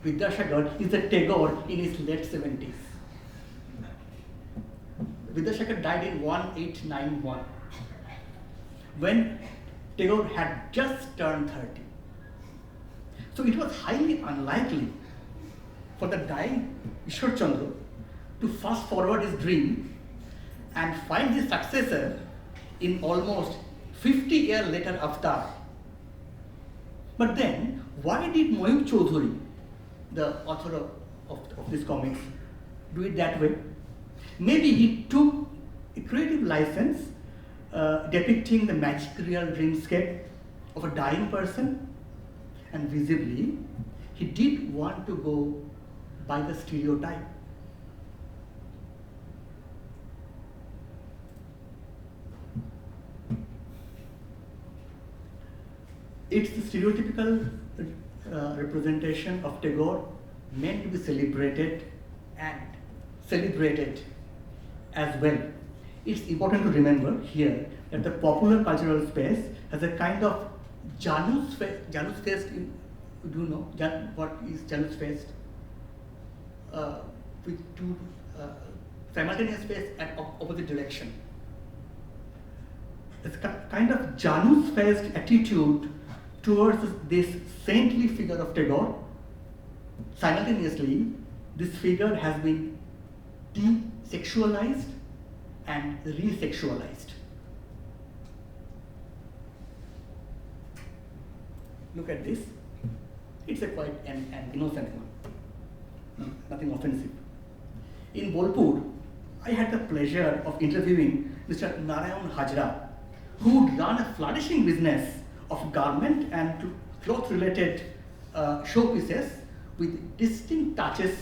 Vidyasagar is a Tagore in his late 70s. Vidyasagar died in 1891, when Tagore had just turned 30. So it was highly unlikely for the dying Ishwar Chandra to fast forward his dream and find his successor in almost 50 years later avatar. But then, why did Mayur Chaudhuri, the author of these comics do it that way. Maybe he took a creative license depicting the magic real dreamscape of a dying person, and visibly he did want to go by the stereotype. It's the stereotypical representation of Tagore meant to be celebrated and celebrated as well. It's important to remember here that the popular cultural space has a kind of Janus Fest. Do you know what is Janus Fest? With two simultaneous space at opposite direction. It's a kind of Janus Fest attitude towards this saintly figure of Tagore. Simultaneously, this figure has been desexualized and resexualized. Look at this. It's a quite an innocent one, nothing offensive. In Bolpur, I had the pleasure of interviewing Mr. Narayan Hajra, who run a flourishing business of garment and cloth-related showpieces with distinct touches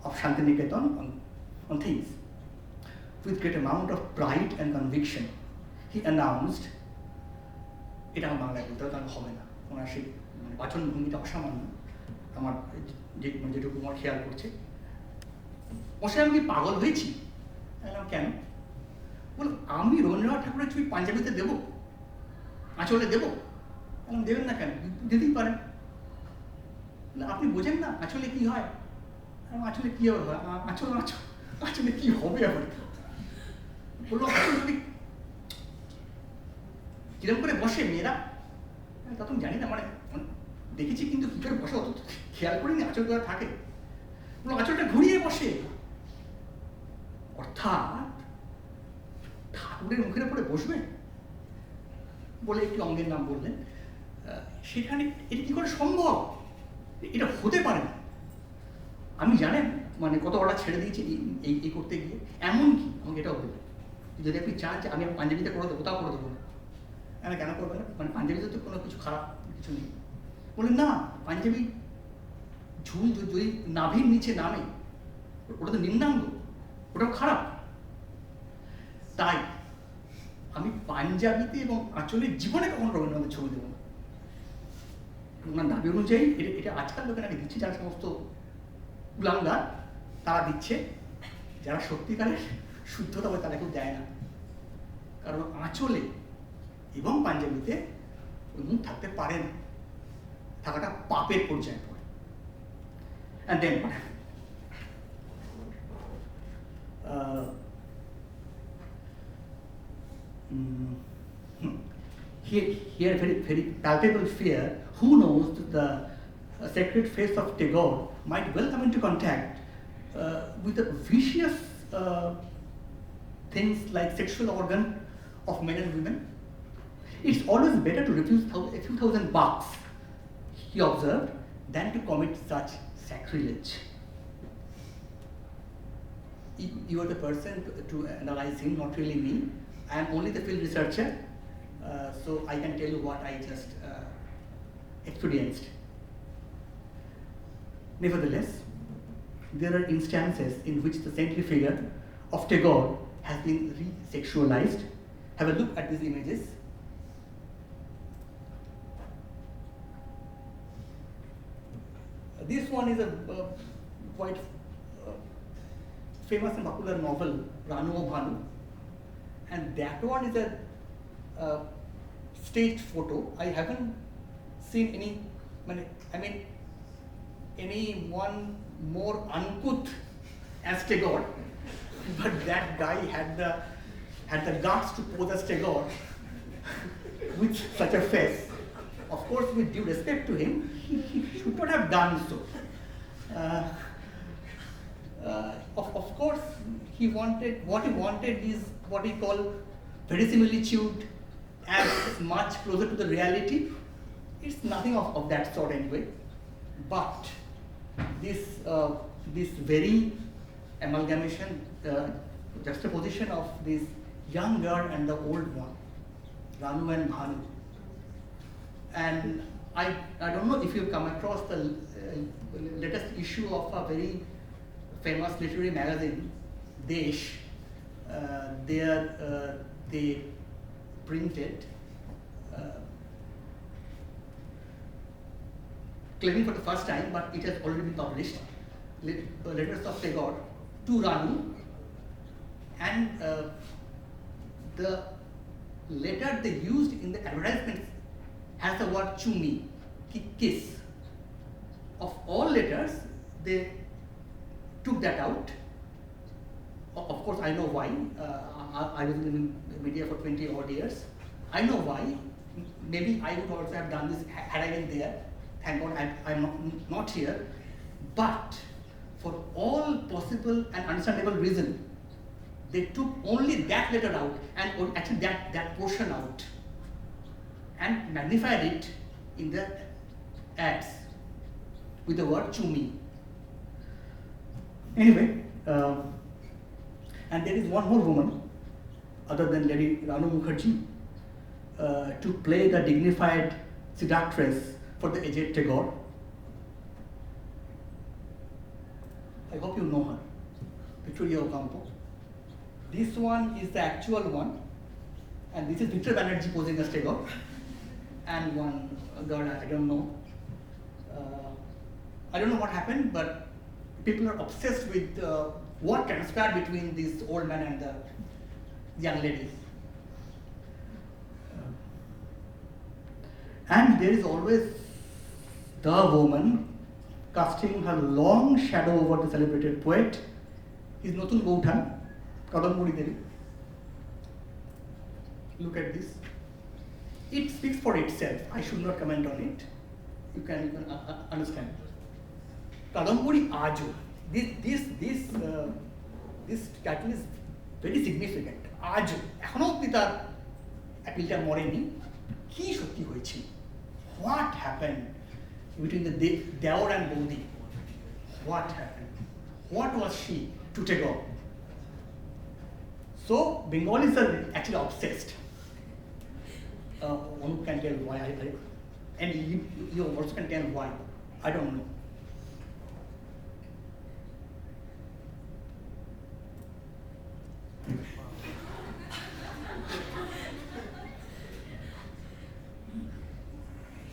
of Shantiniketan on things. With great amount of pride and conviction, he announced, এটা আমার বাংলায় বলতে হবে না, ওনার সেই বাচন ভঙ্গিটা অসামান্য, আমার যেটুকু আমার খেয়াল করছে। মশাই আমি কি পাগল হয়েছি? কেন? বলো আমি রবীন্দ্রনাথ ঠাকুরের ছবি পাঞ্জাবিতে দেবো, আঁচলে দেবো? দেবেন না কেন? দিতেই পারেন। আপনি বোঝেন না আঁচলে কি হয়? আঁচলে কি হবে? আঁচলে কি হবে আবার? বললো আঁচলে কিরকম করে বসে মেয়েরা? তা তুমি জানি না, মানে দেখেছি কিন্তু কি করে বসে অত খেয়াল করিনি, আঁচল করা থাকে। বললো আঁচলটা ঘুরিয়ে বসে। অর্থাৎ ঠাকুরের মুখের উপরে বসবে বলে একটি অঙ্গের নাম বললেন। সেখানে এটা কি করে সম্ভব? এটা হতে পারে না। আমি জানেন মানে কত অর্ডার ছেড়ে দিয়েছি এই করতে গিয়ে। এমনকি আমাকে এটাও বললেন, যদি আপনি চান যে আমি পাঞ্জাবিতে করে দেবো, তাও করে দেবো না। আমি কেন করবো না? মানে পাঞ্জাবিতে তো কোনো কিছু খারাপ কিছু নেই। বললেন না, পাঞ্জাবি ঝুল যদি নাভির নিচে নামে ওটা তো নিম্নাঙ্গ, ওটাও খারাপ। তাই আমি পাঞ্জাবিতে এবং আঁচলের জীবনে কখনো রবীন্দ্রনাথের ছবি দেবো না। ওনার দাবি অনুযায়ী এটা আজকাল লোকের আগে দিচ্ছে, যারা সমস্ত কুলাঙ্গার তারা দিচ্ছে, যারা সত্যিকারের শুদ্ধতা বলে তারা কেউ দেয় না। কারণ আঁচলে এবং পাঞ্জাবিতে ওই মুখ থাকতে পারে না, থাকাটা পাপের পর্যায়ে পড়ে। And then here very palpable fear. Who knows the sacred face of Tagore might well come into contact with the vicious things like sexual organ of men and women. It's always better to refuse a few thousand bucks, he observed, than to commit such sacrilege. You are the person to analyze him, not really me. I am only the field researcher, so I can tell you what I just experienced. Nevertheless, there are instances in which the saintly figure of Tagore has been re-sexualized. Have a look at these images. This one is a quite famous and popular novel, Ranu O Bhanu, and that one is a staged photo. I haven't seen anyone more uncouth as Tagore, but that guy had the guts to pose as Tagore with such a face. Of course, with due respect to him, he should not have done so. Of course, what he wanted is what we call verisimilitude, as much closer to the reality. It's nothing of that sort anyway. But this this very amalgamation, juxtaposition of this young girl and the old one, Ranu and Bhanu. And I don't know if you've come across the latest issue of a very famous literary magazine, Desh. There they printed, claiming for the first time, but it has already been published, letters of Tagore to Ranu, and the letter they used in the advertisements has the word chumi, kiss. Of all letters, they took that out. Of course, I know why. I was in the media for 20 odd years. I know why. Maybe I would also have done this had I been there. Thank God I'm not here. But for all possible and understandable reason, they took only that letter out and actually that portion out and magnified it in the ads with the word chumi. Anyway, and there is one more woman other than Lady Ranu Mukherjee to play the dignified seductress for the aged Tagore. I hope you know her, Victoria Ocampo. This one is the actual one, and this is Victor Banerjee posing as Tagore, and one girl, I don't know. I don't know what happened, but people are obsessed with what transpired between this old man and the young ladies. And there is always the woman casting her long shadow over the celebrated poet, his Notun Boutan, Kadamburi Devi. Look at this. It speaks for itself. I should not comment on it. You can understand. Kadamburi Aju. This title is very significant. Aju. এখনো অবধি তার অ্যাপিলটা মরেনি। কি সত্যি হয়েছিল? What happened between the Deor and Bodhi? What happened? What was she to Tagore? So Bengalis are actually obsessed. One can tell why, and you also can tell why. I don't know.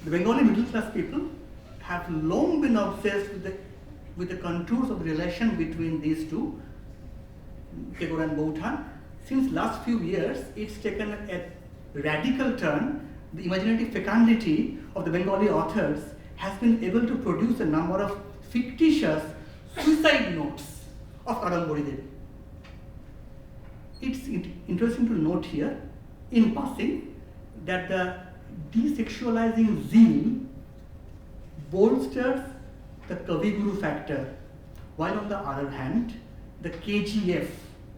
The Bengali middle class people have long been obsessed with the contours of the relation between these two, Tagore and Boutan. Since last few years, it's taken a radical turn. The imaginative fecundity of the Bengali authors has been able to produce a number of fictitious suicide notes of Kadamburi Devi. It's interesting to note here, in passing, that the desexualizing zeal bolsters the Kaviguru factor, while on the other hand, the KGF,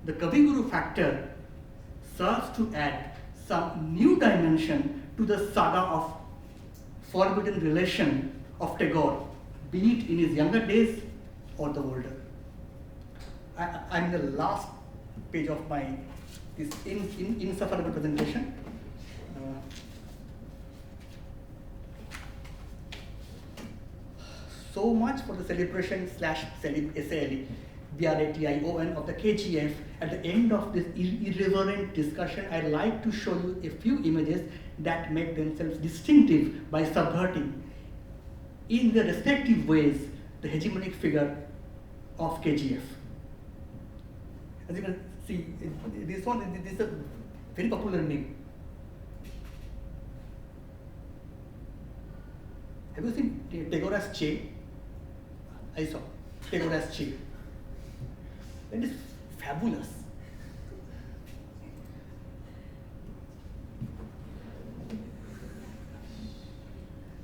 the Kaviguru factor, serves to add some new dimension to the saga of forbidden relation of Tagore, be it in his younger days or the older. I'm in the last page of my this insufferable presentation. So much for the celebration / SALE, BRATION of the KGF. At the end of this irreverent discussion, I'd like to show you a few images that make themselves distinctive by subverting, in their respective ways, the hegemonic figure of KGF. As you can see, this is a very popular meme. Have you seen Tagore as Che? I saw Tagore as Che. It is fabulous.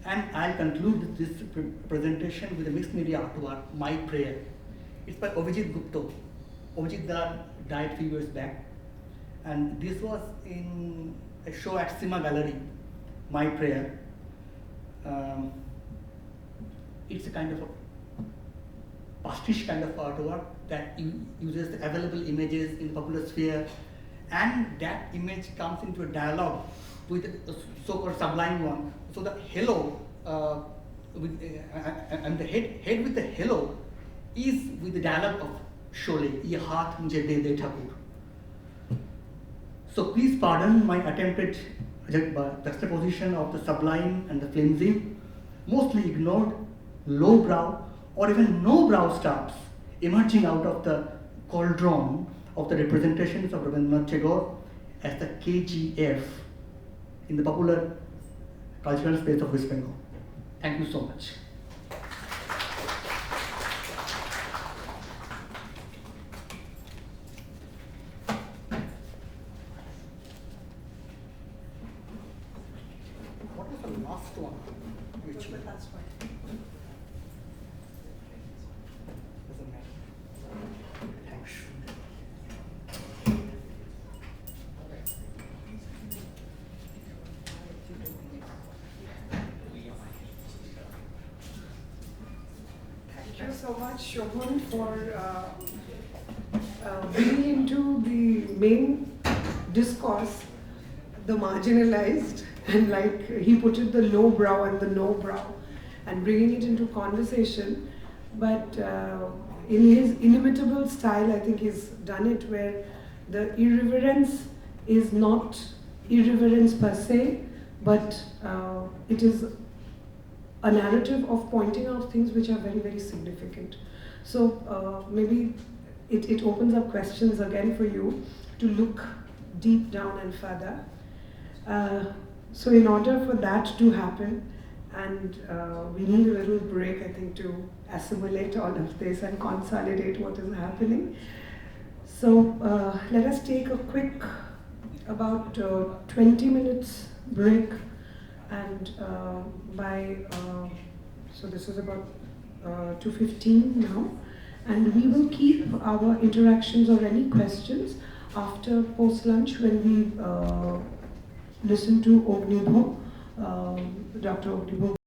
And I'll conclude this presentation with a mixed media artwork, My Prayer. It's by Abhijit Gupta. Abhijit died a few years back. And this was in a show at Sima Gallery, My Prayer. It's a kind of a pastiche kind of artwork that uses the available images in the popular sphere, and that image comes into a dialogue with the so-called sublime one. So the halo, and the head with the halo is with the dialogue of Sholay, Ye Haath Mujhe De De Thakur. So please pardon my attempted juxtaposition of the sublime and the flimsy, mostly ignored, lowbrow, or even no-brow stars emerging out of the cauldron of the representations of Rabindranath Tagore as the KGF in the popular cultural space of West Bengal. Thank you so much. What was the last one? Which one? That's fine. Doesn't matter. Thanks. Thank you so much, Shobhan, for bringing into the main discourse the marginalized, and like he put it, the low brow and the no brow, and bringing it into conversation. But in his inimitable style, I think he's done it where the irreverence is not irreverence per se, but it is a narrative of pointing out things which are very, very significant. So maybe it opens up questions again for you to look deep down and further. So in order for that to happen, and we need a little break, I think, to assimilate all of this and consolidate what is happening. So let us take a quick, about 20 minutes break, and so this is about 2:15 now, and we will keep our interactions or any questions after post-lunch when we listen to Ognibho, Dr. Ognibho.